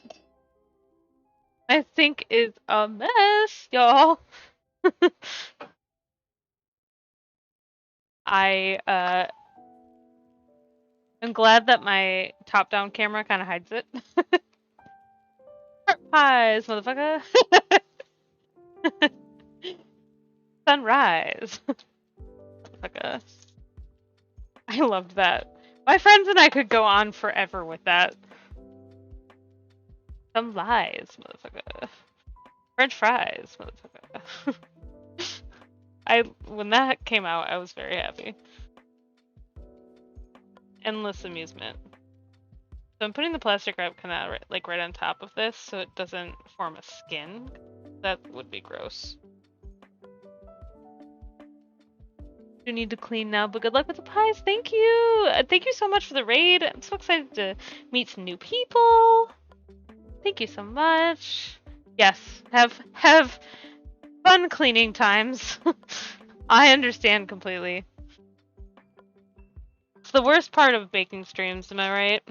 I think is a mess, y'all. I am glad that my top-down camera kind of hides it. Pies, motherfucker. Sunrise. Motherfucker. I loved that. My friends and I could go on forever with that. Some lies, motherfucker. French fries, motherfucker. When that came out, I was very happy. Endless amusement. So I'm putting the plastic wrap kind of right on top of this so it doesn't form a skin. That would be gross. You need to clean now, but good luck with the pies. Thank you. Thank you so much for the raid. I'm so excited to meet some new people. Thank you so much. Yes, have fun cleaning times. I understand completely. It's the worst part of baking streams, am I right?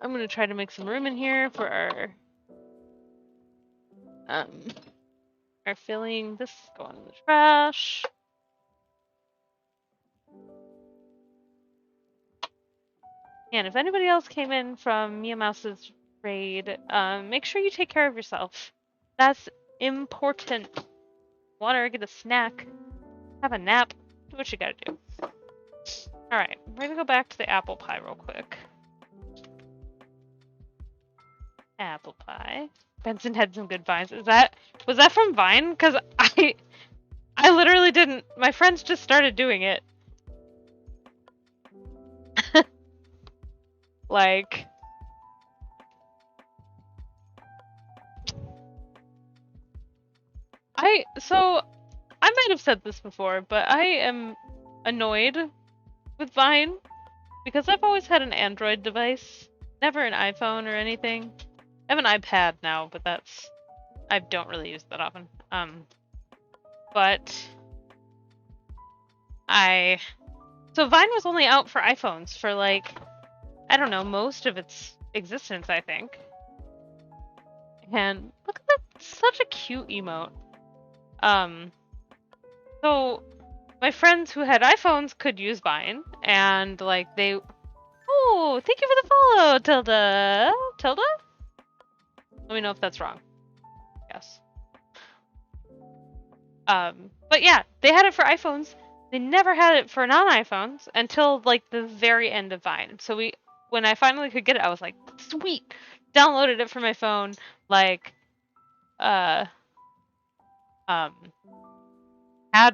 I'm gonna try to make some room in here for our filling. This is going in the trash. And if anybody else came in from Mia Mouse's raid, make sure you take care of yourself. That's important. Water, get a snack, have a nap, do what you gotta do. Alright, we're gonna go back to the apple pie real quick. Apple pie. Benson had some good vines. Was that from Vine? Because I literally didn't. My friends just started doing it. Like, so I might have said this before, but I am annoyed with Vine because I've always had an Android device, never an iPhone or anything. I have an iPad now, but I don't really use that often. But so Vine was only out for iPhones for like, I don't know, most of its existence, I think. And look at that, such a cute emote. So my friends who had iPhones could use Vine, and like they Oh, thank you for the follow, Tilda. Tilda? Let me know if that's wrong. Yes. But yeah, they had it for iPhones. They never had it for non-iPhones until like the very end of Vine. So when I finally could get it, I was like, sweet. Downloaded it for my phone. Like, had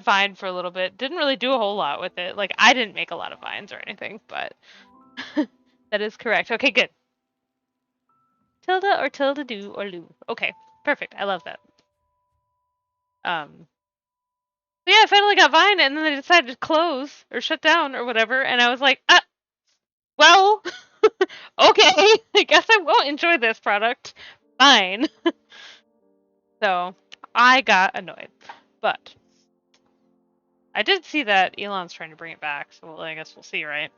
Vine for a little bit. Didn't really do a whole lot with it. Like, I didn't make a lot of Vines or anything, but that is correct. Okay, good. Tilda or Tilda do or Lou. Okay, perfect. I love that. So yeah, I finally got Vine, and then they decided to close or shut down or whatever, and I was like, well, okay, I guess I won't enjoy this product. Fine. So I got annoyed, but I did see that Elon's trying to bring it back, so I guess we'll see, right?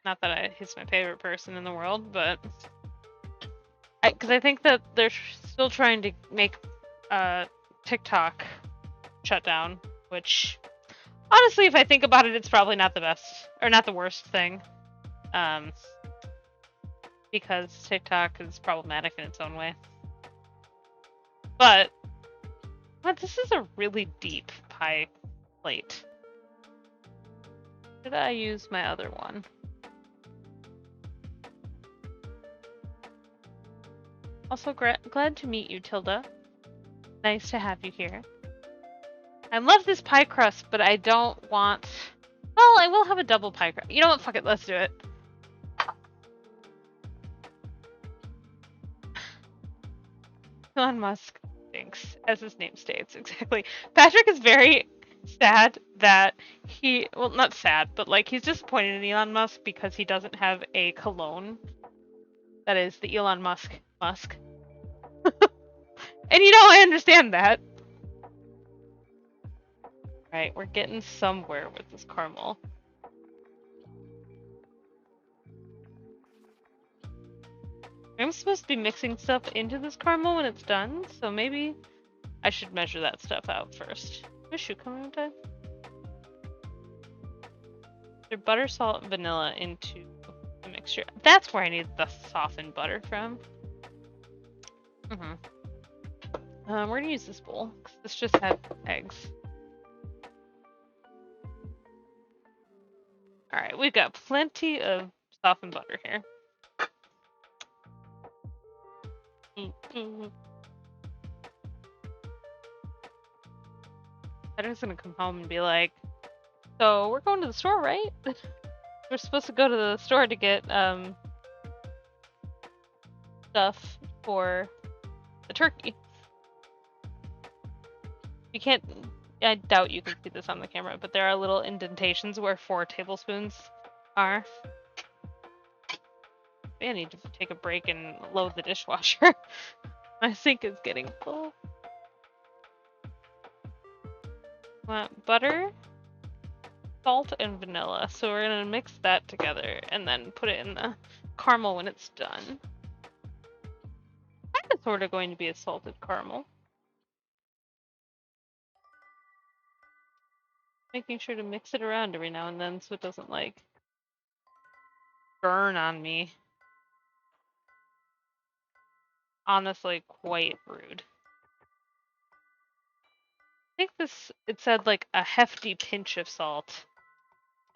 Not that he's my favorite person in the world, but because I think that they're still trying to make TikTok shut down, which honestly, if I think about it, it's probably not the best or not the worst thing, because TikTok is problematic in its own way. But this is a really deep pie plate. Did I use my other one? Also, glad to meet you, Tilda. Nice to have you here. I love this pie crust, but I don't want... Well, I will have a double pie crust. You know what? Fuck it. Let's do it. Elon Musk thinks, as his name states. Exactly. Patrick is very sad that he... Well, not sad, but like he's disappointed in Elon Musk because he doesn't have a cologne that is the Elon Musk. And you know, I understand that. Right, we're getting somewhere with this caramel. I'm supposed to be mixing stuff into this caramel when it's done, so maybe I should measure that stuff out first. Is shoe coming time? They're butter, salt, and vanilla into the mixture. That's where I need the softened butter from. We're gonna use this bowl, because this just had eggs. Alright, we've got plenty of softened butter here. Patrick's gonna come home and be like, so we're going to the store, right? We're supposed to go to the store to get stuff for the turkey. You can't... I doubt you can see this on the camera, but there are little indentations where 4 tablespoons are. I need to take a break and load the dishwasher. My sink is getting full. Want butter, salt, and vanilla. So we're gonna mix that together and then put it in the caramel when it's done. Kind of sort of going to be a salted caramel. Making sure to mix it around every now and then so it doesn't like burn on me. Honestly, quite rude. I think it said like a hefty pinch of salt.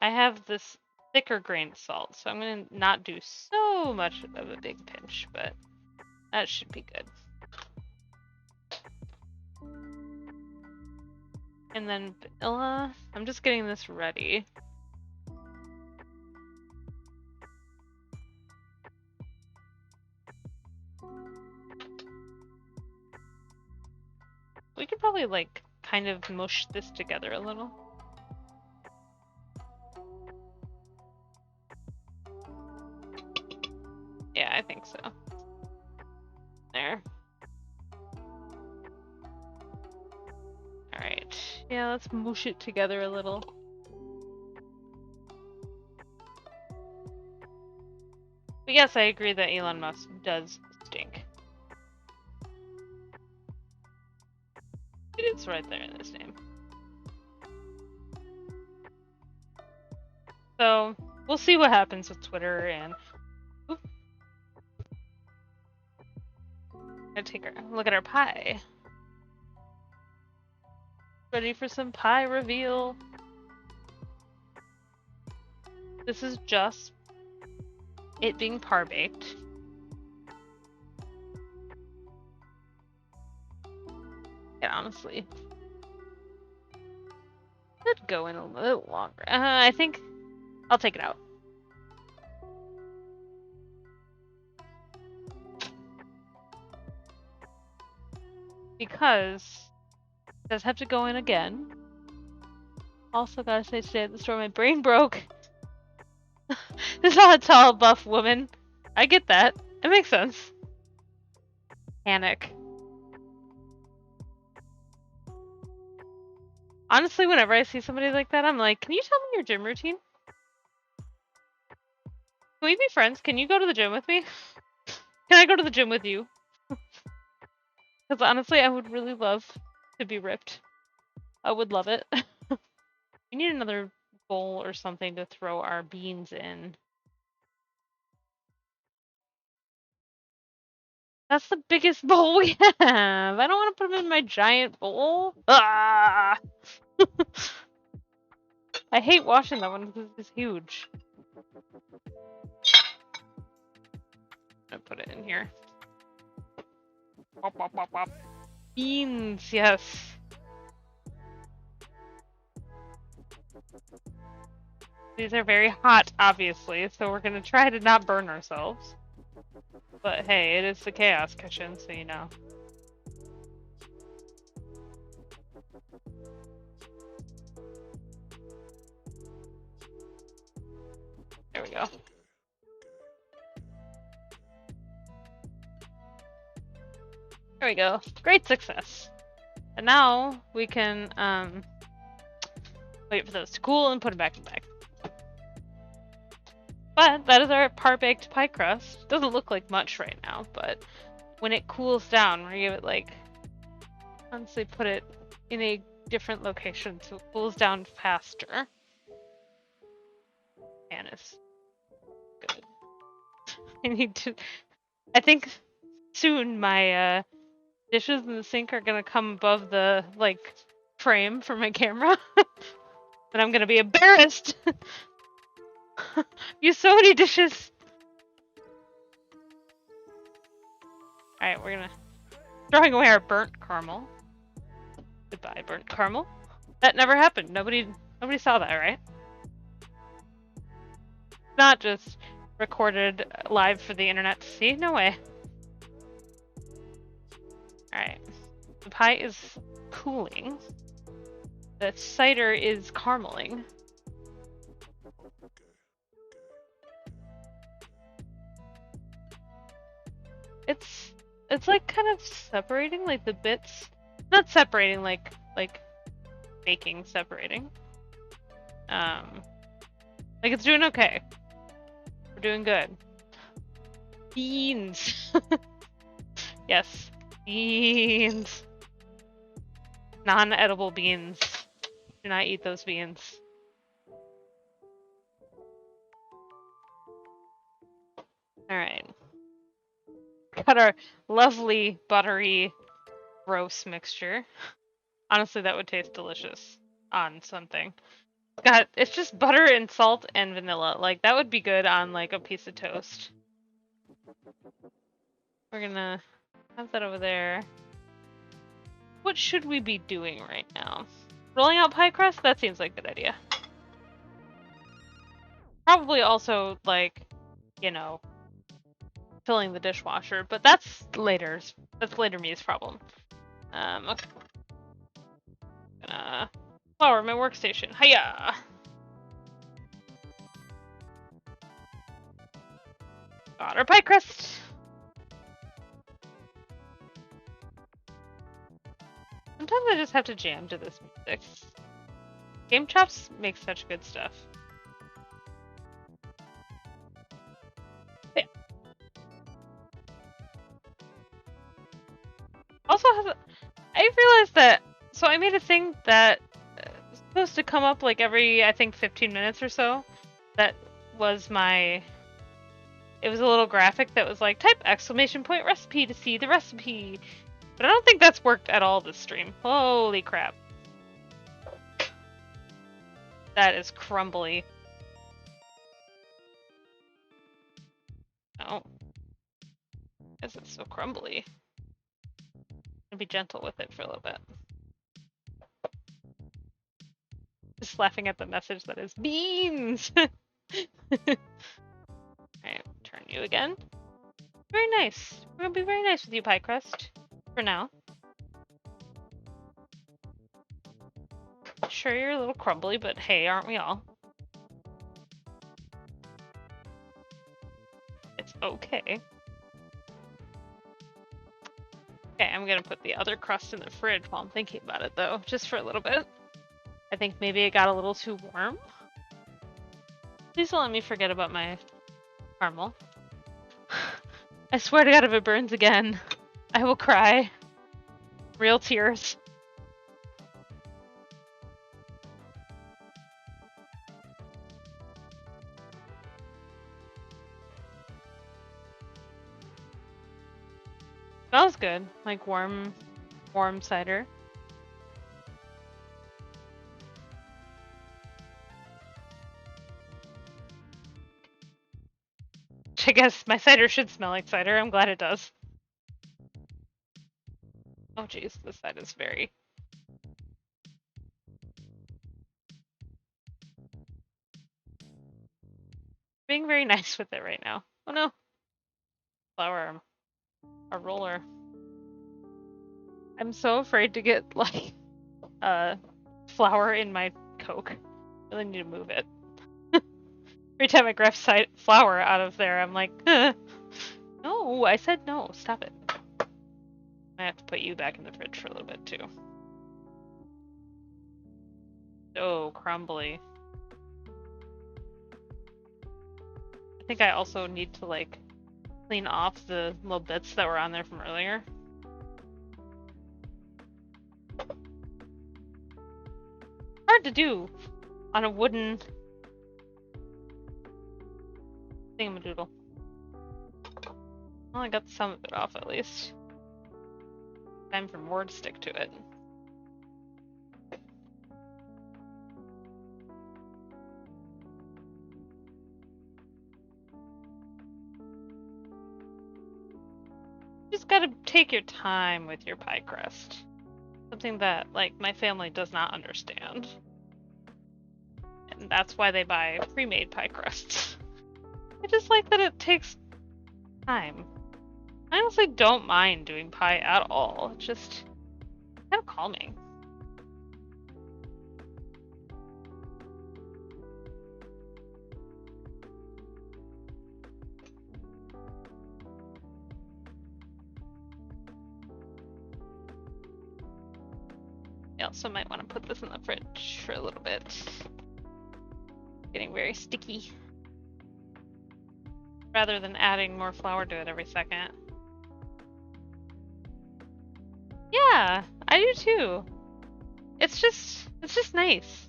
I have this thicker grain salt, so I'm gonna not do so much of a big pinch, but that should be good. And then vanilla. I'm just getting this ready. We could probably like kind of mush this together a little. Yeah, I think so. There. Alright. Yeah, let's mush it together a little. But yes, I agree that Elon Musk does stink. It's right there in his name. So we'll see what happens with Twitter and. Oop. Gonna take a look at our pie. Ready for some pie reveal? This is just it being par baked. Yeah, honestly, could go in a little longer. I think I'll take it out. Because it does have to go in again. Also gotta say today at the store my brain broke. This is not a tall, buff woman. I get that. It makes sense. Panic. Honestly, whenever I see somebody like that, I'm like, can you tell me your gym routine? Can we be friends? Can you go to the gym with me? Can I go to the gym with you? Because honestly, I would really love to be ripped. I would love it. We need another bowl or something to throw our beans in. That's the biggest bowl we have. I don't want to put them in my giant bowl. Ah! I hate washing that one because it's huge. I'm gonna put it in here. Wop, wop, wop, wop. Beans, yes. These are very hot, obviously, so we're gonna try to not burn ourselves. But hey, it is the Chaos Kitchen, so you know. There we go. There we go. Great success. And now we can wait for those to cool and put them back in the bag. But that is our par-baked pie crust. Doesn't look like much right now, but when it cools down, we're gonna give it like, honestly, put it in a different location so it cools down faster. And it's good. I need to. I think soon my dishes in the sink are gonna come above the like frame for my camera, and I'm gonna be embarrassed. Use so many dishes. Alright, we're gonna throwing away our burnt caramel. Goodbye, burnt caramel. That never happened. Nobody saw that, right? Not just recorded live for the internet to see. No way. Alright. The pie is cooling. The cider is carameling. It's like kind of separating, like the bits. Not separating, like baking separating. Like it's doing okay. We're doing good. Beans. Yes, beans. Non-edible beans. Do not eat those beans. Alright. Got our lovely, buttery, gross mixture. Honestly, that would taste delicious on something. It's just butter and salt and vanilla. Like, that would be good on, like, a piece of toast. We're gonna have that over there. What should we be doing right now? Rolling out pie crust? That seems like a good idea. Probably also, like, you know, filling the dishwasher, but that's later. That's later me's problem. Okay. Gonna flour my workstation. Hiya! Got our pie crust! Sometimes I just have to jam to this music. Game Chops makes such good stuff. Yeah. Also, I realized that. So I made a thing that is supposed to come up like every, I think, 15 minutes or so. that was my... It was a little graphic that was like, type exclamation point recipe to see the recipe. But I don't think that's worked at all this stream. Holy crap. That is crumbly. Oh. Why is it so crumbly? I'm gonna be gentle with it for a little bit. Just laughing at the message that is beans! Alright, turn you again. Very nice. We're gonna be very nice with you, Pie Crust. For now. Sure, you're a little crumbly, but hey, aren't we all? It's okay. Okay, I'm gonna put the other crust in the fridge while I'm thinking about it, though, just for a little bit. I think maybe it got a little too warm. Please don't let me forget about my caramel. I swear to God, if it burns again, I will cry. Real tears. Smells good, like warm cider. I guess my cider should smell like cider. I'm glad it does. Oh geez, this side is very... Being very nice with it right now. Oh no. Flour. A roller. I'm so afraid to get, like, flour in my Coke. I really need to move it. Every time I grab flour out of there, I'm like, no, I said no, stop it. I have to put you back in the fridge for a little bit, too. So crumbly. I think I also need to, like, clean off the little bits that were on there from earlier. Hard to do on a wooden thingamadoodle. Well, I got some of it off at least. Time for more to stick to it. Just gotta take your time with your pie crust. Something that, like, my family does not understand. And that's why they buy pre-made pie crusts. I just like that it takes time. I honestly don't mind doing pie at all. It's just kind of calming. I also might want to put this in the fridge for a little bit. Getting very sticky. Rather than adding more flour to it every second. Yeah, I do too. It's just nice.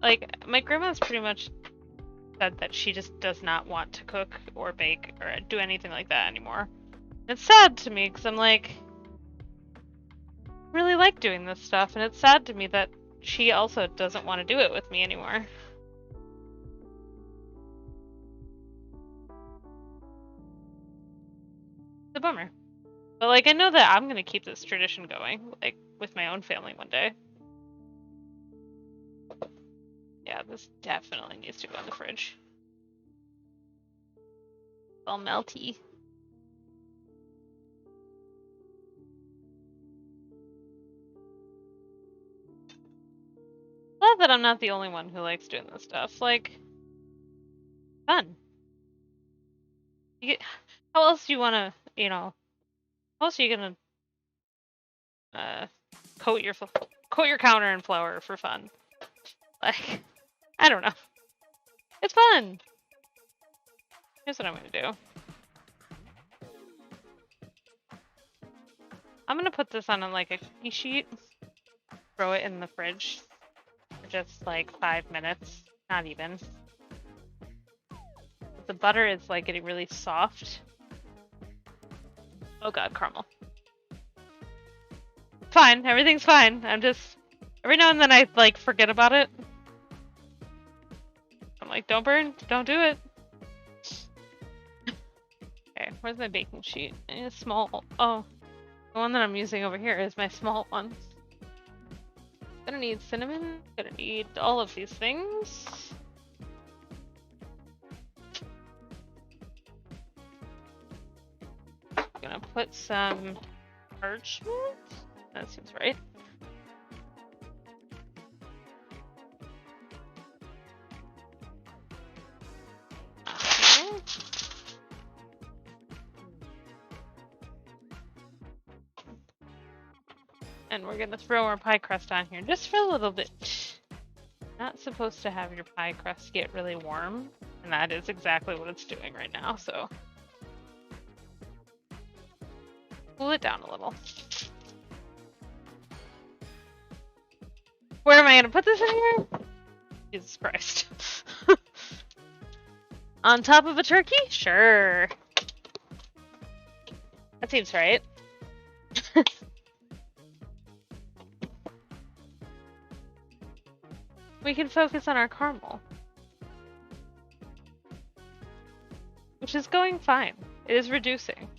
Like, my grandma's pretty much said that she just does not want to cook or bake or do anything like that anymore. It's sad to me because I'm like, I really like doing this stuff, and it's sad to me that she also doesn't want to do it with me anymore. It's a bummer. But, like, I know that I'm gonna keep this tradition going, like, with my own family one day. Yeah, this definitely needs to go in the fridge. It's all melty. Glad that I'm not the only one who likes doing this stuff. Like, fun. How else do you want to, how else are you gonna coat your counter in flour for fun? Like, I don't know. It's fun. Here's what I'm gonna do. I'm gonna put this on like a cookie sheet. Throw it in the fridge for just like 5 minutes. Not even. The butter is like getting really soft. Oh god, caramel. Fine, everything's fine. I'm just every now and then I like forget about it. I'm like, don't burn, don't do it. Okay, where's my baking sheet? I need a small. Oh, the one that I'm using over here is my small one. Gonna need cinnamon. Gonna need all of these things. Gonna put some parchment. That seems right. Okay. And we're gonna throw our pie crust on here just for a little bit. Not supposed to have your pie crust get really warm, and that is exactly what it's doing right now, so cool it down a little. Where am I gonna put this in here? Jesus Christ. On top of a turkey? Sure. That seems right. We can focus on our caramel. Which is going fine. It is reducing.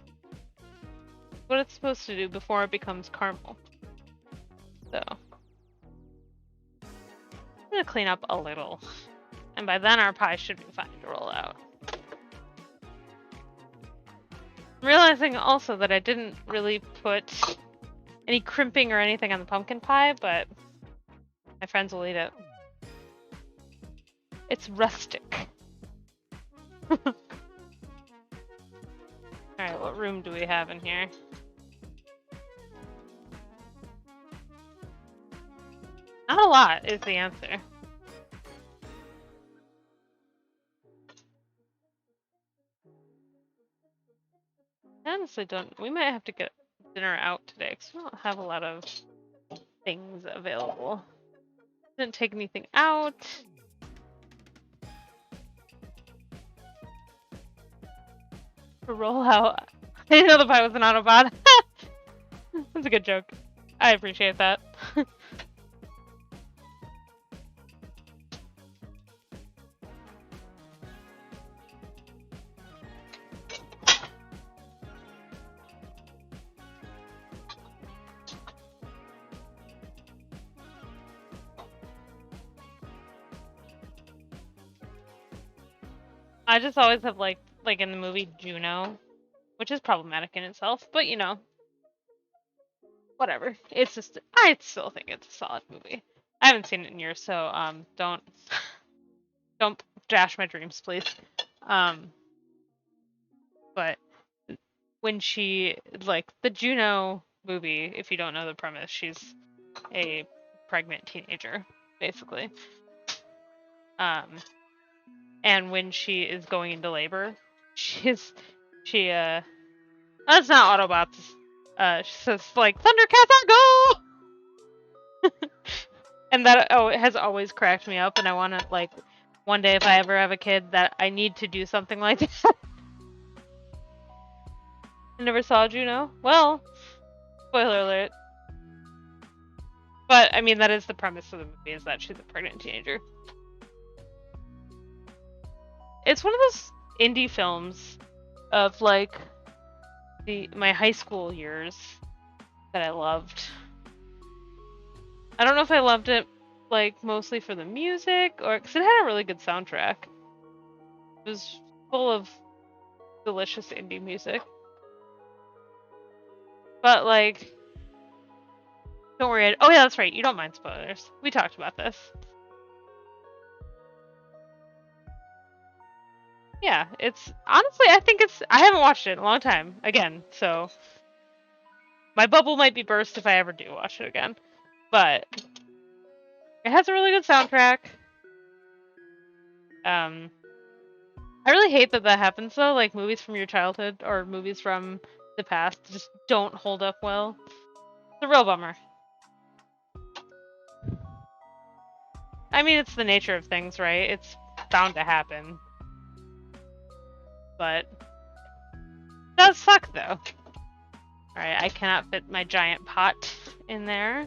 What it's supposed to do before it becomes caramel. So. I'm gonna clean up a little. And by then our pie should be fine to roll out. I'm realizing also that I didn't really put any crimping or anything on the pumpkin pie, but my friends will eat it. It's rustic. Alright, what room do we have in here? Not a lot is the answer. I honestly don't. We might have to get dinner out today because we don't have a lot of things available. Didn't take anything out. To roll out. I didn't know the pie was an Autobot. That's a good joke. I appreciate that. I just always have like in the movie Juno, which is problematic in itself, but you know, whatever. It's just I still think it's a solid movie. I haven't seen it in years, so don't dash my dreams, please. But when she like the Juno movie, if you don't know the premise, she's a pregnant teenager, basically. And when she is going into labor, that's not Autobots. She says like Thundercats on go, and that it has always cracked me up, and I want to like one day if I ever have a kid that I need to do something like that. I never saw Juno. Well, spoiler alert. But I mean that is the premise of the movie, is that she's a pregnant teenager. It's one of those indie films of like my high school years that I loved. I don't know if I loved it like mostly for the music or because it had a really good soundtrack. It was full of delicious indie music. But like, don't worry. Oh yeah, that's right. You don't mind spoilers. We talked about this. Yeah, it's honestly, I haven't watched it in a long time again, so my bubble might be burst if I ever do watch it again. But it has a really good soundtrack. I really hate that happens though, like movies from your childhood or movies from the past just don't hold up well. It's a real bummer. I mean, it's the nature of things, right? It's bound to happen. But it does suck, though. Alright, I cannot fit my giant pot in there.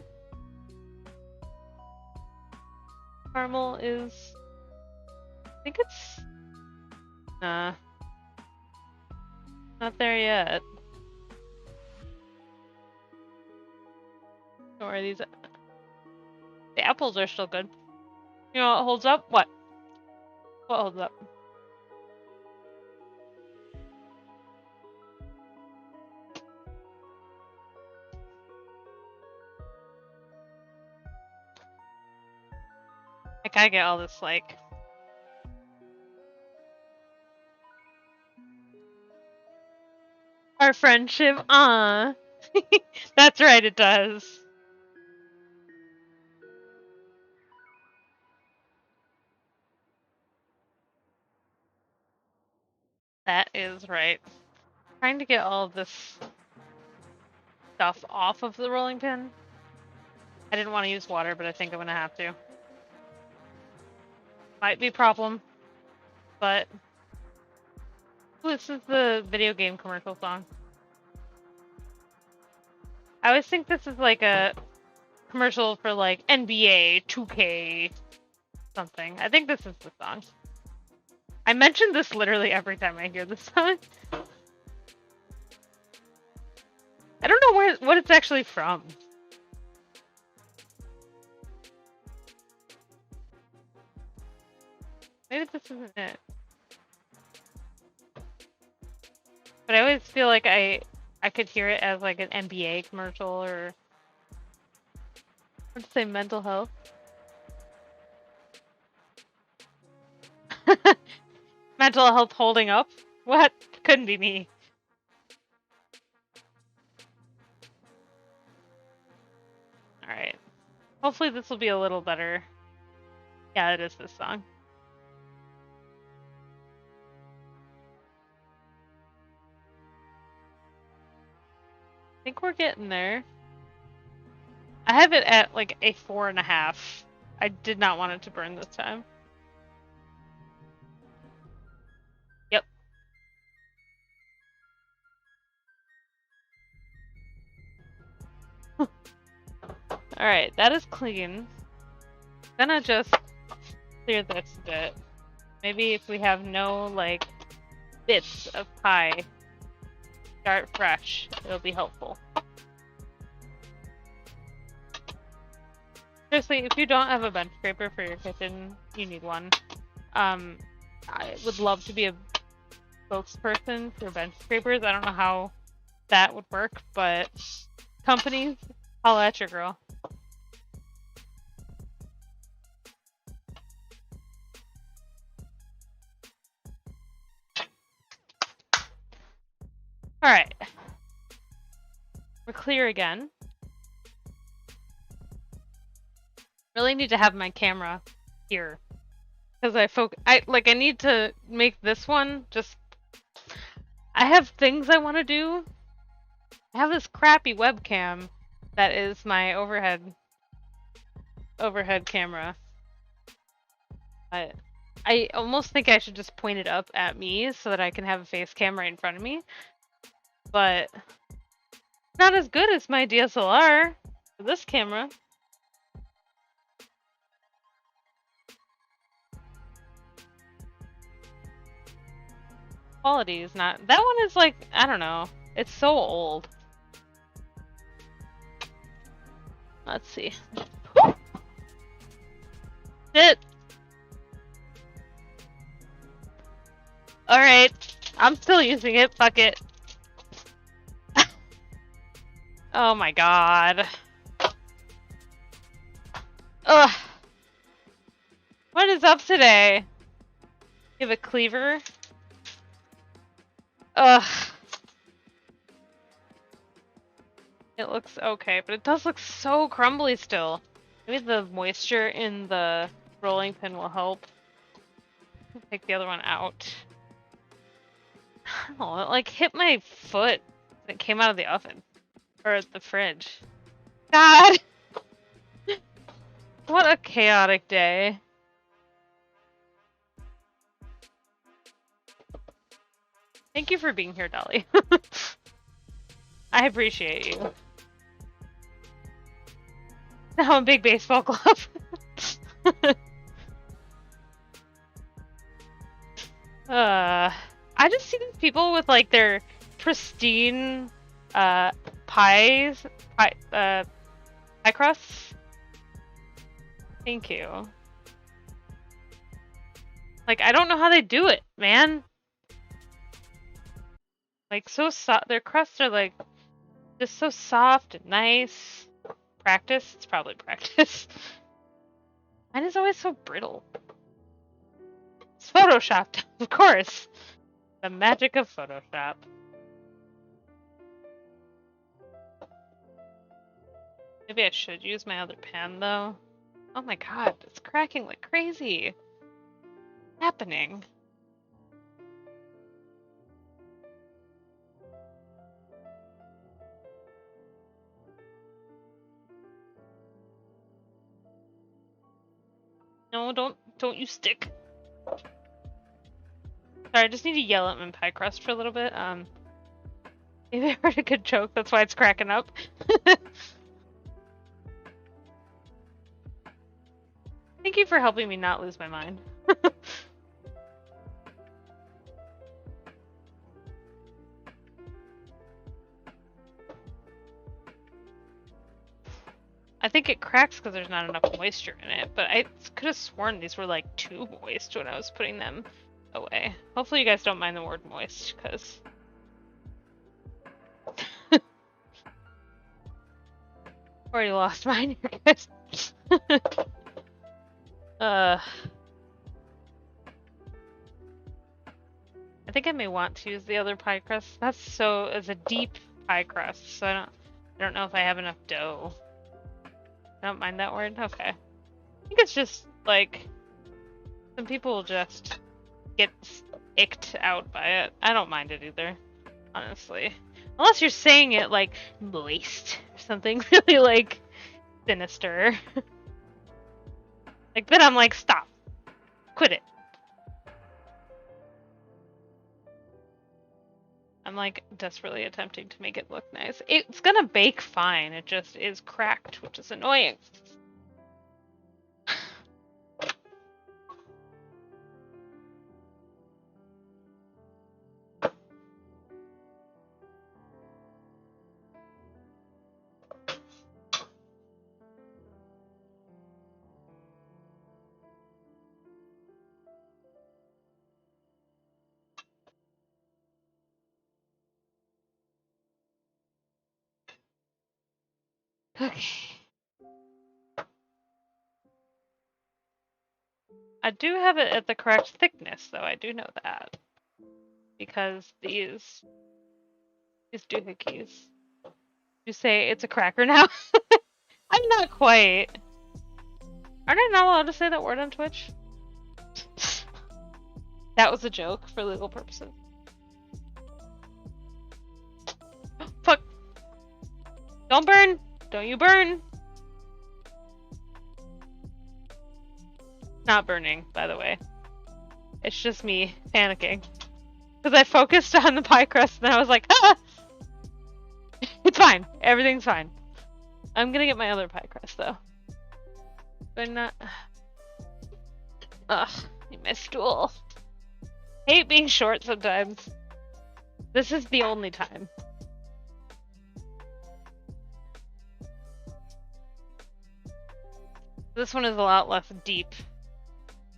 Caramel is... I think it's... not there yet. Don't worry, these... The apples are still good. You know what holds up? What? What holds up? I gotta get all this, like... Our friendship, That's right, it does. That is right. Trying to get all of this stuff off of the rolling pin. I didn't want to use water, but I think I'm gonna have to. Might be a problem, but... Ooh, this is the video game commercial song. I always think this is like a commercial for like NBA 2K something. I think this is the song. I mention this literally every time I hear this song. I don't know what it's actually from. Maybe this isn't it. But I always feel like I could hear it as like an NBA commercial or let's say mental health. Mental health holding up? What? Couldn't be me. Alright. Hopefully this will be a little better. Yeah, it is this song. I think we're getting there. I have it at like a 4.5. I did not want it to burn this time. Yep. Alright, that is clean. I'm gonna just clear this a bit. Maybe if we have no, like, bits of pie, start fresh, it'll be helpful. Seriously, if you don't have a bench scraper for your kitchen, you need one. I would love to be a spokesperson for bench scrapers. I don't know how that would work, but companies, holla at your girl. Alright. We're clear again. Really need to have my camera here. Because I need to make this one just... I have things I want to do. I have this crappy webcam that is my overhead camera. I almost think I should just point it up at me so that I can have a face cam right in front of me. But it's not as good as my DSLR for this camera. Quality is not... That one is like, I don't know. It's so old. Let's see. Sit! Alright. I'm still using it. Fuck it. Oh my god. Ugh. What is up today? You have a cleaver? Ugh. It looks okay, but it does look so crumbly still. Maybe the moisture in the rolling pin will help. Take the other one out. Oh, it like hit my foot. It came out of the oven. Or the fridge. God! What a chaotic day. Thank you for being here, Dolly. I appreciate you. Now I'm a big baseball glove. I just see these people with like their pristine pie crusts. Thank you. Like, I don't know how they do it, man. Like, so soft. Their crusts are like just so soft and nice. Practice? It's probably practice. Mine is always so brittle. It's photoshopped, of course. The magic of Photoshop. Maybe I should use my other pen, though. Oh my god, it's cracking like crazy. What's happening? No, don't you stick. Sorry, I just need to yell at my pie crust for a little bit. Maybe I heard a good joke, that's why it's cracking up. Thank you for helping me not lose my mind. I think it cracks because there's not enough moisture in it, but I could have sworn these were like too moist when I was putting them away. Hopefully you guys don't mind the word moist, because... Already lost mine, you guys. I think I may want to use the other pie crust. It's a deep pie crust, so I don't know if I have enough dough. I don't mind that word? Okay. I think it's just, like, some people will just get icked out by it. I don't mind it either, honestly. Unless you're saying it, like, moist or something really, like, sinister. Like, then I'm like, stop. Quit it. I'm, like, desperately attempting to make it look nice. It's gonna bake fine. It just is cracked, which is annoying. Okay. I do have it at the correct thickness, though. I do know that. Because these doohickeys. You say it's a cracker now? I'm not quite. Aren't I not allowed to say that word on Twitch? That was a joke for legal purposes. Fuck. Don't burn! Don't you burn! Not burning, by the way. It's just me panicking. Because I focused on the pie crust and then I was like, ah! It's fine. Everything's fine. I'm gonna get my other pie crust, though. But not... Ugh, I need my stool. Hate being short sometimes. This is the only time. This one is a lot less deep than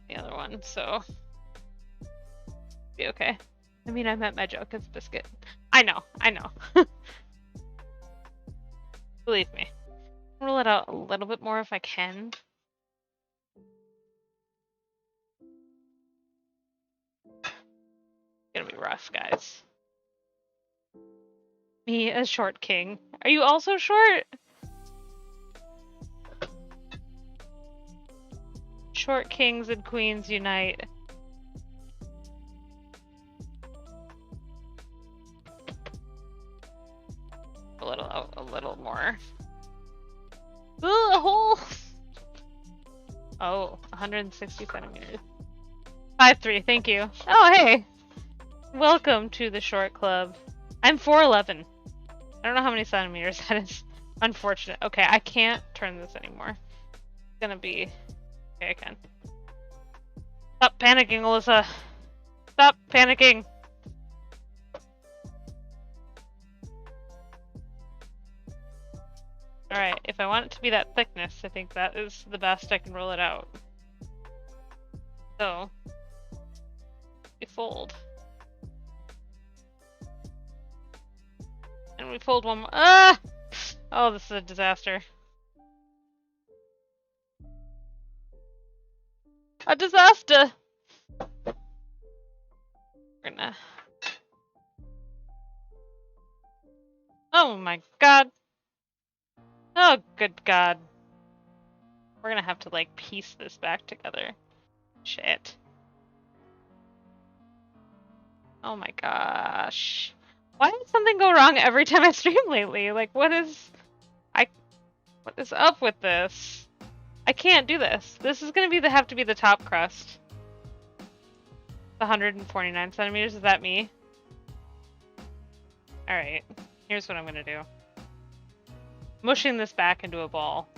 the other one, so... Be okay. I mean, I meant my joke as biscuit. I know. Believe me. I'm gonna let out a little bit more if I can. It's gonna be rough, guys. Me, a short king. Are you also short? Short kings and queens unite. A little more. Ooh, a hole! Oh, 160 centimeters. 5'3", thank you. Oh, hey! Welcome to the short club. I'm 4'11". I don't know how many centimeters that is. Unfortunate. Okay, I can't turn this anymore. It's gonna be... Okay, I can. Stop panicking, Alyssa. Stop panicking. Alright, if I want it to be that thickness, I think that is the best I can roll it out. So, we fold. And we fold one more. Ah! Oh, this is a disaster. A disaster! We're gonna... Oh my god. Oh, good god. We're gonna have to, like, piece this back together. Shit. Oh my gosh. Why did something go wrong every time I stream lately? Like, what is up with this? I can't do this. This is gonna have to be the top crust. 149 centimeters, is that me? Alright, here's what I'm gonna do. Mushing this back into a ball.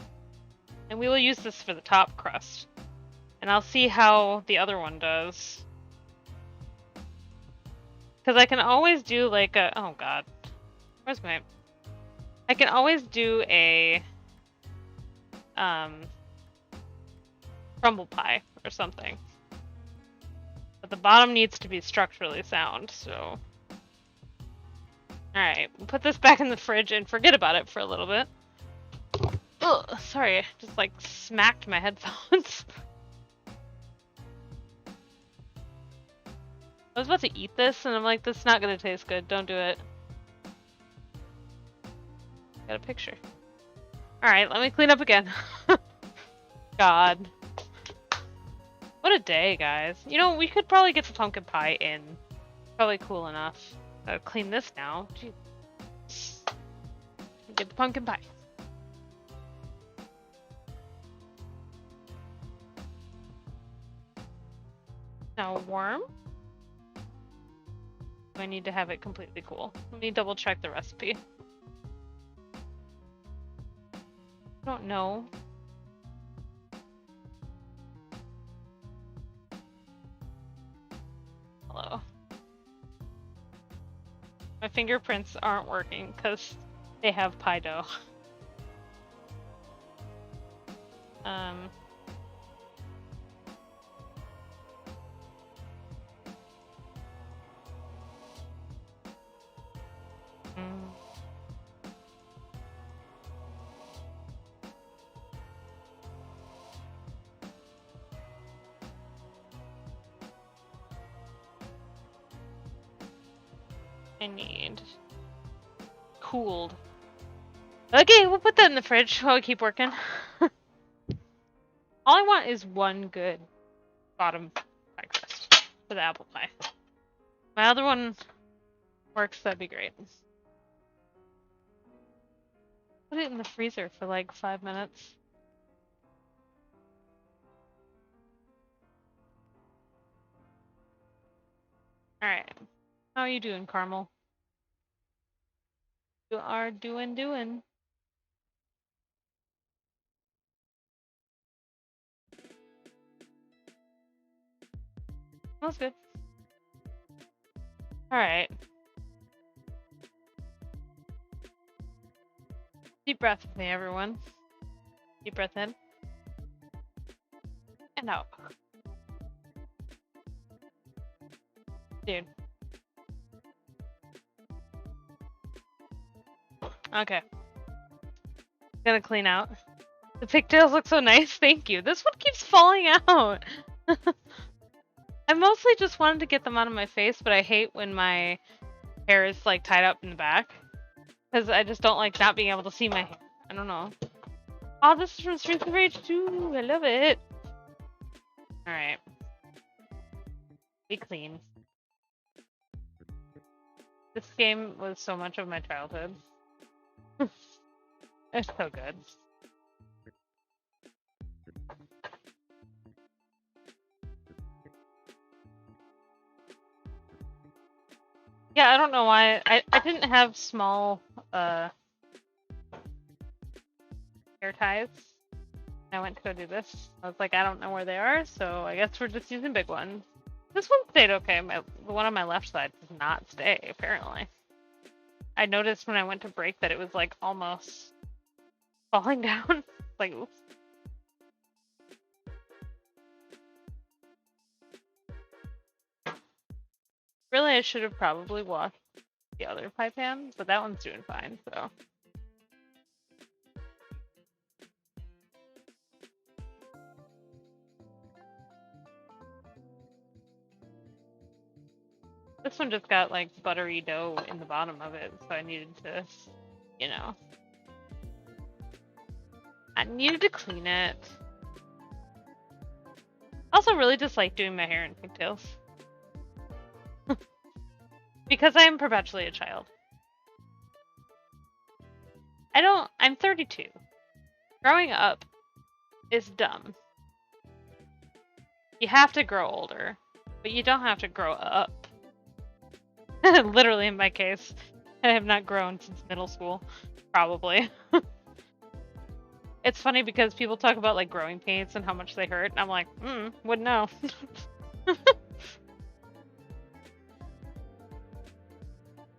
And we will use this for the top crust. And I'll see how the other one does. Because I can always do like a... Oh god. Where's my... I can always do a... crumble pie or something. But the bottom needs to be structurally sound, so... Alright, we'll put this back in the fridge and forget about it for a little bit. Ugh, sorry, I just like smacked my headphones. I was about to eat this and I'm like, this is not gonna taste good, don't do it. Got a picture. Alright, let me clean up again. God. What a day, guys. You know, we could probably get the pumpkin pie in. Probably cool enough. Gotta clean this now. Jeez. Get the pumpkin pie. Now, warm. I need to have it completely cool. Let me double check the recipe. I don't know. Hello. My fingerprints aren't working because they have pie dough. I need cooled. Okay, we'll put that in the fridge while we keep working. All I want is one good bottom pie crust for the apple pie. My other one works, that'd be great. Put it in the freezer for like 5 minutes. Alright. How are you doing, Carmel? You are doing. That's good. Alright. Deep breath with me, everyone. Deep breath in. And out. Dude. Okay. Gonna clean out. The pigtails look so nice, thank you. This one keeps falling out. I mostly just wanted to get them out of my face, but I hate when my hair is like tied up in the back. Because I just don't like not being able to see my hair. I don't know. Oh, this is from Streets of Rage 2. I love it. Alright. Be clean. This game was so much of my childhood. It's so good. Yeah, I don't know why. I didn't have small hair ties. I went to go do this. I was like, I don't know where they are, so I guess we're just using big ones. This one stayed okay. The one on my left side does not stay, apparently. I noticed when I went to break that it was like almost falling down. Like, oops. Really, I should have probably washed the other pie pan, but that one's doing fine, so. This one just got like buttery dough in the bottom of it, so I needed to, you know. I needed to clean it. I also really dislike doing my hair in pigtails. Because I am perpetually a child. I'm 32. Growing up is dumb. You have to grow older, but you don't have to grow up. Literally, in my case, I have not grown since middle school, probably. It's funny because people talk about like growing pains and how much they hurt, and I'm like, wouldn't know.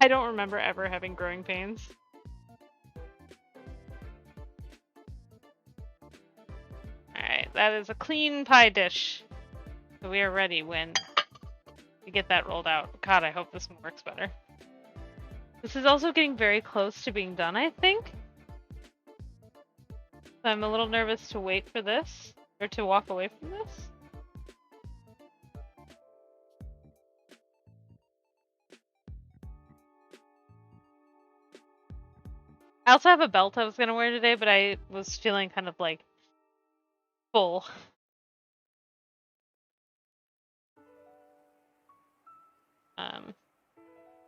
I don't remember ever having growing pains. Alright, that is a clean pie dish. So we are ready when we get that rolled out. God, I hope this one works better. This is also getting very close to being done, I think. So I'm a little nervous to wait for this, or to walk away from this. I also have a belt I was gonna wear today, but I was feeling kind of like full.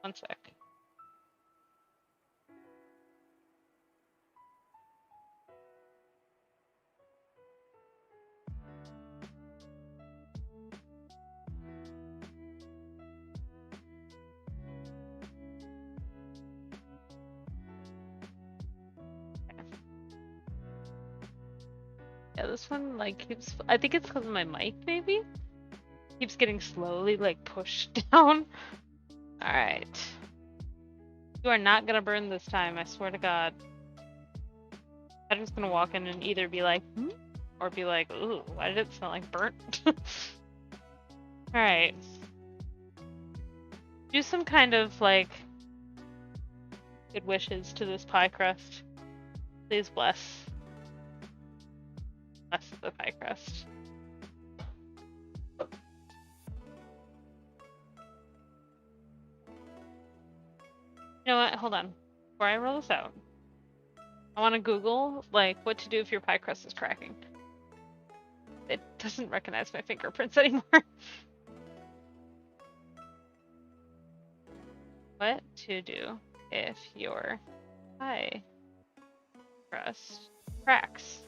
One sec. Yeah, this one like keeps. I think it's because of my mic, maybe. Keeps getting slowly like pushed down. All right. You are not gonna burn this time. I swear to God. I'm just gonna walk in and either be like, or be like, ooh, why did it smell like burnt? All right. Do some kind of like good wishes to this pie crust. Please bless the pie crust. You know what? Hold on. Before I roll this out, I want to Google like what to do if your pie crust is cracking. It doesn't recognize my fingerprints anymore. What to do if your pie crust cracks?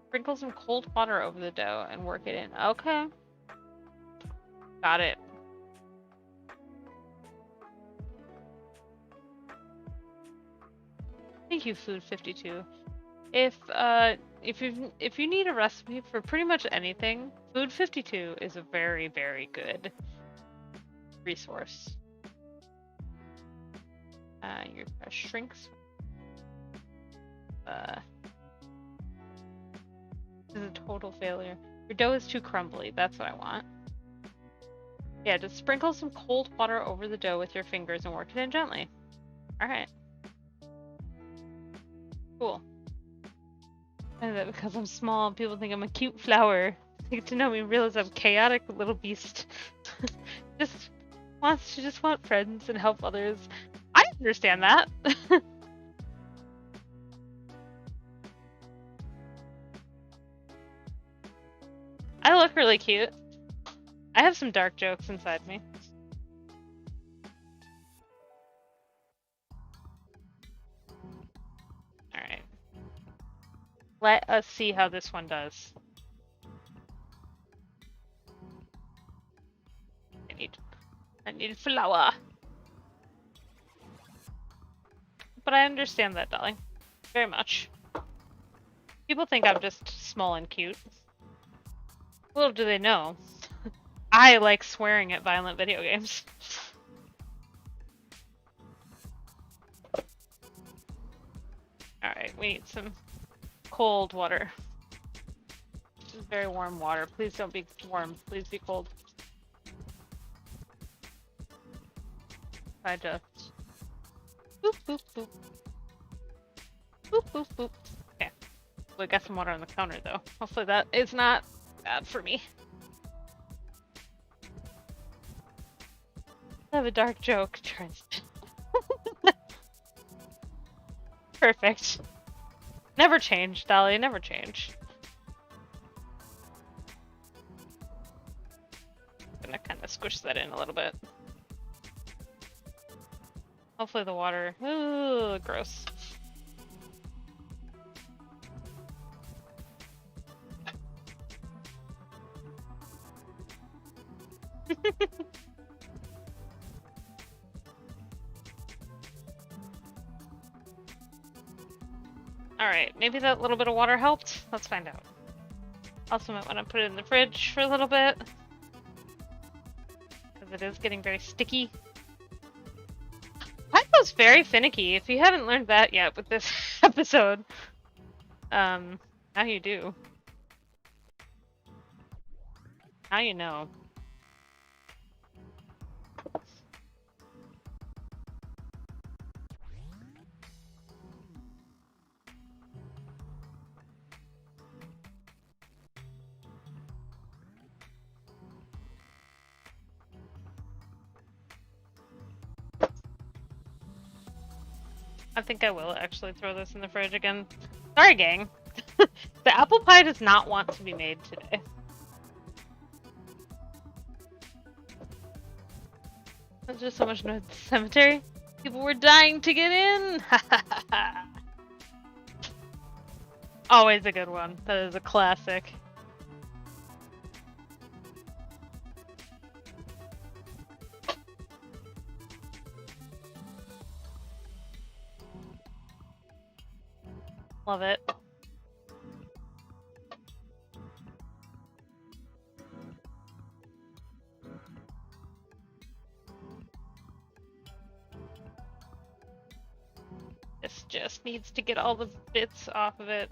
Sprinkle some cold water over the dough and work it in. Okay. Got it. Thank you, Food 52. If you need a recipe for pretty much anything, Food 52 is a very, very good resource. Your shrinks. This is a total failure. Your dough is too crumbly. That's what I want. Yeah, just sprinkle some cold water over the dough with your fingers and work it in gently. Alright. Cool. And that because I'm small, people think I'm a cute flower. They get to know me and realize I'm a chaotic little beast. just want friends and help others. I understand that. I look really cute. I have some dark jokes inside me. Alright. Let us see how this one does. I need to need flour. But I understand that, darling. Very much. People think I'm just small and cute. Little do they know. I like swearing at violent video games. Alright, we need some cold water. This is very warm water. Please don't be warm. Please be cold. I just... Boop, boop, boop. Boop, boop, boop. Okay. We got some water on the counter, though. Hopefully that is not bad for me. I have a dark joke. Perfect. Never change, Dolly. Never change. I'm gonna kind of squish that in a little bit. Hopefully the water... Ooh, gross. Alright, maybe that little bit of water helped? Let's find out. Also might want to put it in the fridge for a little bit. Because it is getting very sticky. Pyro's very finicky, if you haven't learned that yet with this episode. Now you do. Now you know. I think I will actually throw this in the fridge again. Sorry, gang. The apple pie does not want to be made today. There's just so much noise at the cemetery. People were dying to get in. Always a good one. That is a classic. Love it. This just needs to get all the bits off of it.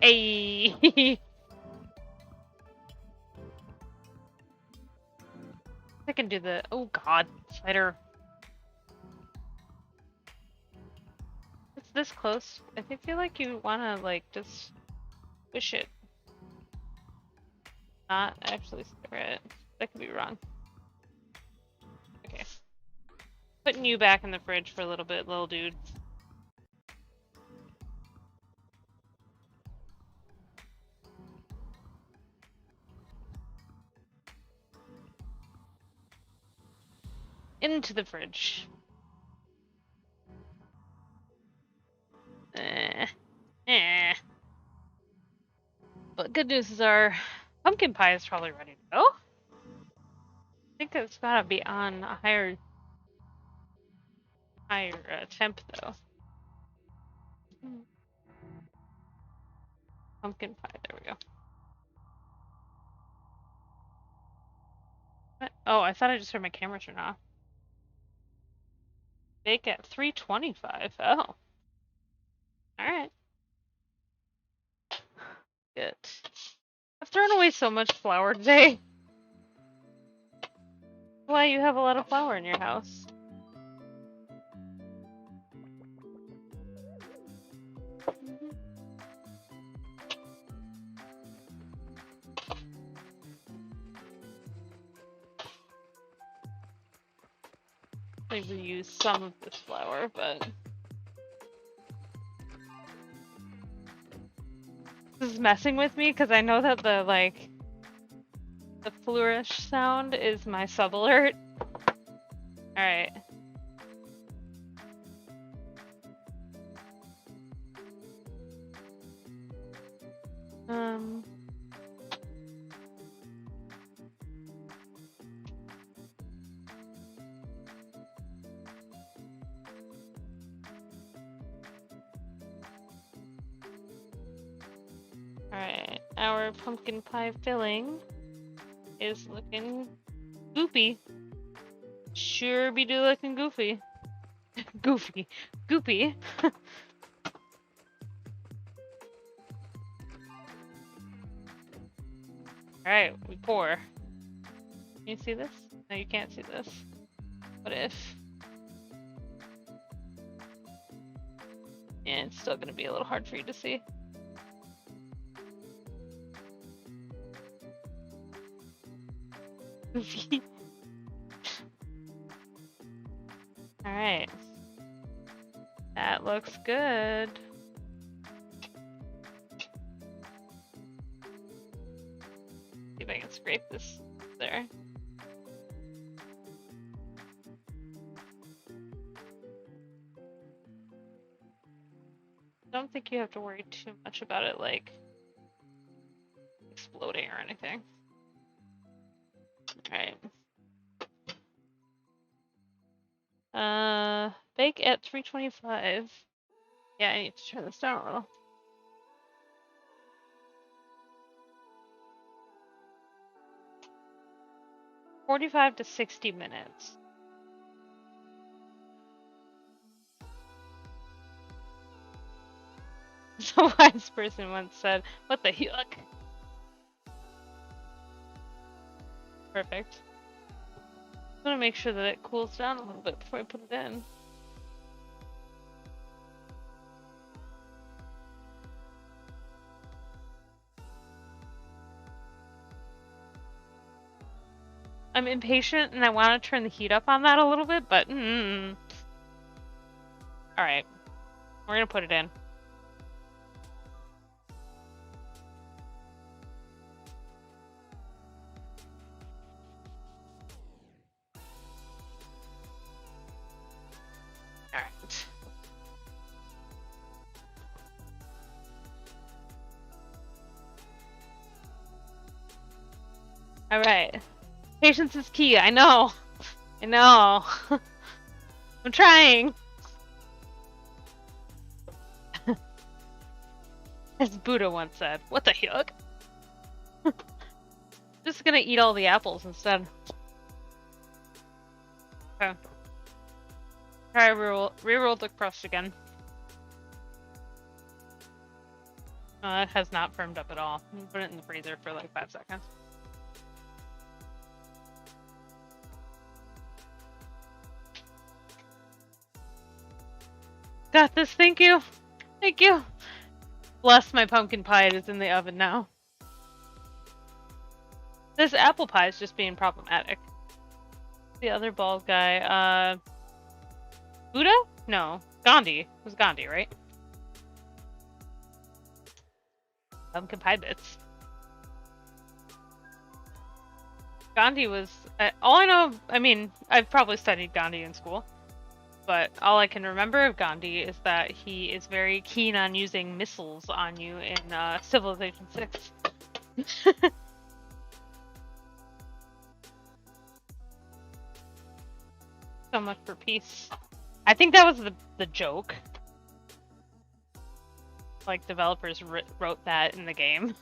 Hey. I can do the... Oh god, spider. It's this close. I feel like you wanna, like, just squish it. Not actually stir it. That could be wrong. Okay. Putting you back in the fridge for a little bit, little dude. Into the fridge. But good news is our pumpkin pie is probably ready to go. I think it's gotta be on a higher temp though. Pumpkin pie, there we go. What? Oh, I thought I just heard my camera turn off. Bake at 325. Oh. Alright. Good. I've thrown away so much flour today. Why you have a lot of flour in your house? I reuse some of this flour, but this is messing with me because I know that the flourish sound is my sub alert. Alright. Alright, our pumpkin pie filling is looking goopy. Sure be do looking goofy. Goofy. Goopy. Alright, we pour. Can you see this? No, you can't see this. What if? Yeah, it's still gonna be a little hard for you to see. Goofy. Alright. That looks good. See if I can scrape this there. I don't think you have to worry too much about it, like, exploding or anything. Alright. Bake at 325. Yeah, I need to turn this down a little. "45 to 60 minutes." The wise person once said, "What the heck?" Perfect. I want to make sure that it cools down a little bit before I put it in. I'm impatient and I want to turn the heat up on that a little bit, but Alright. We're gonna put it in. Alright. Alright. Patience is key, I know. I know. I'm trying. As Buddha once said, "What the heck?" Just gonna eat all the apples instead. Okay. Try reroll the crust again. It has not firmed up at all. Put it in the freezer for like 5 seconds. Got this, thank you. Thank you. Bless my pumpkin pie, it is in the oven now. This apple pie is just being problematic. The other bald guy, Buddha? No, Gandhi. It was Gandhi, right? Pumpkin pie bits. Gandhi was, all I know, I mean, I've probably studied Gandhi in school, but all I can remember of Gandhi is that he is very keen on using missiles on you in Civilization 6. So much for peace. I think that was the joke. Like, developers wrote that in the game.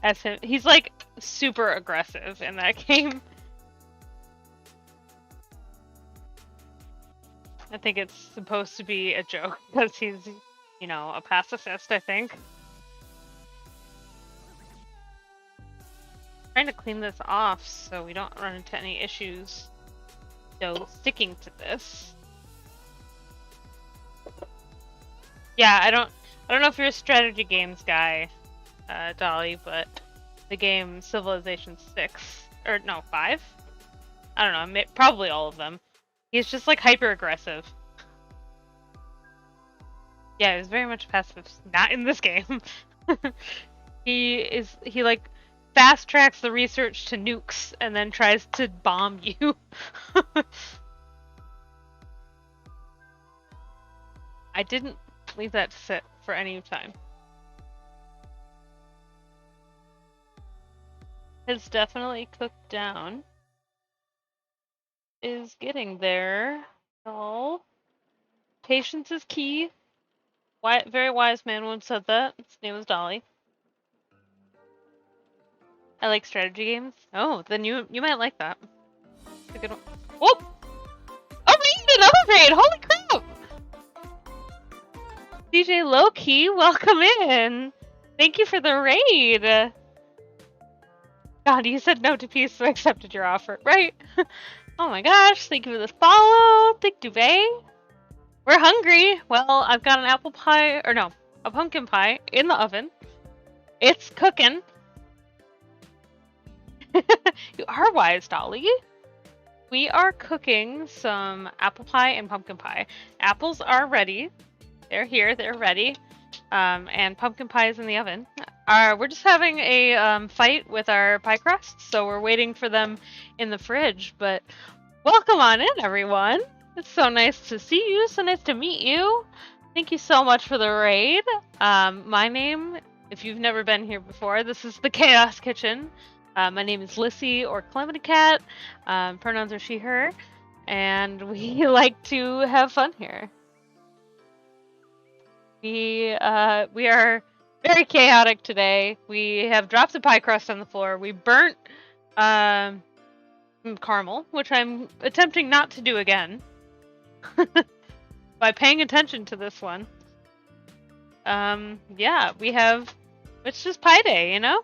As him, he's like super aggressive in that game. I think it's supposed to be a joke because he's, you know, a pacifist, I think. Trying to clean this off so we don't run into any issues. So sticking to this. Yeah, I don't know if you're a strategy games guy, Dolly, but the game Civilization 6 or no 5. I don't know, probably all of them. He's just like hyper aggressive. Yeah, he's very much pacifist. Not in this game. He like fast tracks the research to nukes and then tries to bomb you. I didn't leave that to sit for any time. It's definitely cooked down. Is getting there. Oh. Patience is key. Very wise man once said that. His name was Dolly. I like strategy games. Oh, then you might like that. It's a good one. Whoop! Oh, raid! Another raid! Holy crap! DJ Loki, welcome in. Thank you for the raid. God, you said no to PIES, so I accepted your offer. Right? Oh my gosh, thank you for the follow. Thank you, Bay. We're hungry. Well, I've got an apple pie, or no, a pumpkin pie in the oven. It's cooking. You are wise, Dolly. We are cooking some apple pie and pumpkin pie. Apples are ready. They're here. They're ready. And pumpkin pie is in the oven. We're just having a fight with our pie crusts, so we're waiting for them in the fridge. But welcome on in, everyone. It's so nice to see you. So nice to meet you. Thank you so much for the raid. My name, if you've never been here before, this is the Chaos Kitchen. My name is Lissy or Calamity Cat. Pronouns are she, her. And we like to have fun here. We are very chaotic today. We have dropped a pie crust on the floor. We burnt caramel, which I'm attempting not to do again by paying attention to this one. Yeah, it's just Pie Day, you know?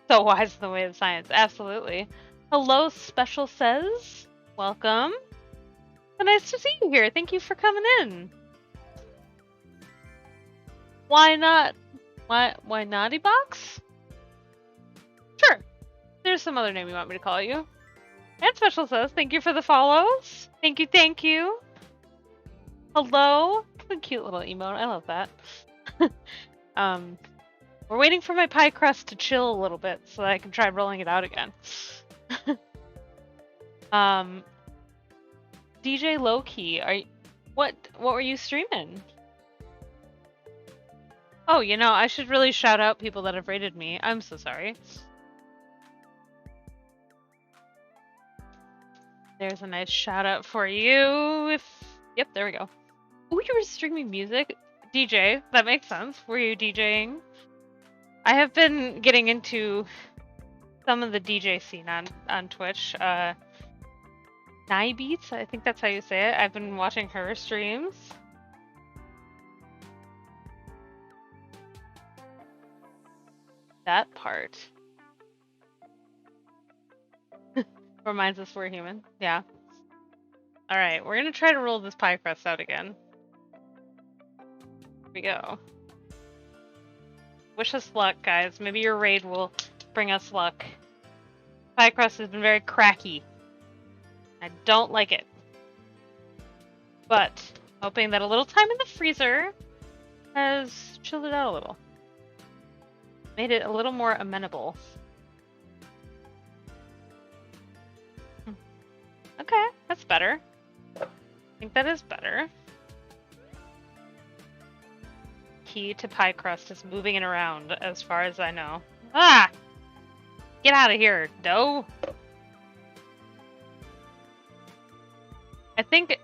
So wise in the way of science, absolutely. Hello, Special Says. Welcome. So nice to see you here. Thank you for coming in. Why not? Why Naughty Box? Sure. There's some other name you want me to call you. And Special Says, thank you for the follows. Thank you, thank you. Hello. What a cute little emote. I love that. We're waiting for my pie crust to chill a little bit so that I can try rolling it out again. DJ Lowkey, what were you streaming? Oh, you know, I should really shout out people that have rated me. I'm so sorry. There's a nice shout out for you. Yep, there we go. Oh, you were streaming music? DJ, that makes sense. Were you DJing? I have been getting into some of the DJ scene on Twitch. Beats, I think that's how you say it. I've been watching her streams. That part. Reminds us we're human. Yeah. Alright, we're gonna try to roll this pie crust out again. Here we go. Wish us luck, guys. Maybe your raid will bring us luck. Pie crust has been very cracky. I don't like it. But, hoping that a little time in the freezer has chilled it out a little. Made it a little more amenable. Okay, that's better. I think that is better. Key to pie crust is moving it around, as far as I know. Ah! Get out of here, dough! I think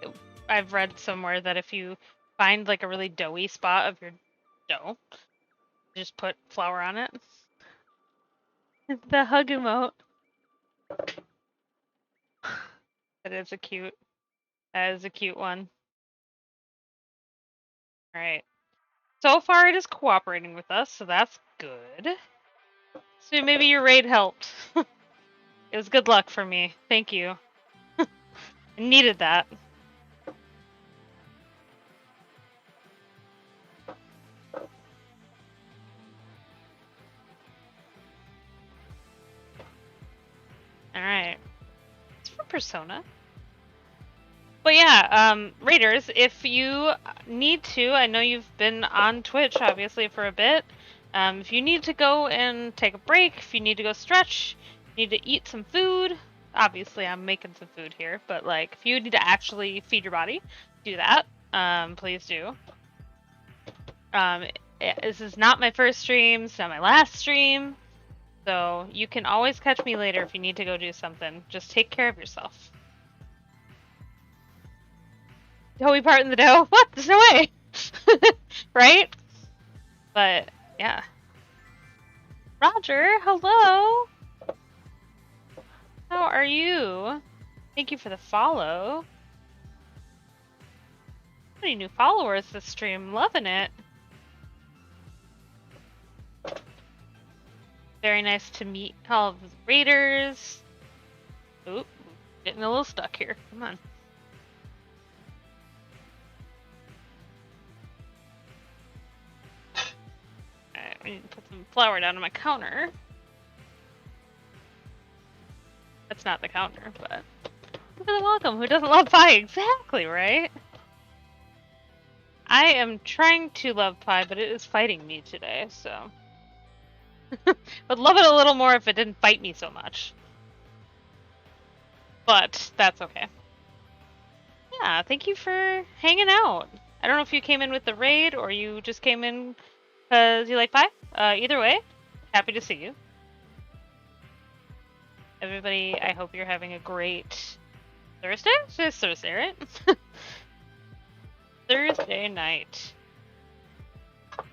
I've read somewhere that if you find like a really doughy spot of your dough, just put flour on it. The hug emote. That is a cute one. Alright. So far it is cooperating with us, so that's good. So maybe your raid helped. It was good luck for me. Thank you. I needed that. Alright. It's for Persona. But yeah, Raiders, if you need to, I know you've been on Twitch, obviously, for a bit. If you need to go and take a break, if you need to go stretch, need to eat some food, obviously I'm making some food here, but like, if you need to actually feed your body, do that. Please do. This is not my first stream, it's not my last stream, so you can always catch me later if you need to go do something. Just take care of yourself. Toby part in the dough? What? There's no way! Right? But, yeah. Roger, hello. How are you? Thank you for the follow. Many new followers this stream. Loving it. Very nice to meet all of the raiders. Oop, getting a little stuck here. Come on. Alright, I need to put some flour down on my counter. That's not the counter, but look at the welcome. Who doesn't love pie? Exactly, right? I am trying to love pie, but it is fighting me today, so. Would love it a little more if it didn't fight me so much. But that's okay. Yeah, thank you for hanging out. I don't know if you came in with the raid or you just came in because you like pie. Either way, happy to see you. Everybody, I hope you're having a great Thursday? It's Thursday, right? Thursday night.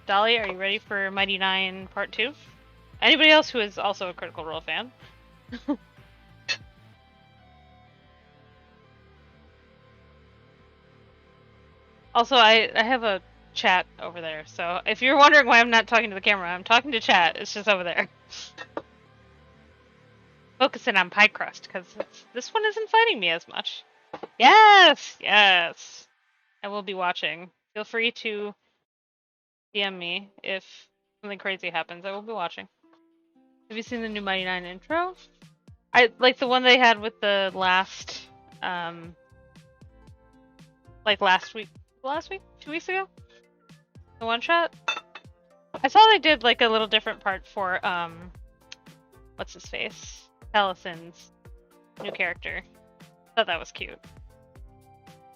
Dolly, are you ready for Mighty 9 Part 2? Anybody else who is also a Critical Role fan? Also, I have a chat over there, so if you're wondering why I'm not talking to the camera, I'm talking to chat. It's just over there. Focusing on pie crust, because this one isn't fighting me as much. Yes! Yes! I will be watching. Feel free to DM me if something crazy happens. I will be watching. Have you seen the new Mighty 9 intro? I like the one they had with the last, like last week, 2 weeks ago? The one shot? I saw they did like a little different part for, what's his face? Taliesin's new character. Thought that was cute.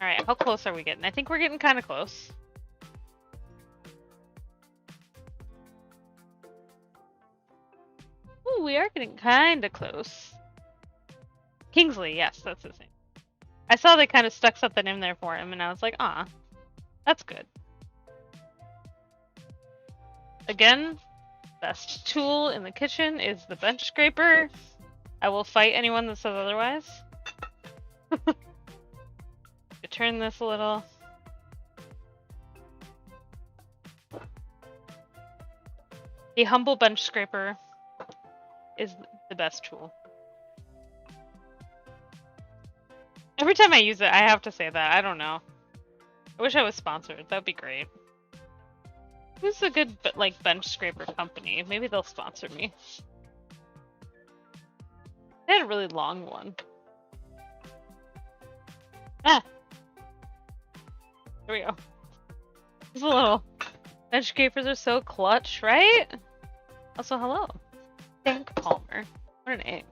Alright, how close are we getting? I think we're getting kind of close. Ooh, we are getting kind of close. Kingsley, yes, that's his name. I saw they kind of stuck something in there for him, and I was like, ah, that's good. Again, best tool in the kitchen is the bench scraper. I will fight anyone that says otherwise. Turn this a little. The humble bench scraper is the best tool. Every time I use it, I have to say that. I don't know. I wish I was sponsored. That would be great. Who's a good like bench scraper company? Maybe they'll sponsor me. They had a really long one. Ah! There we go. These little bench scrapers are so clutch, right? Also, hello. Thank Palmer. What an name.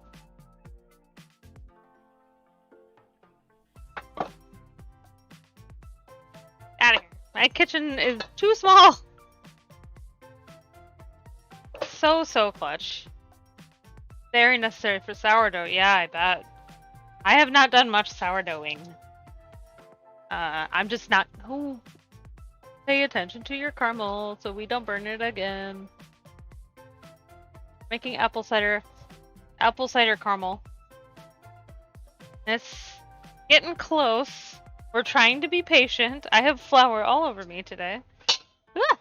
Out of here. My kitchen is too small. So clutch. Very necessary for sourdough. Yeah, I bet. I have not done much sourdoughing. I'm just not. Oh, pay attention to your caramel so we don't burn it again. Making apple cider caramel. It's getting close. We're trying to be patient. I have flour all over me today. Ah!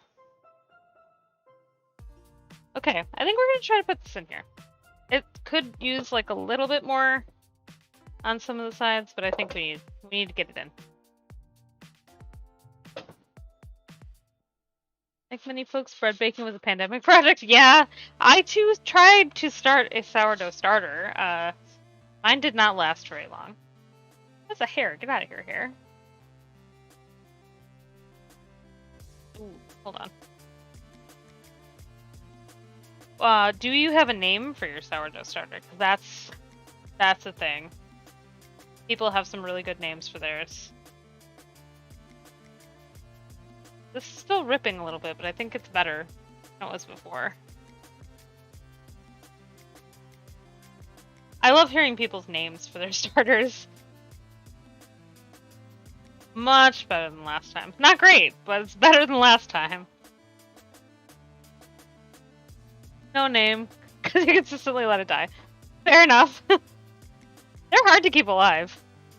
Okay, I think we're gonna try to put this in here. It could use like a little bit more on some of the sides, but I think we need to get it in. Like many folks, bread baking was a pandemic project. Yeah, I too tried to start a sourdough starter. Mine did not last very long. That's a hair. Get out of here, hair. Ooh, hold on. Do you have a name for your sourdough starter? 'Cause that's the thing. People have some really good names for theirs. This is still ripping a little bit, but I think it's better than it was before. I love hearing people's names for their starters. Much better than last time. Not great, but it's better than last time. No name, because you consistently let it die. Fair enough. They're hard to keep alive.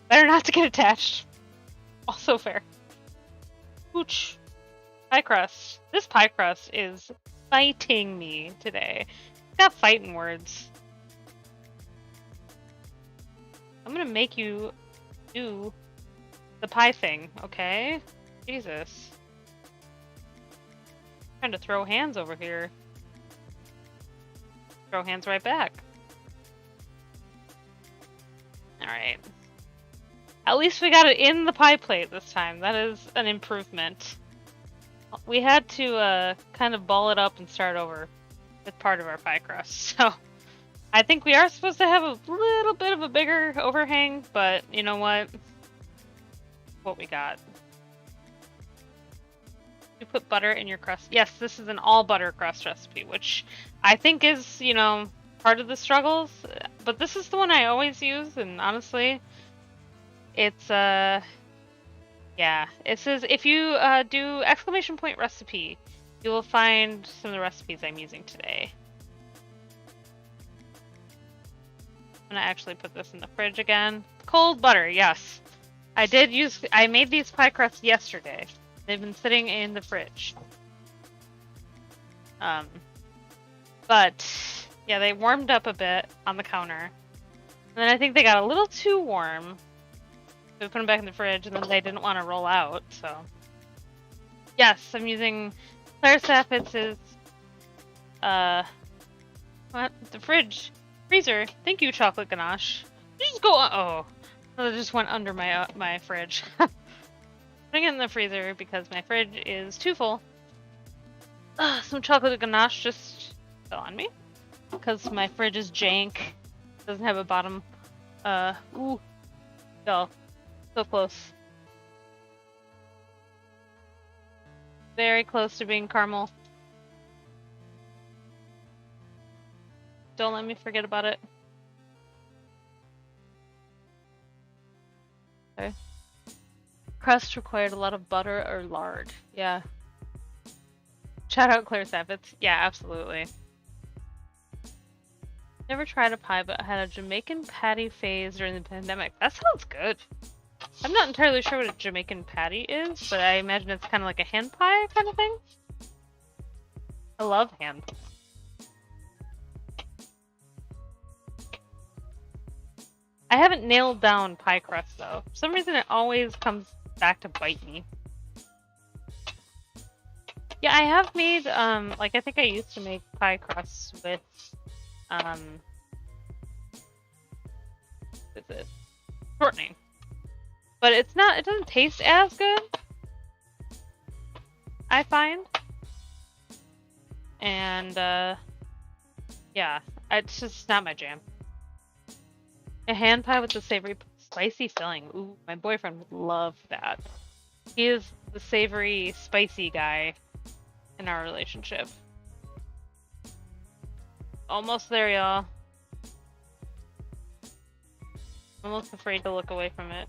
Better not to get attached. Also fair. Pooch. Pie crust. This pie crust is fighting me today. It's got fighting words. I'm gonna make you do the pie thing, okay? Jesus. Trying to throw hands over here. Throw hands right back. Alright. At least we got it in the pie plate this time. That is an improvement. We had to kind of ball it up and start over with part of our pie crust. So I think we are supposed to have a little bit of a bigger overhang, but you know what? What we got. You put butter in your crust. Yes, this is an all butter crust recipe, which I think is, you know, part of the struggles. But this is the one I always use, and honestly, it's yeah. It says if you do exclamation point recipe, you will find some of the recipes I'm using today. I'm gonna actually put this in the fridge again. Cold butter, yes. I made these pie crusts yesterday. They've been sitting in the fridge. But yeah, they warmed up a bit on the counter. And then I think they got a little too warm. So we put them back in the fridge, and then they didn't want to roll out, so. Yes, I'm using Claire Safitz's, what? The freezer. Thank you, chocolate ganache. Just go, oh. It just went under my fridge. Putting it in the freezer because my fridge is too full. Some chocolate ganache just fell on me because my fridge is jank. Doesn't have a bottom. Ooh, fell so close. Very close to being caramel. Don't let me forget about it. Okay. Crust required a lot of butter or lard. Yeah. Shout out Claire Savitz. Yeah, absolutely. Never tried a pie, but I had a Jamaican patty phase during the pandemic. That sounds good. I'm not entirely sure what a Jamaican patty is, but I imagine it's kind of like a hand pie kind of thing. I love ham. I haven't nailed down pie crust though. For some reason it always comes back to bite me. Yeah, I have made, like I think I used to make pie crusts with, what is it? Shortening. But it doesn't taste as good, I find. And, yeah, it's just not my jam. A hand pie with the savory, spicy filling. Ooh, my boyfriend would love that. He is the savory, spicy guy in our relationship. Almost there, y'all. Almost afraid to look away from it.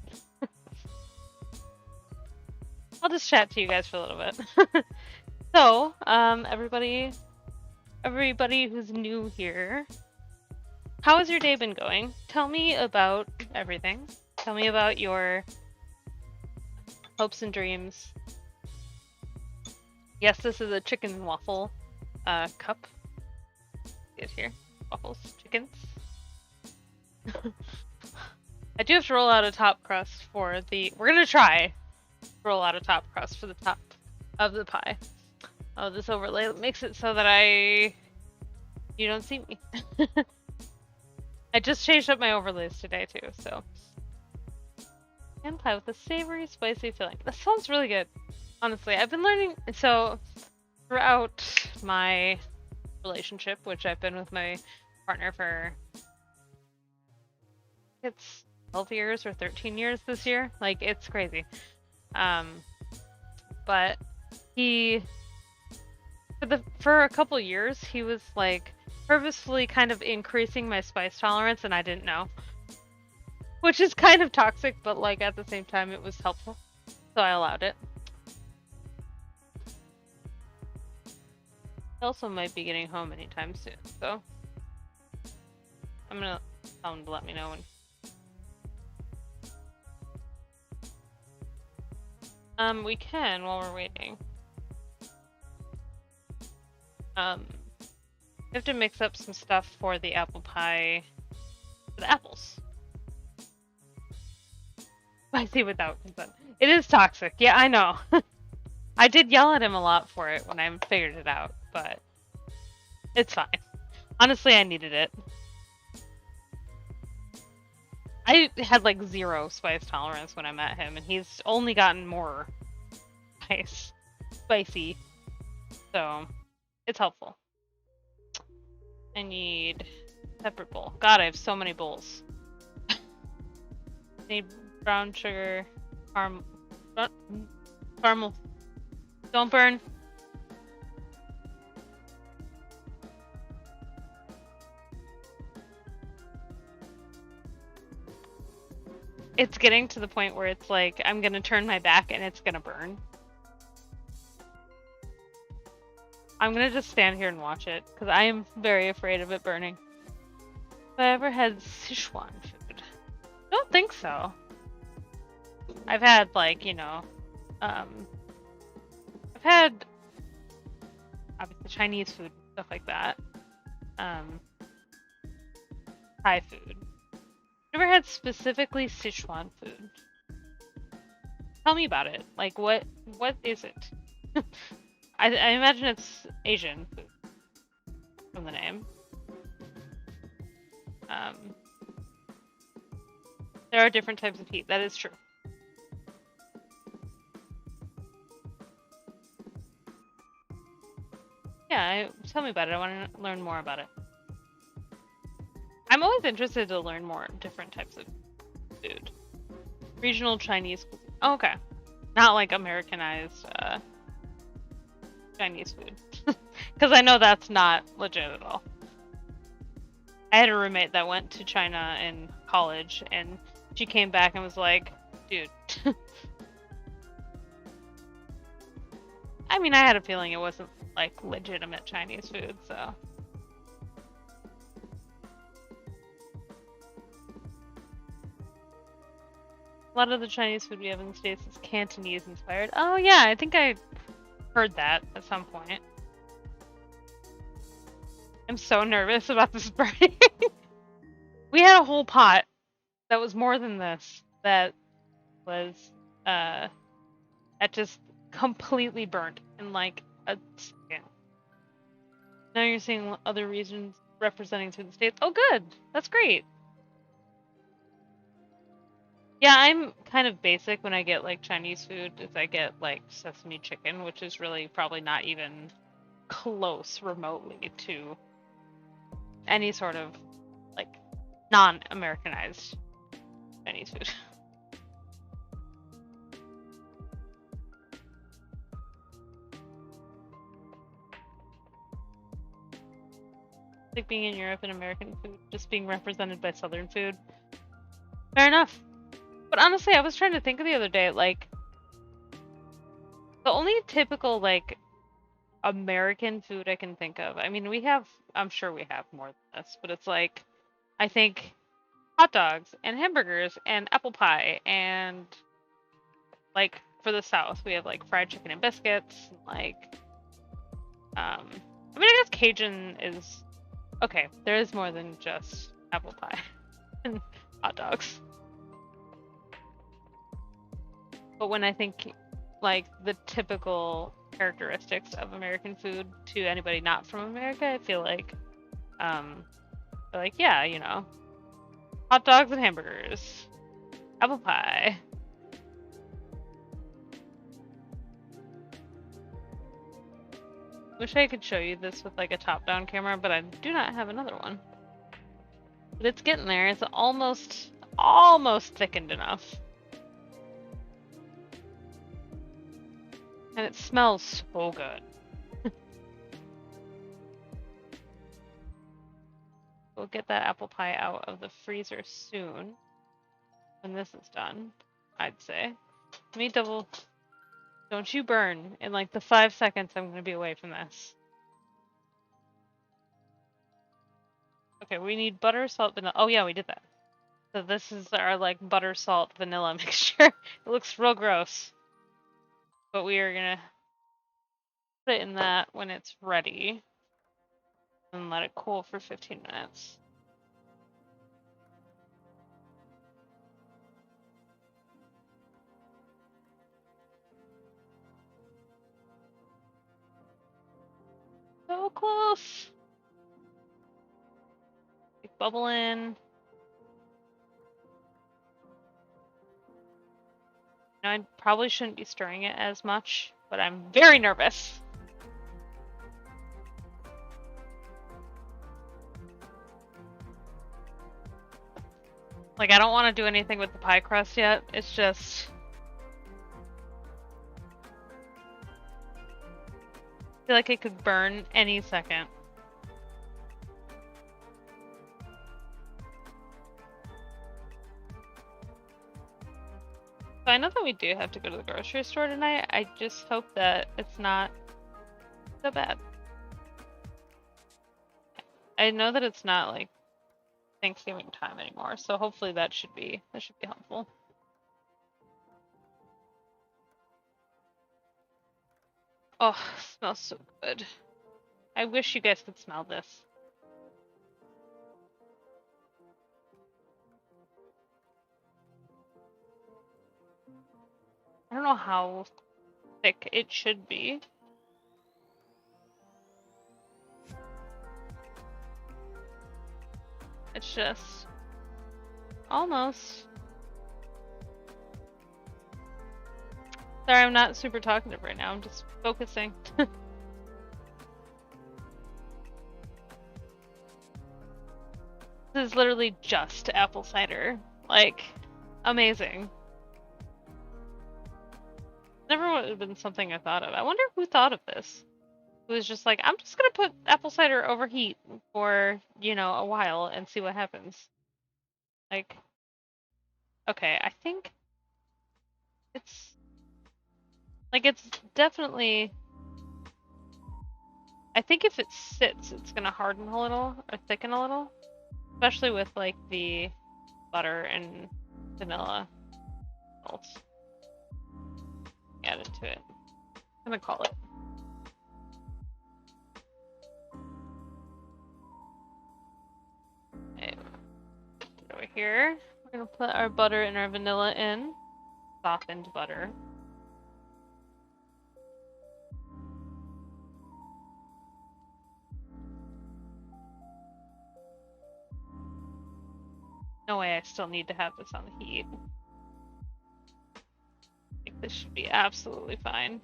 I'll just chat to you guys for a little bit. So, everybody who's new here, how has your day been going? Tell me about everything. Tell me about your hopes and dreams. Yes, this is a chicken and waffle cup. Get here. Waffles, chickens. I do have to roll out a top crust for the... We're gonna try to roll out a top crust for the top of the pie. Oh, this overlay makes it so that you don't see me. I just changed up my overlays today too, so. Hand pie with a savory, spicy filling. That sounds really good. Honestly, I've been learning, so throughout my relationship, which I've been with my partner for, it's 12 years or 13 years this year. Like, it's crazy. But for a couple years, he was like purposefully kind of increasing my spice tolerance, and I didn't know. Which is kind of toxic, but like at the same time, it was helpful. So I allowed it. also might be getting home anytime soon, so I'm gonna tell him to let me know when. We can while we're waiting. We have to mix up some stuff for the apple pie, for the apples. Spicy without consent. It is toxic. Yeah, I know. I did yell at him a lot for it when I figured it out, but it's fine. Honestly, I needed it. I had like 0 spice tolerance when I met him, and he's only gotten more spicy. So, it's helpful. I need separate bowl. God, I have so many bowls. I need brown sugar, caramel. Don't burn. It's getting to the point where it's like, I'm gonna turn my back and it's gonna burn. I'm gonna just stand here and watch it, because I am very afraid of it burning. Have I ever had Sichuan food? I don't think so. I've had, like, you know, I've had, obviously, Chinese food, stuff like that. Thai food. Never had specifically Sichuan food. Tell me about it. Like, what is it? I imagine it's Asian food from the name. There are different types of heat. That is true. Yeah, tell me about it. I want to learn more about it. I'm always interested to learn more different types of food. Regional Chinese cuisine. Oh, okay. Not like Americanized Chinese food. Because I know that's not legit at all. I had a roommate that went to China in college, and she came back and was like, dude. I mean, I had a feeling it wasn't like legitimate Chinese food, so. A lot of the Chinese food we have in the States is Cantonese inspired. Oh yeah, I think I heard that at some point. I'm so nervous about this burning. We had a whole pot that was more than this that was that just completely burnt in like a second. Now you're seeing other regions representing through the States. Oh good, that's great. Yeah, I'm kind of basic when I get like Chinese food, is I get like sesame chicken, which is really probably not even close remotely to any sort of like non-Americanized Chinese food. Like being in Europe and American food just being represented by Southern food. Fair enough. But honestly, I was trying to think of the other day, like, the only typical, like, American food I can think of. I mean, I'm sure we have more than this, but it's like, I think hot dogs and hamburgers and apple pie and, like, for the South, we have, like, fried chicken and biscuits, like, I mean, I guess Cajun is, okay, there is more than just apple pie and hot dogs. But when I think, like, the typical characteristics of American food to anybody not from America, I feel like, yeah, you know, hot dogs and hamburgers, apple pie. Wish I could show you this with, like, a top-down camera, but I do not have another one. But it's getting there. It's almost thickened enough. And it smells so good. We'll get that apple pie out of the freezer soon. When this is done, I'd say. Let me double... Don't you burn. In like the 5 seconds I'm going to be away from this. Okay, we need butter, salt, vanilla. Oh yeah, we did that. So this is our like butter, salt, vanilla mixture. It looks real gross. But we are gonna put it in that when it's ready. And let it cool for 15 minutes. So close. Big bubble in. Now, I probably shouldn't be stirring it as much, but I'm very nervous. Like, I don't want to do anything with the pie crust yet. It's just... I feel like it could burn any second. So I know that we do have to go to the grocery store tonight. I just hope that it's not so bad. I know that it's not like Thanksgiving time anymore, so hopefully that should be helpful. Oh, smells so good. I wish you guys could smell this. I don't know how thick it should be. It's just almost. Sorry, I'm not super talkative right now. I'm just focusing. This is literally just apple cider. Like, amazing. Never would have been something I thought of. I wonder who thought of this. It was just like, I'm just gonna put apple cider over heat for, you know, a while and see what happens. Like, okay, I think it's, like, it's definitely, I think if it sits, it's gonna harden a little, or thicken a little. Especially with, like, the butter and vanilla salts added to it. I'm gonna call it. Okay, over here, we're gonna put our butter and our vanilla in. Softened butter. No way I still need to have this on the heat. I think this should be absolutely fine.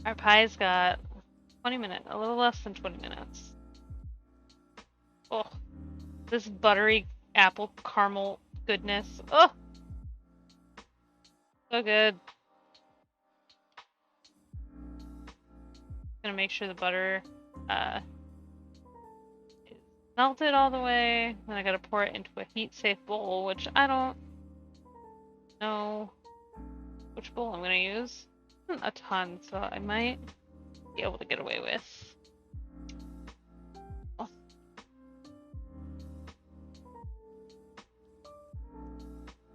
Our pie's got 20 minutes, a little less than 20 minutes. Oh, this buttery apple caramel goodness. Oh, so good. Gonna make sure the butter is melted all the way. Then I gotta pour it into a heat-safe bowl, which I don't know which bowl I'm gonna use. A ton, so I might be able to get away with. Oh.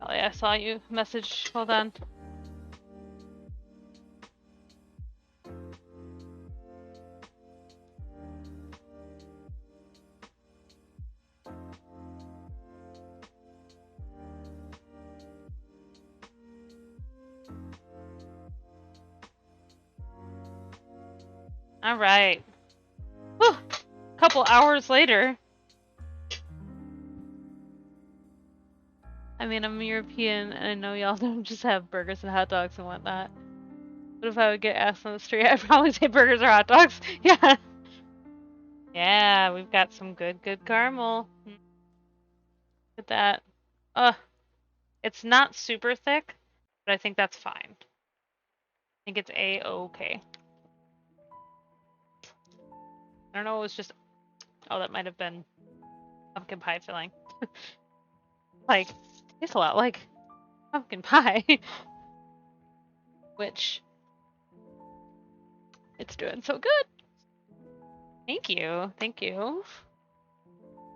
Ellie, I saw you message. Hold on. All right. Whew. A couple hours later. I mean, I'm European, and I know y'all don't just have burgers and hot dogs and whatnot. But if I would get asked on the street, I'd probably say burgers or hot dogs. Yeah. Yeah, we've got some good caramel. Look at that. It's not super thick, but I think that's fine. I think it's A-okay. I don't know, it was just... Oh, that might have been pumpkin pie filling. Like, tastes a lot like pumpkin pie. Which... It's doing so good. Thank you. Thank you.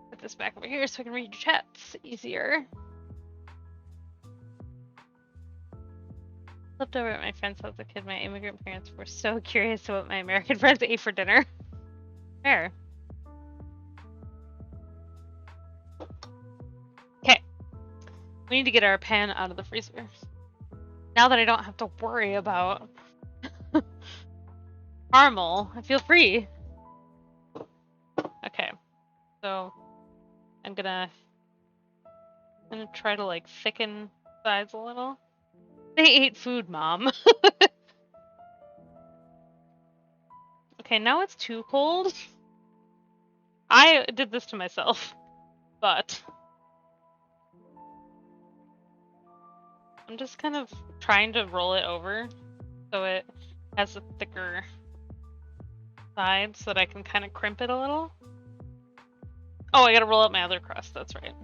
Put this back over here so I can read your chats easier. Flipped over at my friend's house as a kid. My immigrant parents were so curious to what my American friends ate for dinner. Fair. Okay. We need to get our pan out of the freezer. Now that I don't have to worry about caramel, I feel free. Okay. So I'm gonna try to like thicken sides a little. They ate food, Mom. Okay, now it's too cold. I did this to myself, but I'm just kind of trying to roll it over so it has a thicker side so that I can kind of crimp it a little. Oh, I gotta roll out my other crust, that's right.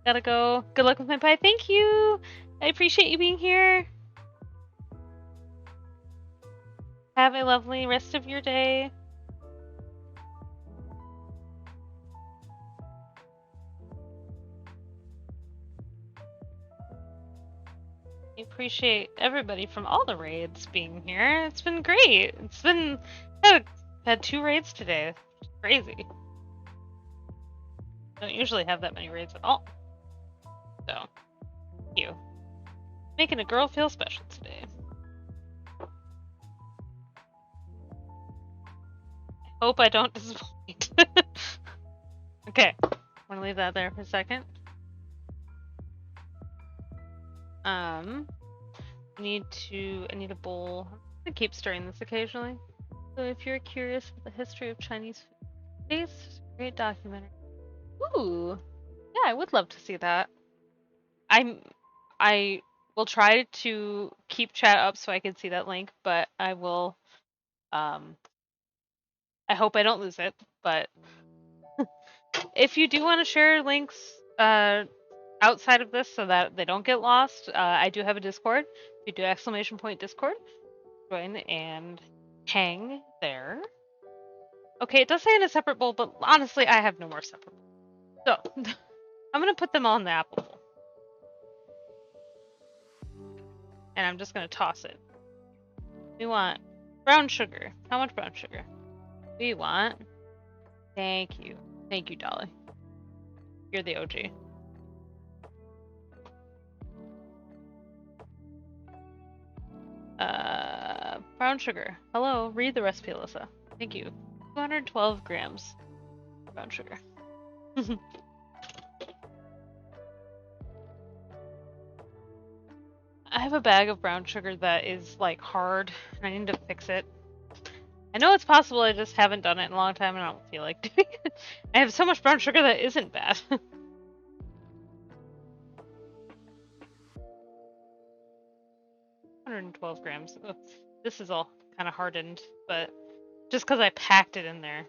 Gotta go. Good luck with my pie. Thank you! I appreciate you being here. Have a lovely rest of your day. I appreciate everybody from all the raids being here. It's been great. It's been... I've had 2 raids today. It's crazy. I don't usually have that many raids at all. So, thank you. Making a girl feel special today. I hope I don't disappoint. Okay, I'm gonna leave that there for a second. I need a bowl. I'm gonna keep stirring this occasionally. So if you're curious about the history of Chinese food, it's a great documentary. Ooh, yeah, I would love to see that. I will try to keep chat up so I can see that link, but I will, I hope I don't lose it, but if you do want to share links, outside of this so that they don't get lost, I do have a Discord. If you do ! Discord, join and hang there. Okay, it does say in a separate bowl, but honestly, I have no more separate bowls. So, I'm gonna put them all in the apple bowl. And I'm just gonna toss it. We want brown sugar. How much brown sugar? We want... Thank you. Thank you, Dolly. You're the OG. Brown sugar. Hello, read the recipe, Alyssa. Thank you. 212 grams brown sugar. I have a bag of brown sugar that is like hard, and I need to fix it. I know it's possible, I just haven't done it in a long time and I don't feel like doing it. I have so much brown sugar that isn't bad. 112 grams. Ugh. This is all kind of hardened, but just because I packed it in there.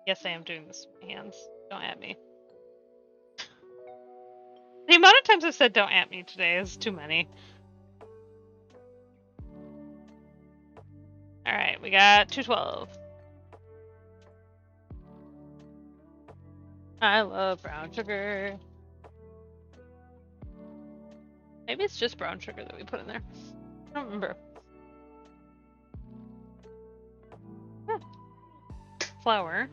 Yes, I am doing this with my hands. Don't at me. The amount of times I've said don't at me today is too many. Alright, we got 212. I love brown sugar. Maybe it's just brown sugar that we put in there. I don't remember. Yeah. Flour.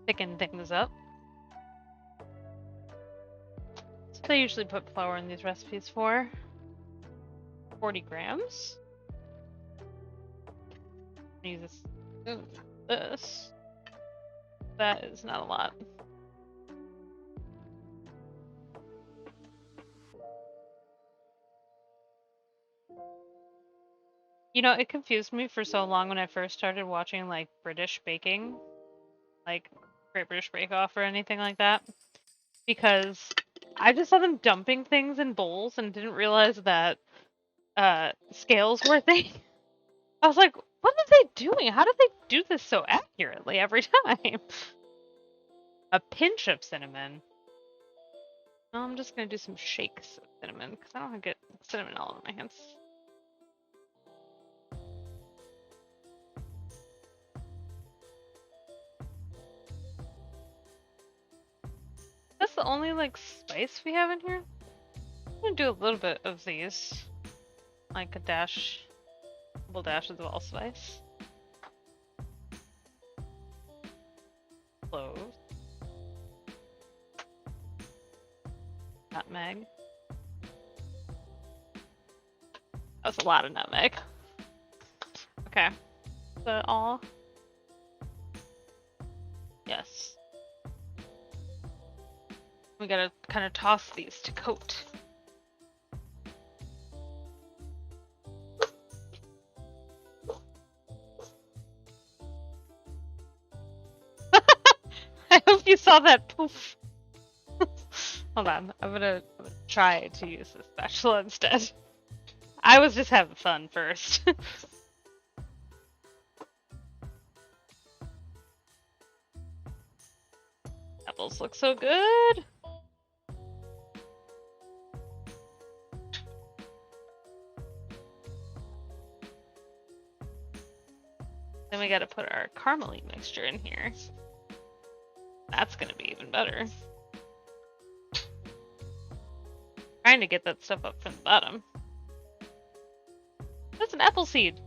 Thicken things up. So I usually put flour in these recipes for 40 grams. Use this. That is not a lot. You know, it confused me for so long when I first started watching like British baking, like Great British Bake Off or anything like that, because I just saw them dumping things in bowls and didn't realize that scales were a thing. I was like, what are they doing? How did they do this so accurately every time? A pinch of cinnamon. Well, I'm just gonna do some shakes of cinnamon because I don't want to get cinnamon all over my hands. That's the only like spice we have in here. I'm gonna do a little bit of these, like a dash, couple dashes of allspice. Cloves. Nutmeg. That's a lot of nutmeg. Okay. Is that all? Yes. We gotta kind of toss these to coat. I hope you saw that poof. Hold on, I'm gonna try to use this spatula instead. I was just having fun first. Apples look so good. Then we gotta put our caramely mixture in here. That's gonna be even better. Trying to get that stuff up from the bottom. That's an apple seed.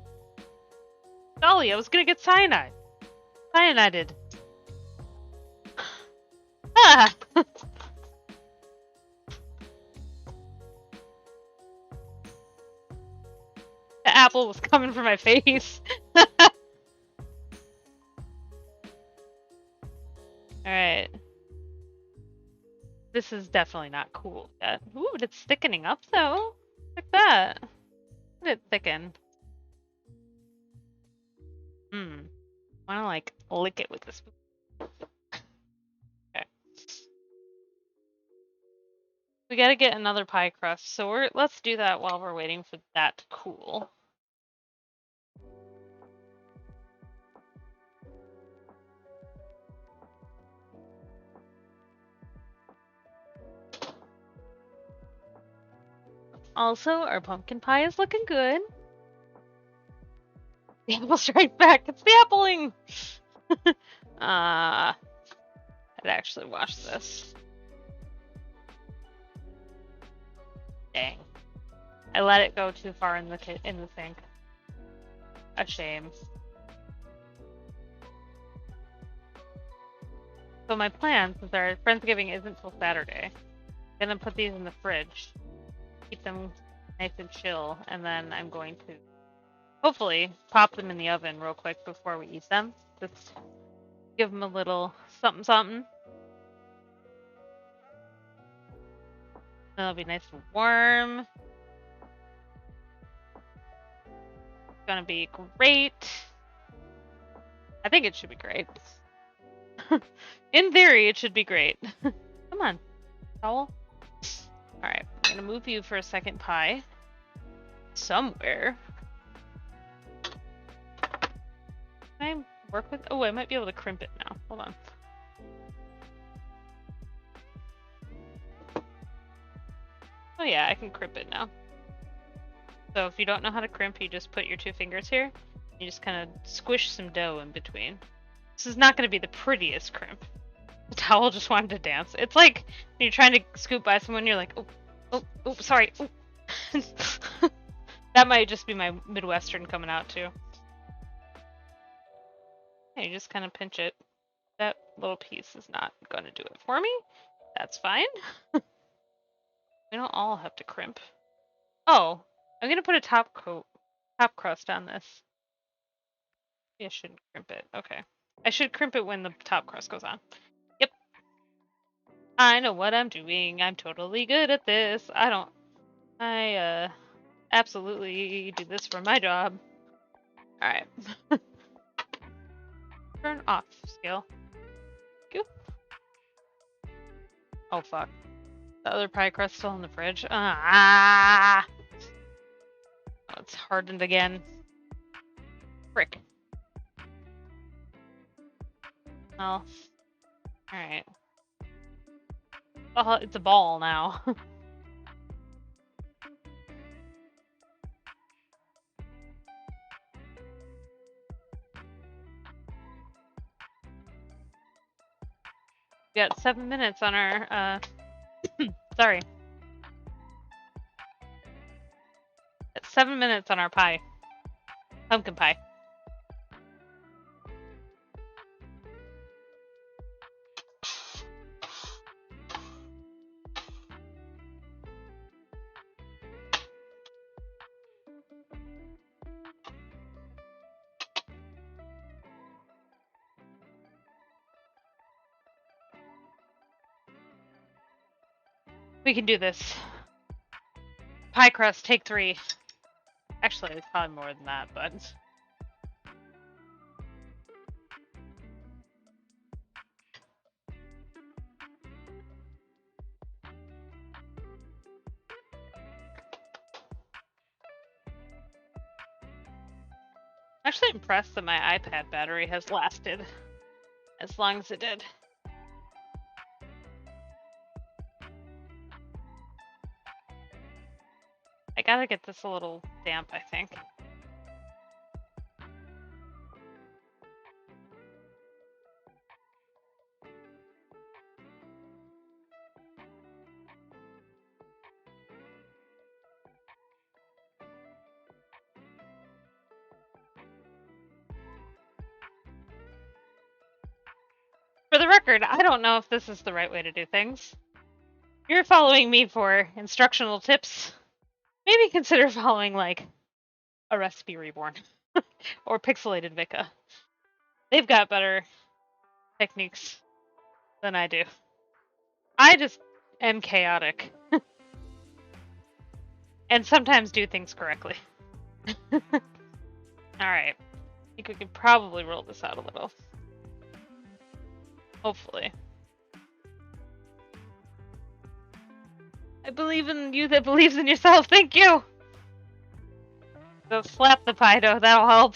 Golly, I was gonna get cyanide. Cyanided. Ah! The apple was coming for my face. Alright. This is definitely not cool yet. Ooh, but it's thickening up though. Look at that. Let it thicken. Wanna like lick it with this. Okay. We gotta get another pie crust, so let's do that while we're waiting for that to cool. Also, our pumpkin pie is looking good. The apple strike back. It's the appling. I'd actually wash this. Dang. I let it go too far in the sink. A shame. So my plan, since our Friendsgiving isn't till Saturday, I'm gonna put these in the fridge, keep them nice and chill, and then I'm going to hopefully pop them in the oven real quick before we eat them. Just give them a little something something. Then it'll be nice and warm. It's gonna be great. I think it should be great. In theory, it should be great. Come on, towel. Alright, I'm gonna move you for a second pie. Somewhere. Can I work with... Oh, I might be able to crimp it now. Hold on. Oh yeah, I can crimp it now. So if you don't know how to crimp, you just put your 2 fingers here. You just kind of squish some dough in between. This is not going to be the prettiest crimp. The towel just wanted to dance. It's like when you're trying to scoop by someone, you're like, oh, sorry. Oh. That might just be my Midwestern coming out too. Yeah, you just kind of pinch it. That little piece is not going to do it for me. That's fine. We don't all have to crimp. Oh, I'm going to put a top crust on this. Maybe I shouldn't crimp it. Okay. I should crimp it when the top crust goes on. Yep. I know what I'm doing. I'm totally good at this. I absolutely do this for my job. Alright. Turn off scale. Thank you. Oh fuck. The other pie crust still in the fridge. Ah! Oh, it's hardened again. Frick. Well. Alright. Oh, it's a ball now. We got 7 minutes on our, sorry. 7 minutes on our pie. Pumpkin pie. We can do this. Pie crust, take 3. Actually, it's probably more than that, but... I'm actually impressed that my iPad battery has lasted as long as it did. I gotta get this a little damp, I think. For the record, I don't know if this is the right way to do things. If you're following me for instructional tips, maybe consider following, like, a Recipe Reborn or Pixelated Vika. They've got better techniques than I do. I just am chaotic. And sometimes do things correctly. Alright. I think we could probably roll this out a little. Hopefully. I believe in you that believes in yourself. Thank you! So slap the pie dough. That'll help.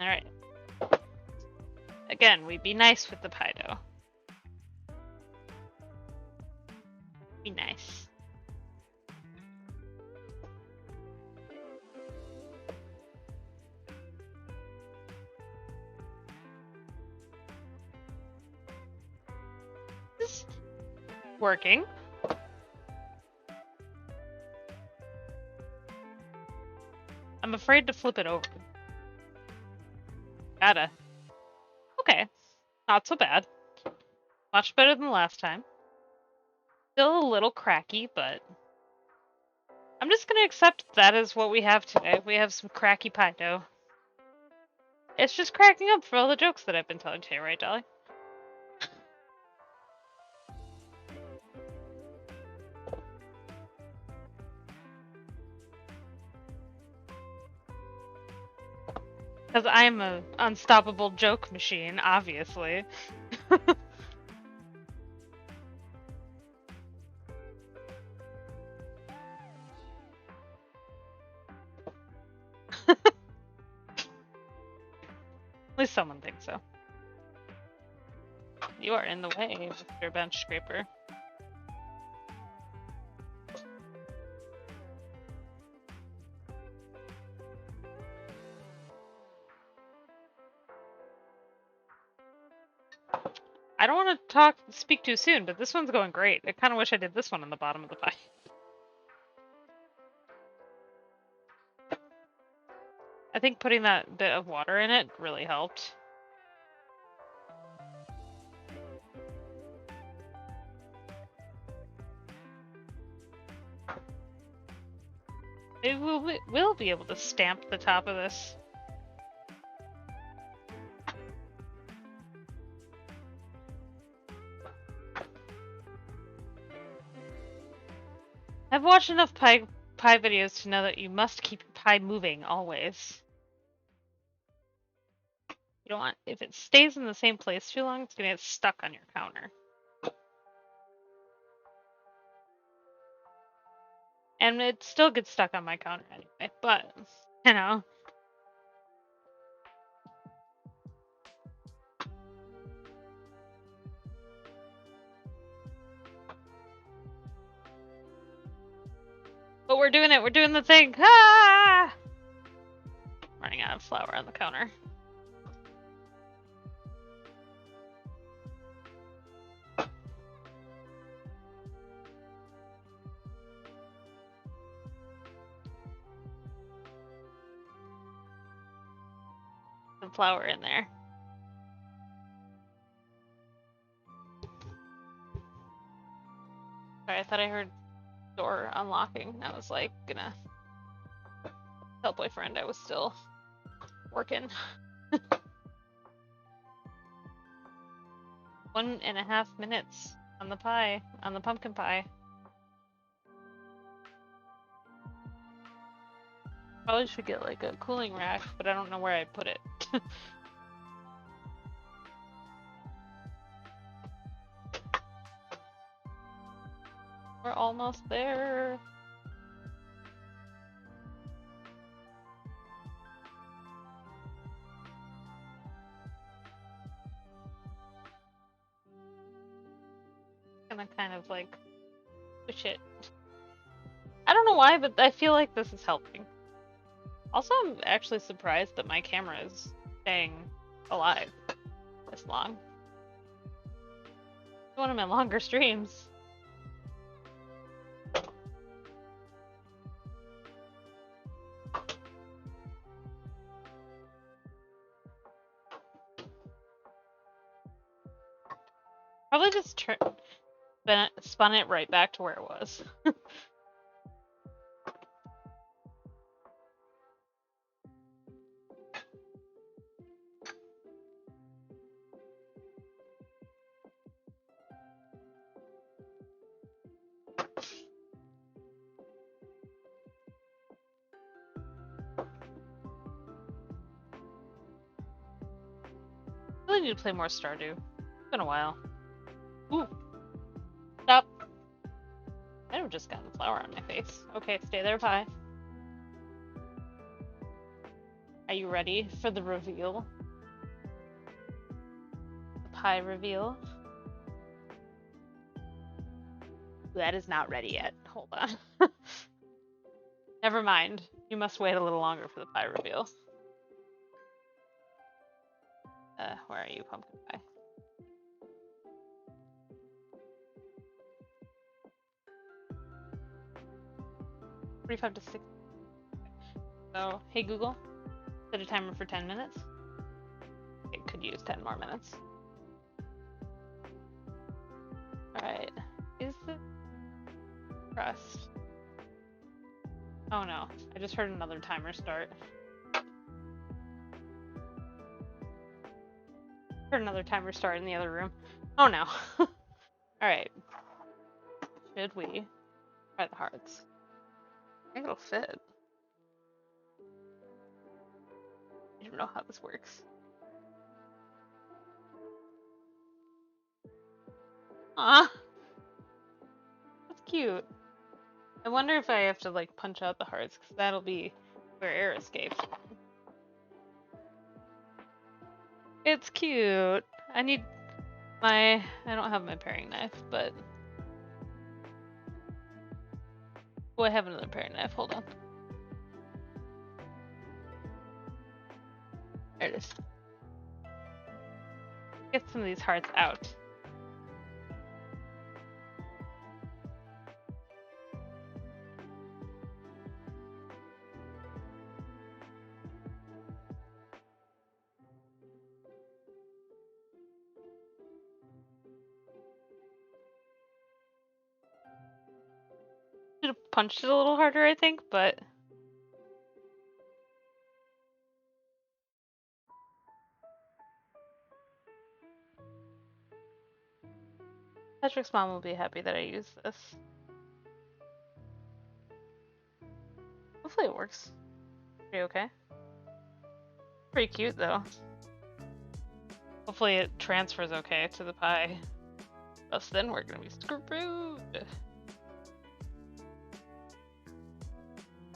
Alright. Again, we be nice with the pie dough. Be nice. This is working. I'm afraid to flip it over. Gotta. Okay. Not so bad. Much better than last time. Still a little cracky, but I'm just gonna accept that is what we have today. We have some cracky pie dough. It's just cracking up for all the jokes that I've been telling today, right, Dolly? Because I'm an unstoppable joke machine, obviously. At least someone thinks so. You are in the way, Mr. Bench Scraper. I don't want to speak too soon, but this one's going great. I kind of wish I did this one on the bottom of the pie. I think putting that bit of water in it really helped. Maybe we'll be able to stamp the top of this. I've watched enough pie videos to know that you must keep your pie moving always. You don't want, if it stays in the same place too long, it's gonna get stuck on your counter. And it still gets stuck on my counter anyway, but, you know. we're doing it. We're doing the thing. Ah! Running out of flour on the counter. Some flour in there. Sorry, I thought I heard door unlocking. I was like gonna tell boyfriend I was still working. 1.5 minutes on the pie, on the pumpkin pie. Probably should get like a cooling rack, but I don't know where I'd put it. We're almost there. Gonna kind of like push it. I don't know why, but I feel like this is helping. Also, I'm actually surprised that my camera is staying alive this long. It's one of my longer streams. Probably just spun it right back to where it was. I really need to play more Stardew. It's been a while. Ooh. Stop. I have just gotten flour on my face. Okay, stay there, pie. Are you ready for the reveal? The pie reveal? That is not ready yet. Hold on. Never mind. You must wait a little longer for the pie reveal. Where are you, pumpkin pie? $45 to $60. So, hey Google, set a timer for 10 minutes. It could use 10 more minutes. Alright. Is the crust? Oh no, I just heard another timer start. Heard another timer start in the other room. Oh no. Alright. Should we try the hearts? I think it'll fit. I don't know how this works. Ah, that's cute. I wonder if I have to like punch out the hearts, because that'll be where air escapes. It's cute. I need my... I don't have my paring knife, but... Oh, I have another paring knife. Hold on. There it is. Get some of these hearts out. Should have punched it a little harder, I think, but... Patrick's mom will be happy that I use this. Hopefully it works. Pretty okay. Pretty cute, though. Hopefully it transfers okay to the pie. Else then we're gonna be screwed.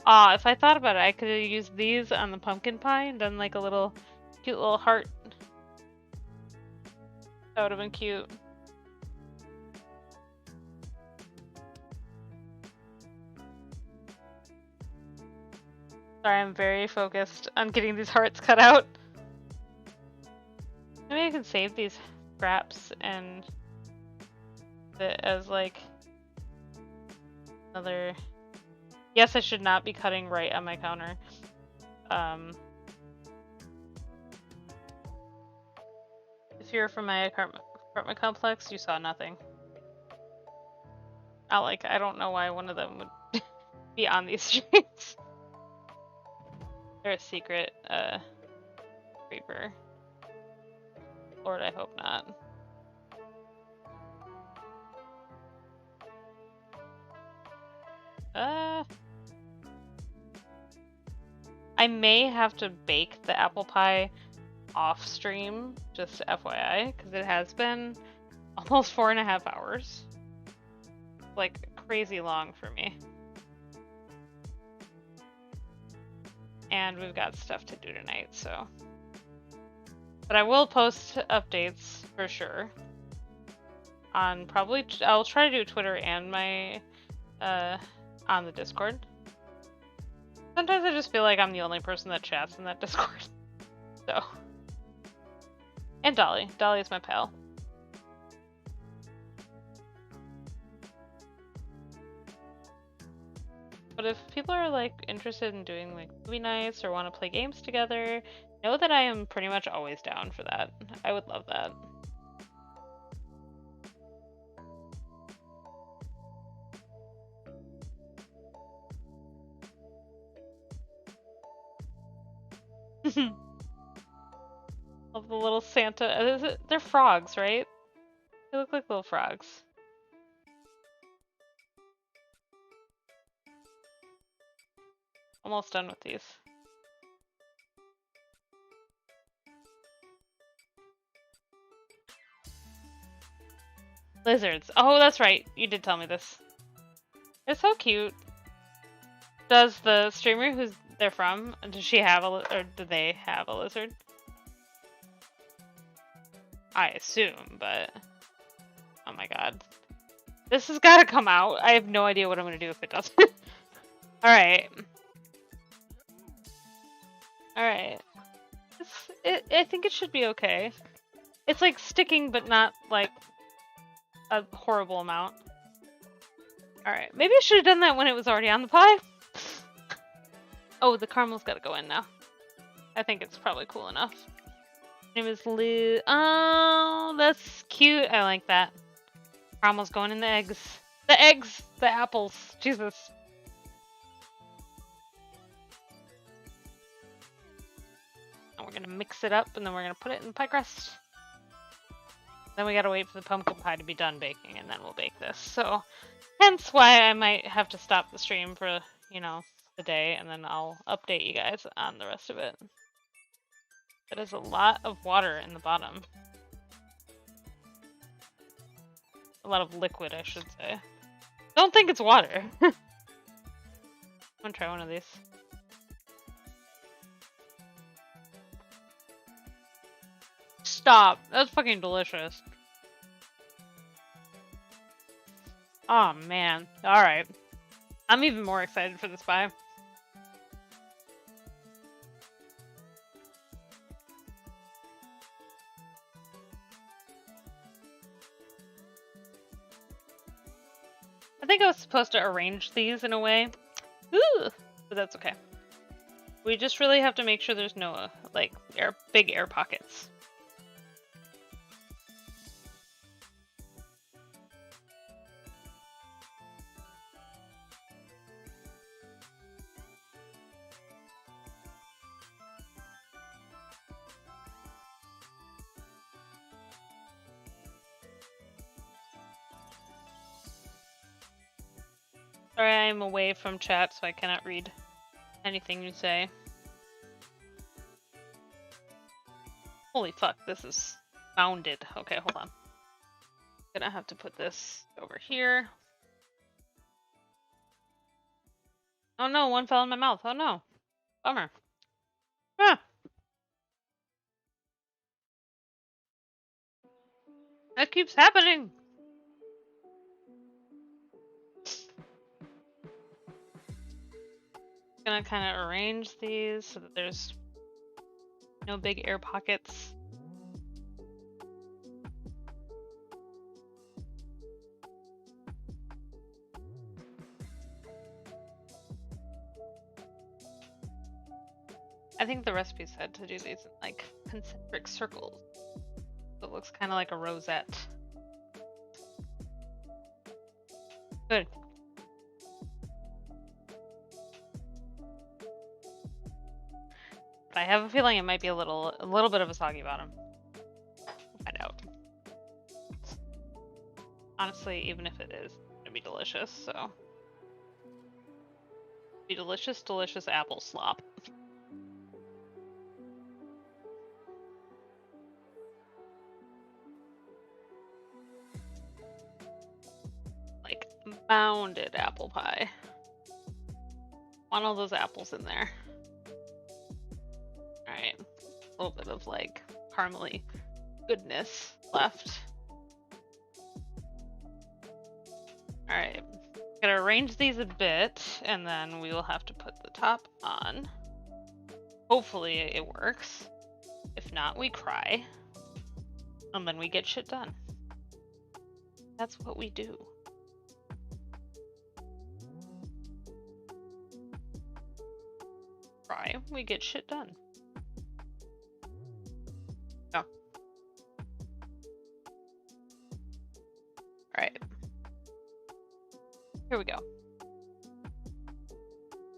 If I thought about it, I could have used these on the pumpkin pie and done like a little cute little heart. That would have been cute. Sorry, I'm very focused on getting these hearts cut out. Maybe I can save these scraps and it as like another. Yes, I should not be cutting right on my counter. If you're from my apartment complex, you saw nothing. I don't know why one of them would be on these streets. They're a secret creeper. Lord, I hope not. I may have to bake the apple pie off stream, just FYI, because it has been almost 4.5 hours. Like crazy long for me. And we've got stuff to do tonight, so. But I will post updates for sure. On probably, I'll try to do Twitter and my, on the Discord. Sometimes I just feel like I'm the only person that chats in that Discord. So. And Dolly. Dolly is my pal. But if people are like interested in doing like movie nights or want to play games together, know that I am pretty much always down for that. I would love that. Love the little Santa. They're frogs, right? They look like little frogs. Almost done with these. Lizards. Oh, that's right. You did tell me this. It's so cute. Does the streamer who's they're from, does she have or do they have a lizard? I assume, but oh my god. This has got to come out. I have no idea what I'm going to do if it doesn't. Alright. Alright. I think it should be okay. It's like sticking, but not like a horrible amount. Alright. Maybe I should have done that when it was already on the pie. Oh, the caramel's got to go in now. I think it's probably cool enough. Name is Liz. Oh, that's cute. I like that. Caramel's going in the eggs. The eggs! The apples. Jesus. And we're gonna mix it up and then we're gonna put it in the pie crust. Then we gotta wait for the pumpkin pie to be done baking and then we'll bake this. So, hence why I might have to stop the stream for, you know, the day and then I'll update you guys on the rest of it. That is a lot of water in the bottom. A lot of liquid, I should say. Don't think it's water. I'm gonna try one of these. Stop. That's fucking delicious. Oh man. Alright. I'm even more excited for this pie. I think I was supposed to arrange these in a way. Ooh, but that's okay. We just really have to make sure there's no, like, big air pockets. Sorry, I am away from chat, so I cannot read anything you say. Holy fuck, this is bounded. Okay, hold on. Gonna have to put this over here. Oh no, one fell in my mouth. Oh no. Bummer. Ah. That keeps happening. Gonna kind of arrange these so that there's no big air pockets. I think the recipe said to do these in like concentric circles. So it looks kind of like a rosette. Good. But I have a feeling it might be a little bit of a soggy bottom. We'll find out. Honestly, even if it is, it's gonna be delicious, so. Be delicious, delicious apple slop. Like mounded apple pie. Want all those apples in there. Alright. A little bit of like caramely goodness left. Alright. Gonna arrange these a bit, and then we will have to put the top on. Hopefully it works. If not, we cry. And then we get shit done. That's what we do. Cry, we get shit done. Oh. Alright. Here we go.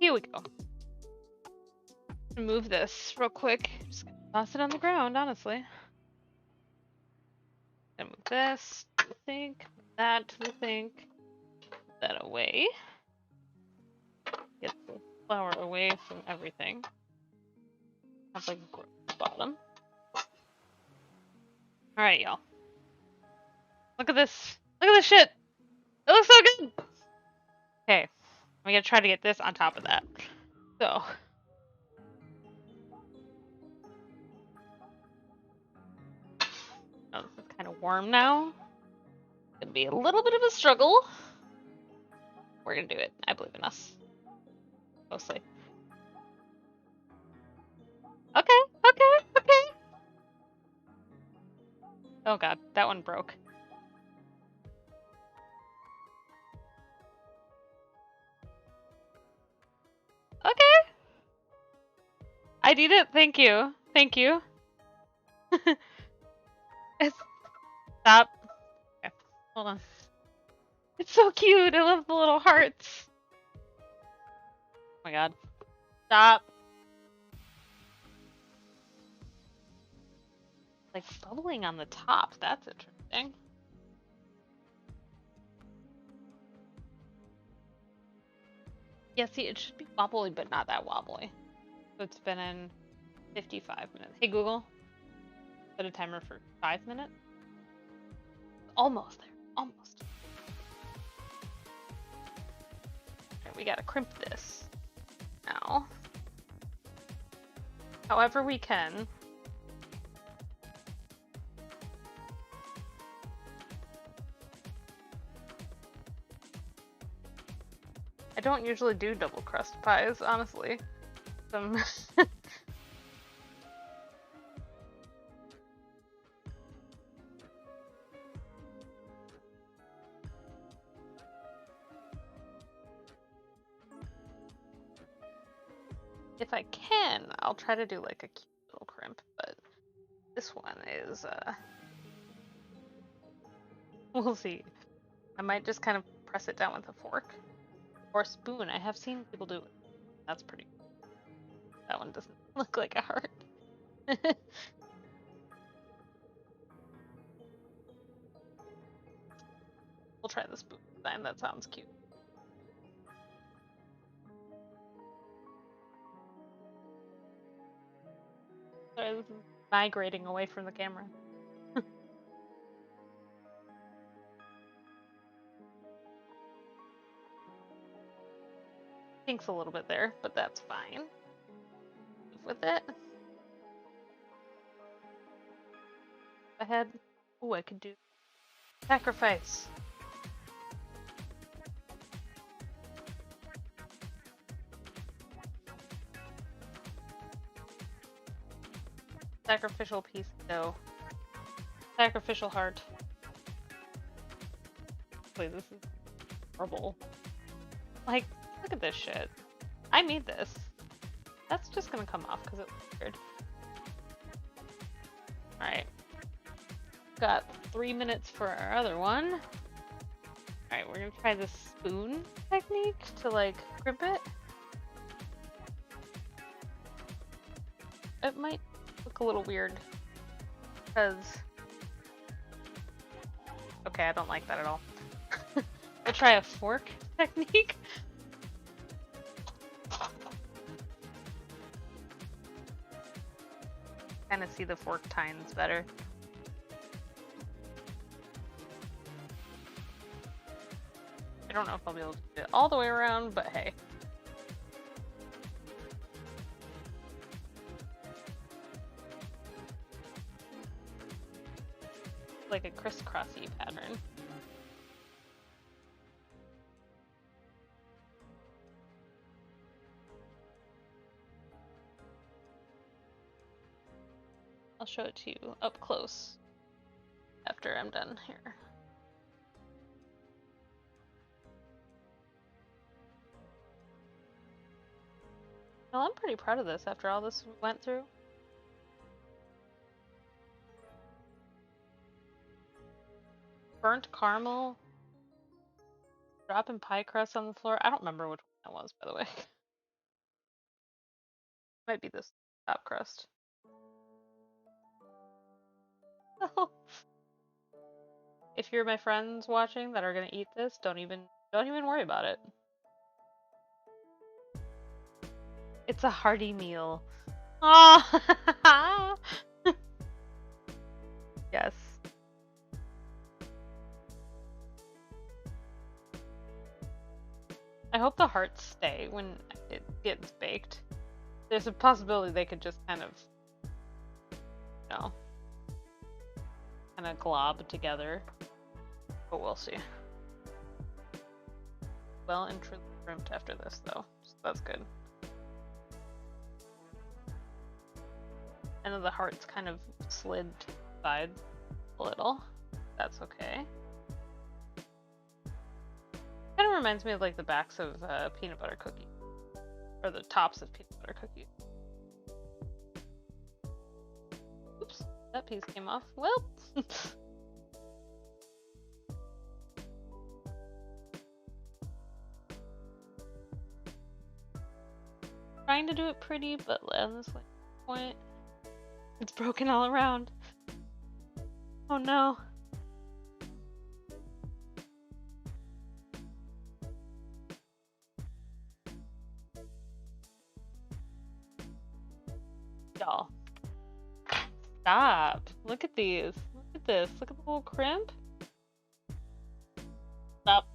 Here we go. Move this real quick. Just gonna toss it on the ground, honestly. Gonna move this to the sink, that to the sink, put that away. Get the flour away from everything. Have like a gross bottom. Alright, y'all. Look at this. Look at this shit. It looks so good. Okay. I'm gonna try to get this on top of that. So. Oh, this is kind of warm now. It's gonna be a little bit of a struggle. We're gonna do it. I believe in us. Mostly. Okay, okay, okay. Oh god, that one broke. Okay. I need it. Thank you. Thank you. Stop. Okay, hold on. It's so cute. I love the little hearts. Oh my god. Stop. Like bubbling on the top. That's interesting. Yeah, see, it should be wobbly, but not that wobbly. So it's been in 55 minutes. Hey, Google. Set a timer for 5 minutes. Almost there. Almost. Okay, we gotta crimp this now. However we can. I don't usually do double crust pies, honestly. If I can, I'll try to do like a cute little crimp, but this one is, we'll see. I might just kind of press it down with a fork or a spoon. I have seen people do it. That's pretty cool. That one doesn't look like a heart. We'll try the spoon design. That sounds cute. Sorry, this is migrating away from the camera. Stinks a little bit there, but that's fine. Live with it. Ahead. Oh, I could do sacrifice. Sacrificial piece of dough. Sacrificial heart. Wait, this is horrible. Like, look at this shit. I made this. That's just gonna come off because it's weird. Alright. Got 3 minutes for our other one. Alright, we're gonna try the spoon technique to, like, crimp it. It might look a little weird. Because... Okay, I don't like that at all. We'll try a fork technique. Kind of see the fork tines better. I don't know if I'll be able to do it all the way around, but hey. Like a crisscrossy pattern. I'll show it to you up close after I'm done here. Well, I'm pretty proud of this after all this went through. Burnt caramel, dropping pie crust on the floor. I don't remember which one that was, by the way. Might be this top crust. If you're my friends watching that are gonna eat this, don't even worry about it. It's a hearty meal. Oh, yes. I hope the hearts stay when it gets baked. There's a possibility they could just kind of, you know, kind of glob together. But we'll see. Well and truly crimped after this, though, so that's good. I know the hearts kind of slid sides a little. That's okay. Kind of reminds me of like the backs of peanut butter cookies, or the tops of peanut butter cookies. Oops, that piece came off. Well. Trying to do it pretty, but on this point, it's broken all around. Oh no. Y'all. Stop. Look at these. Look at this. Look at the little crimp. Stop.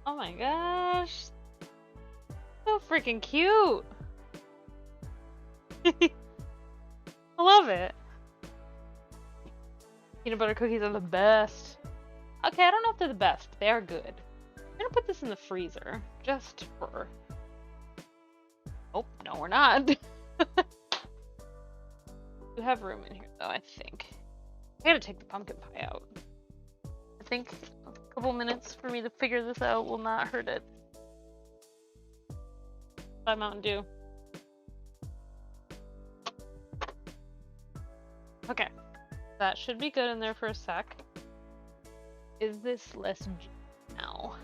Oh my gosh. So freaking cute. I love it. Peanut butter cookies are the best. Okay, I don't know if they're the best. They are good. I'm gonna put this in the freezer just for... Oh, no we're not. We have room in here though, I think. I gotta take the pumpkin pie out. I think a couple minutes for me to figure this out will not hurt it. Bye, Mountain Dew. Okay, that should be good in there for a sec. Is this less jiggly now?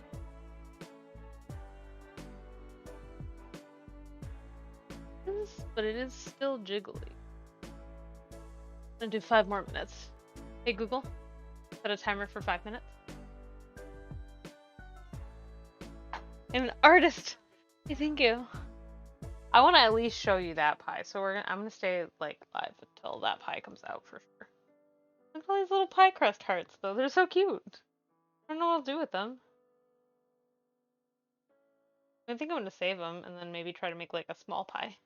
But it is still jiggly. I'm gonna do 5 more minutes. Hey Google, set a timer for 5 minutes. I'm an artist. Hey, thank you. I want to at least show you that pie, so I'm gonna stay like live until that pie comes out for sure. Look at all these little pie crust hearts, though. They're so cute. I don't know what I'll do with them. I think I'm gonna save them and then maybe try to make like a small pie.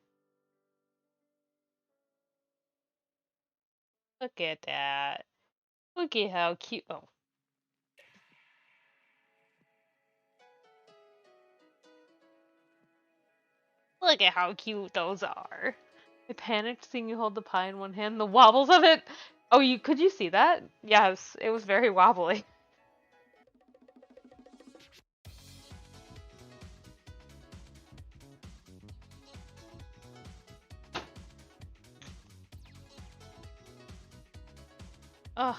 Look at that. Look at how cute. Oh. Look at how cute those are. I panicked seeing you hold the pie in one hand. The wobbles of it. Oh, could you see that? Yes, it was very wobbly. Ugh.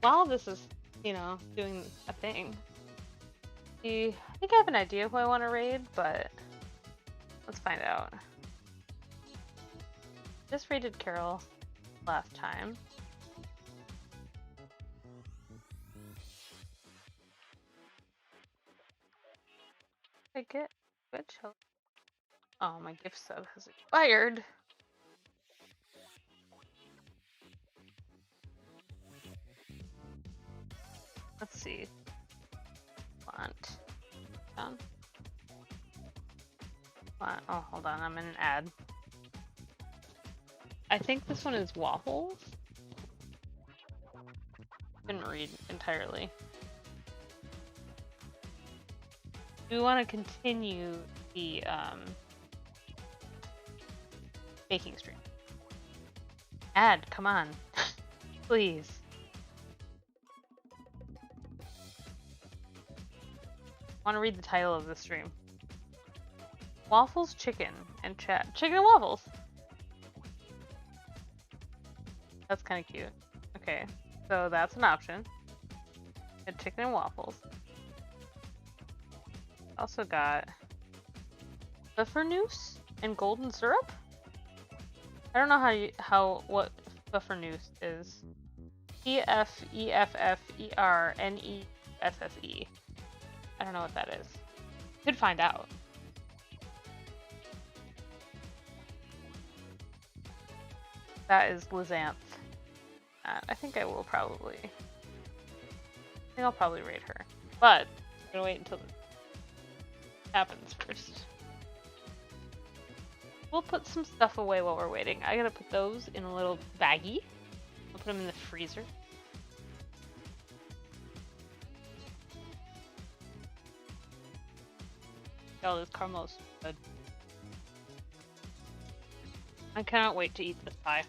While this is, doing a thing, I think I have an idea who I want to raid, but let's find out. Just raided Carol last time. I get which? Oh, my gift sub has expired. Let's see. Font. Down. Font. Oh, hold on. I'm in an ad. I think this one is waffles. Didn't read entirely. Do we want to continue the baking stream? Ad, come on. Please. Want to read the title of the stream. Waffles, chicken, and chat. Chicken and waffles. That's kind of cute. Okay, so that's an option. Got chicken and waffles. Also got buffernoose and golden syrup. I don't know what buffernoose is. Beffernesse. I don't know what that is. Could find out. That is Lizanth. I think I'll probably raid her. But I'm gonna wait until it happens first. We'll put some stuff away while we're waiting. I gotta put those in a little baggie. I'll put them in the freezer. Oh, this caramel is good. I cannot wait to eat this pie.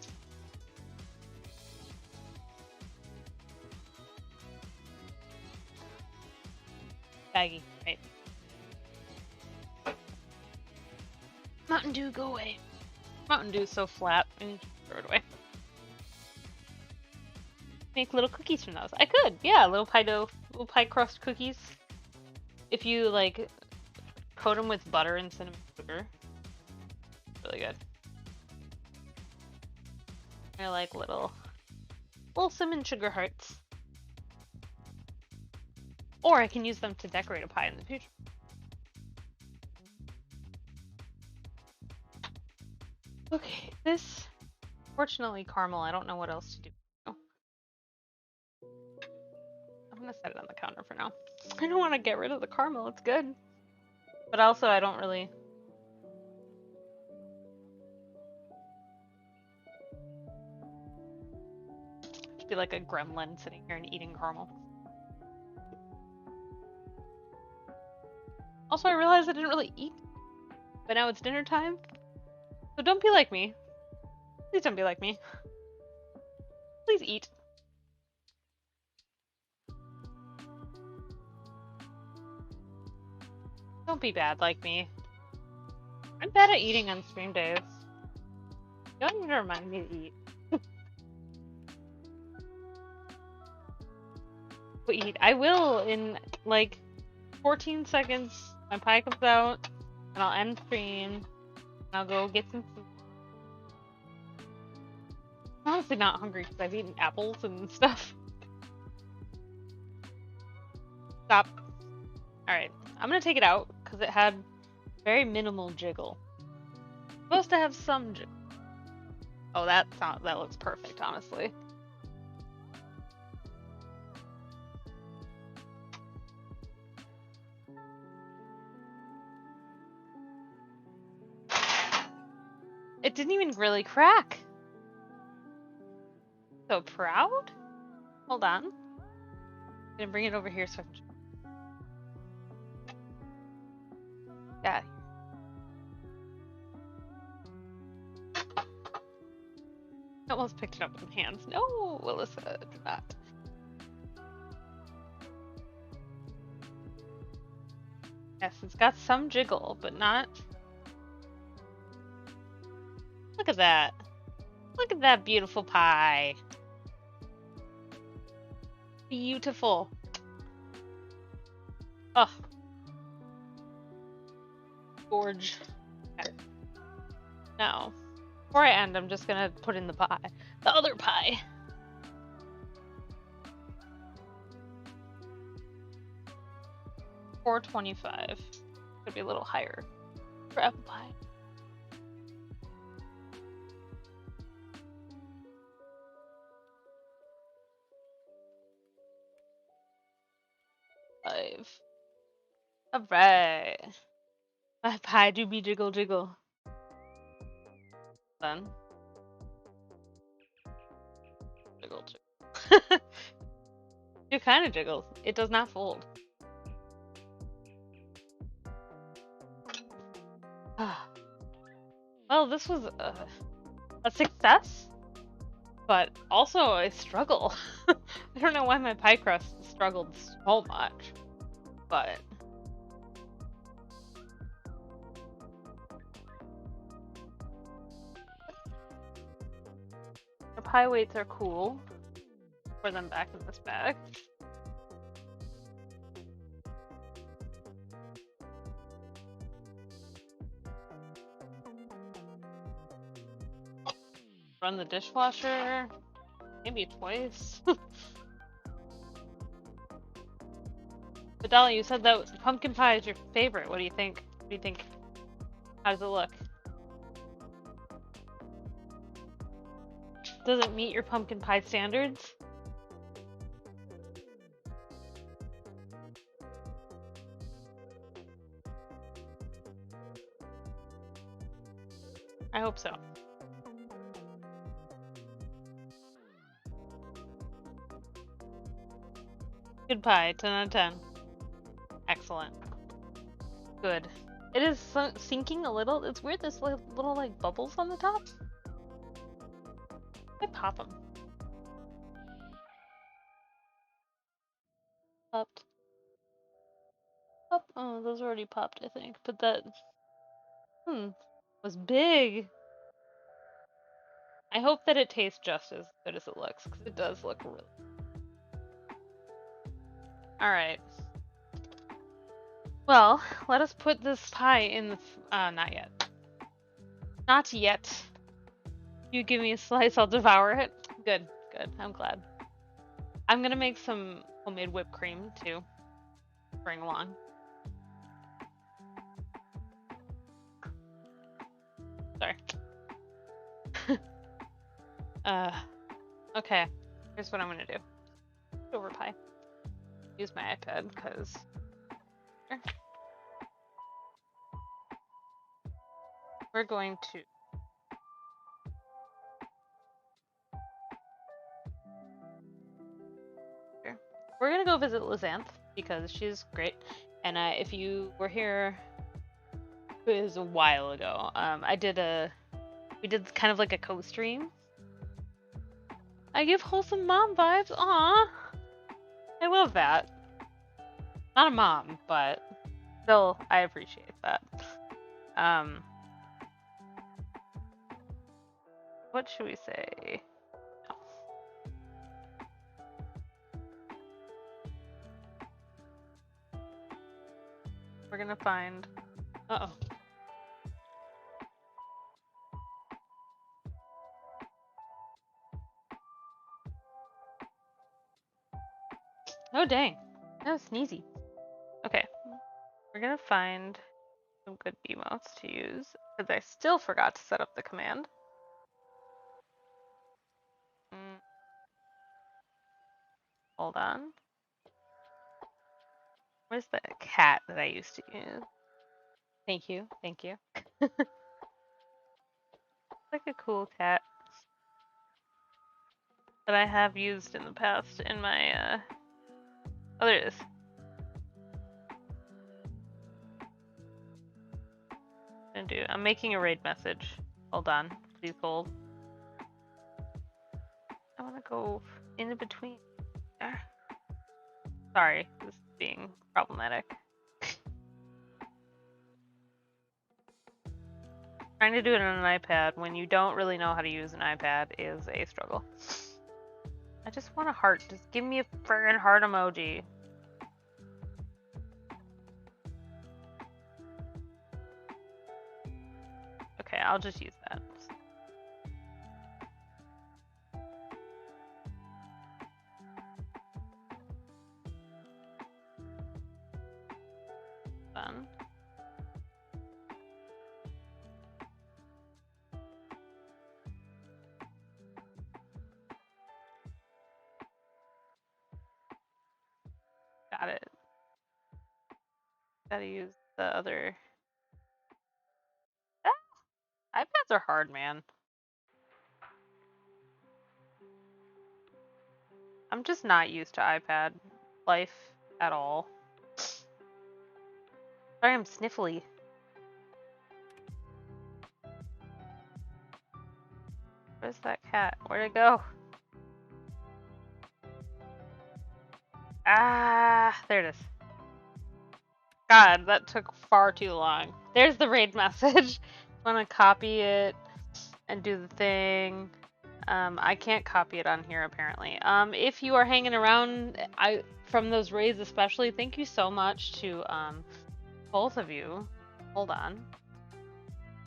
Baggy, right? Mountain Dew, go away. Mountain Dew is so flat. I need to throw it away. Make little cookies from those. I could, yeah, little pie crust cookies. If you like coat them with butter and cinnamon sugar. Really good. They're like little cinnamon sugar hearts. Or I can use them to decorate a pie in the future. Okay, this, fortunately, caramel, I don't know what else to do. I'm gonna set it on the counter for now. I don't want to get rid of the caramel, it's good. But also, I don't really... Just be like a gremlin sitting here and eating caramel. Also, I realized I didn't really eat, but now it's dinner time. So don't be like me. Please don't be like me. Please eat. Don't be bad like me. I'm bad at eating on stream days. You don't need to remind me to eat. But eat. I will in like 14 seconds. My pie comes out, and I'll end stream. And I'll go get some food. I'm honestly not hungry because I've eaten apples and stuff. Stop. Alright, I'm gonna take it out because it had very minimal jiggle. It's supposed to have some jiggle. Oh, that looks perfect, honestly. It didn't even really crack. So proud? Hold on. I'm gonna bring it over here so I can... Yeah. almost picked it up with my hands. No, Alyssa, do not. Yes, it's got some jiggle, but not... Look at that. Look at that beautiful pie. Beautiful. Oh. Gorge. Okay. Now, before I end, I'm just gonna put in the pie. The other pie. $4.25. Could be a little higher for apple pie. $5. Alright. My pie do be jiggle jiggle. Then. Jiggle jiggle. It kind of jiggles. It does not fold. Well, this was a success, but also a struggle. I don't know why my pie crust struggled so much, but the pie weights are cool. Pour them back in this bag. Run the dishwasher, maybe twice. But Dolly, you said that pumpkin pie is your favorite. What do you think? What do you think? How does it look? Does it meet your pumpkin pie standards? I hope so. Good pie, 10 out of 10. Excellent. Good. It is sinking a little. It's weird, there's little like bubbles on the top. I pop them. Popped. Pop. Oh, those already popped, I think. But that was big. I hope that it tastes just as good as it looks, because it does look really. Alright. Well, let us put this pie in the... not yet. Not yet. You give me a slice, I'll devour it. Good, good. I'm glad. I'm gonna make some homemade whipped cream, too. Bring along. Sorry. Okay. Here's what I'm gonna do. Over pie. Use my iPad, because... We're going to... We're gonna go visit Lizanth, because she's great. And if you were here... It was a while ago. We did kind of like a co-stream. I give wholesome mom vibes. Aww. I love that. Not a mom, but still, I appreciate that. What should we say? We're gonna find... Uh-oh. Oh, dang. That was sneezy. Okay. We're gonna find some good emotes to use, because I still forgot to set up the command. Hold on. Where's the cat that I used to use? Thank you, thank you. Like a cool cat that I have used in the past in my, oh, there it is. I'm making a raid message. Hold on, please hold. want to go in between. Sorry, this is being problematic. Trying to do it on an iPad when you don't really know how to use an iPad is a struggle. I just want a heart. Just give me a friggin' heart emoji. Okay, I'll just use that. Done. Got it. Gotta use the other. Ah, iPads are hard, man. I'm just not used to iPad life at all. Sorry, I'm sniffly. Where's that cat? Where'd it go? Ah, there it is. God, that took far too long. There's the raid message. I'm gonna copy it and do the thing. I can't copy it on here apparently. If you are hanging around, from those raids especially, thank you so much to both of you. Hold on.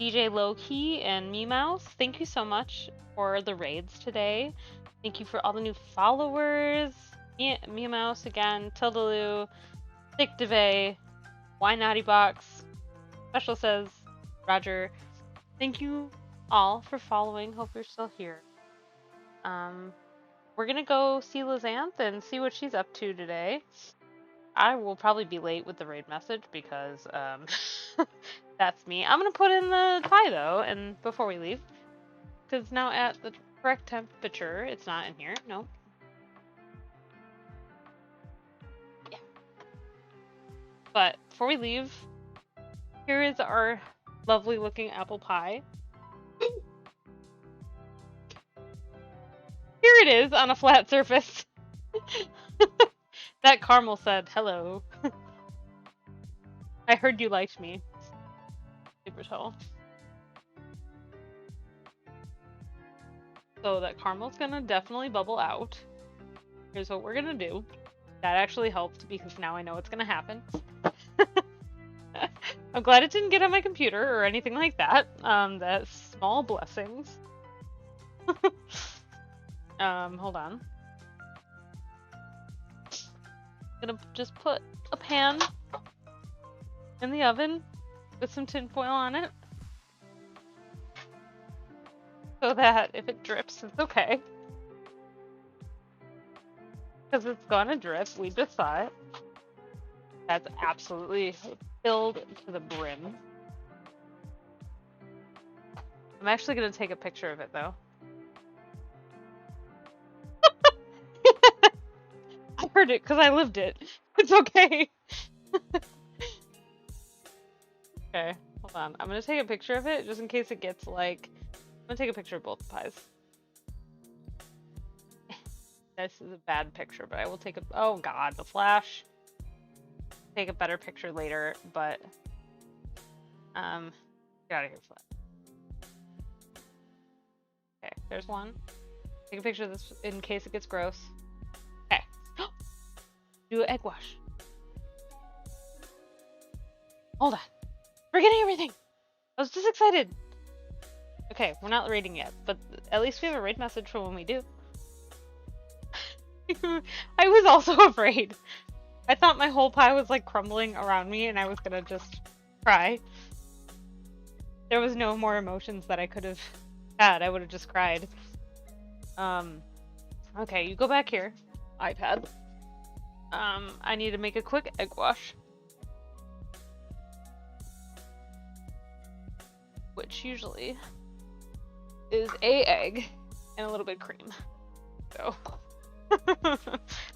DJ Lowkey and Me Mouse, thank you so much for the raids today. Thank you for all the new followers. Me Mouse again, Tildaloo, Thick DeVay, Why Naughty Box, Special Says, Roger. Thank you all for following. Hope you're still here. We're gonna go see Lizanth and see what she's up to today. I will probably be late with the raid message because that's me. I'm gonna put in the pie though, and before we leave, because it's now at the correct temperature. It's not in here. No. Yeah. But before we leave, here is our lovely looking apple pie. Here it is on a flat surface. That caramel said hello. I heard you liked me. Super tall. So that caramel's gonna definitely bubble out. Here's what we're gonna do. That actually helped because now I know what's gonna happen. I'm glad it didn't get on my computer or anything like that. That's small blessings. Hold on. Gonna just put a pan in the oven with some tin foil on it so that if it drips, it's okay. Because it's gonna drip. We just saw it. That's absolutely filled to the brim. I'm actually gonna take a picture of it though. I heard it because I lived it. It's okay. Okay, hold on. I'm gonna take a picture of it just in case it gets like. I'm gonna take a picture of both pies. This is a bad picture, but I will take a. Oh god, the flash. Take a better picture later, but get out of here, flash. Okay, there's one. Take a picture of this in case it gets gross. Okay. Do an egg wash. Hold on. Forgetting everything. I was just excited. Okay, we're not raiding yet, but at least we have a raid message for when we do. I was also afraid. I thought my whole pie was like crumbling around me and I was gonna just cry. There was no more emotions that I could have had. I would have just cried. Okay, you go back here. iPad. I need to make a quick egg wash. Which usually is a egg and a little bit of cream. So,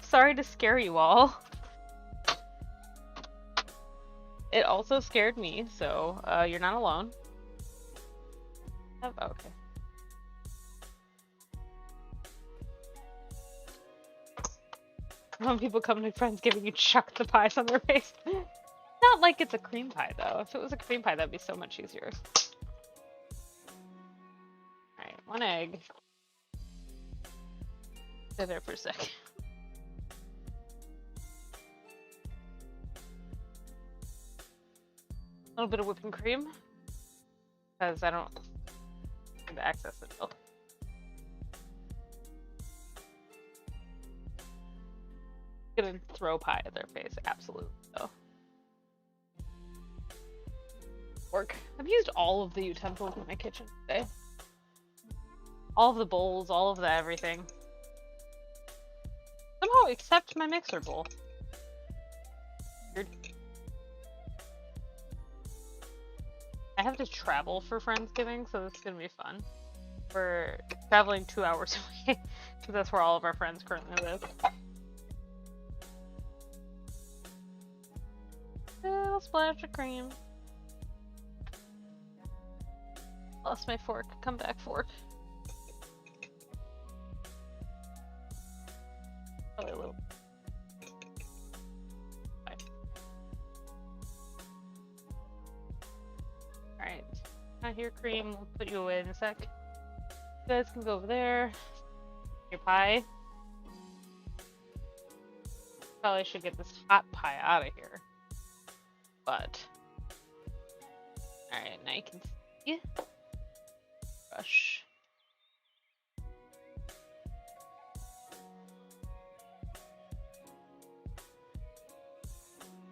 sorry to scare you all. It also scared me, so you're not alone. Oh, okay. When people come to Friendsgiving, you chuck the pies on their face. Not like it's a cream pie, though. If it was a cream pie, that'd be so much easier. Alright, 1 egg. Stay there for a sec. A little bit of whipping cream. Because I don't need to access it milk. Gonna throw pie at their face, absolutely. So. Work. I've used all of the utensils in my kitchen today. All of the bowls, all of the everything. Somehow except my mixer bowl. Weird. I have to travel for Friendsgiving, so this is gonna be fun. We're traveling 2 hours away, because that's where all of our friends currently live. Little splash of cream. Lost my fork. Come back, fork. Probably a little. Fine. Alright. Not here, cream. We'll put you away in a sec. You guys can go over there. Your pie. Probably should get this hot pie out of here. But. Alright, now you can see. Brush.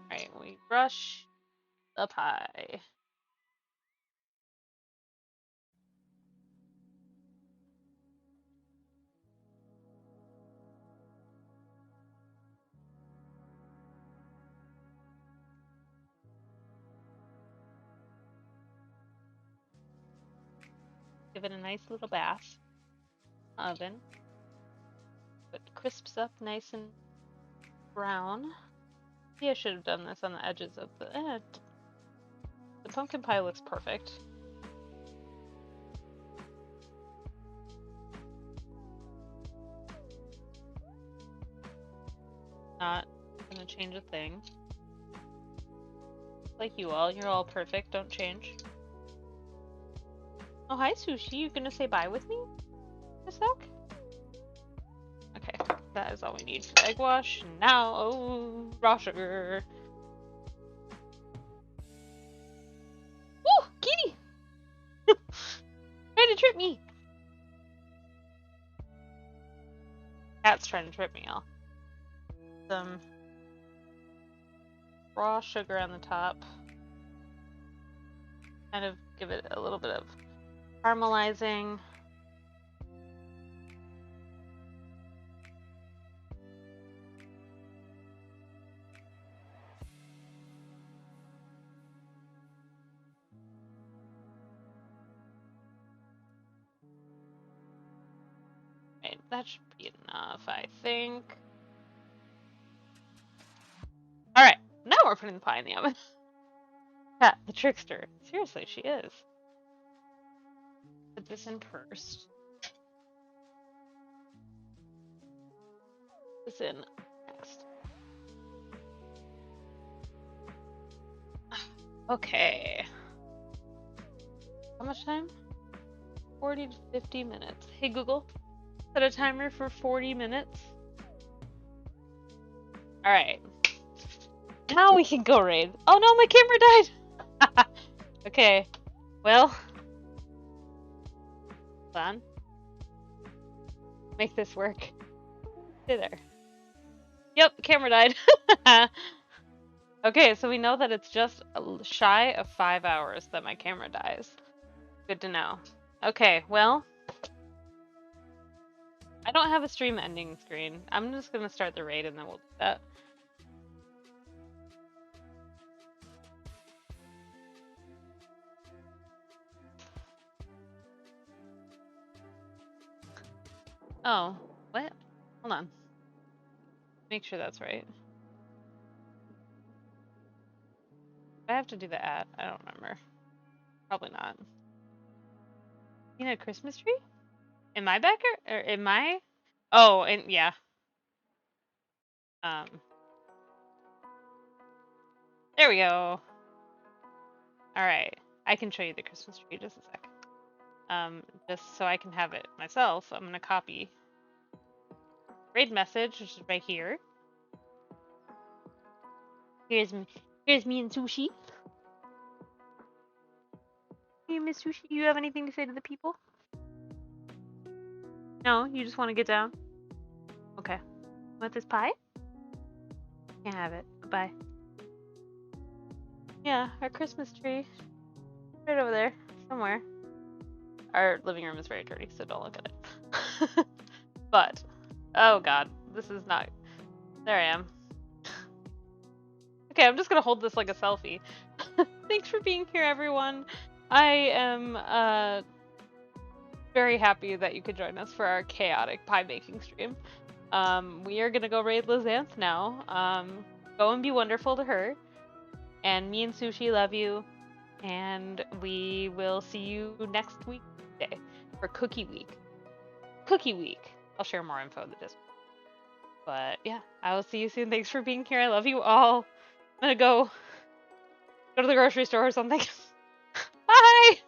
Alright, we brush the pie. Give it a nice little bath. Oven. It crisps up nice and brown. Maybe I should have done this on the edges of the end. The pumpkin pie looks perfect. Not gonna change a thing. Like you all, you're all perfect, don't change. Oh, hi Sushi, you gonna say bye with me? A sec? Okay, that is all we need for the egg wash. Now, oh, raw sugar. Woo! Kitty! Trying to trip me! Cat's trying to trip me, y'all. Some raw sugar on the top. Kind of give it a little bit of caramelizing. Right, that should be enough, I think. Alright, now we're putting the pie in the oven. Cat, the trickster. Seriously, she is. Put this in first. Put this in next. Okay. How much time? 40 to 50 minutes. Hey Google, set a timer for 40 minutes. Alright. Now we can go raid. Oh no, my camera died! Okay. Well. Hold on. Make this work. Stay there. Yep, the camera died. Okay, so we know that it's just shy of 5 hours that my camera dies. Good to know. Okay, well. I don't have a stream ending screen. I'm just gonna start the raid and then we'll do that. Oh, what? Hold on. Make sure that's right. Do I have to do the ad? I don't remember. Probably not. You know, a Christmas tree? In my backyard? Or in my? Oh, and yeah. There we go. All right, I can show you the Christmas tree just a sec. Just so I can have it myself, I'm gonna copy raid message, which is right here. Here's me and Sushi. Hey, Miss Sushi, do you have anything to say to the people? No, you just want to get down? Okay. Want this pie? Can't have it. Bye. Yeah, our Christmas tree. Right over there, somewhere. Our living room is very dirty, so don't look at it. But, oh god, this is not... There I am. Okay, I'm just gonna hold this like a selfie. Thanks for being here, everyone. I am very happy that you could join us for our chaotic pie making stream. We are gonna go raid Lizanth now. Go and be wonderful to her. And me and Sushi love you. And we will see you next week day for Cookie Week. Cookie Week. I'll share more info in the Discord. But yeah, I will see you soon. Thanks for being here. I love you all. I'm gonna go to the grocery store or something. Bye!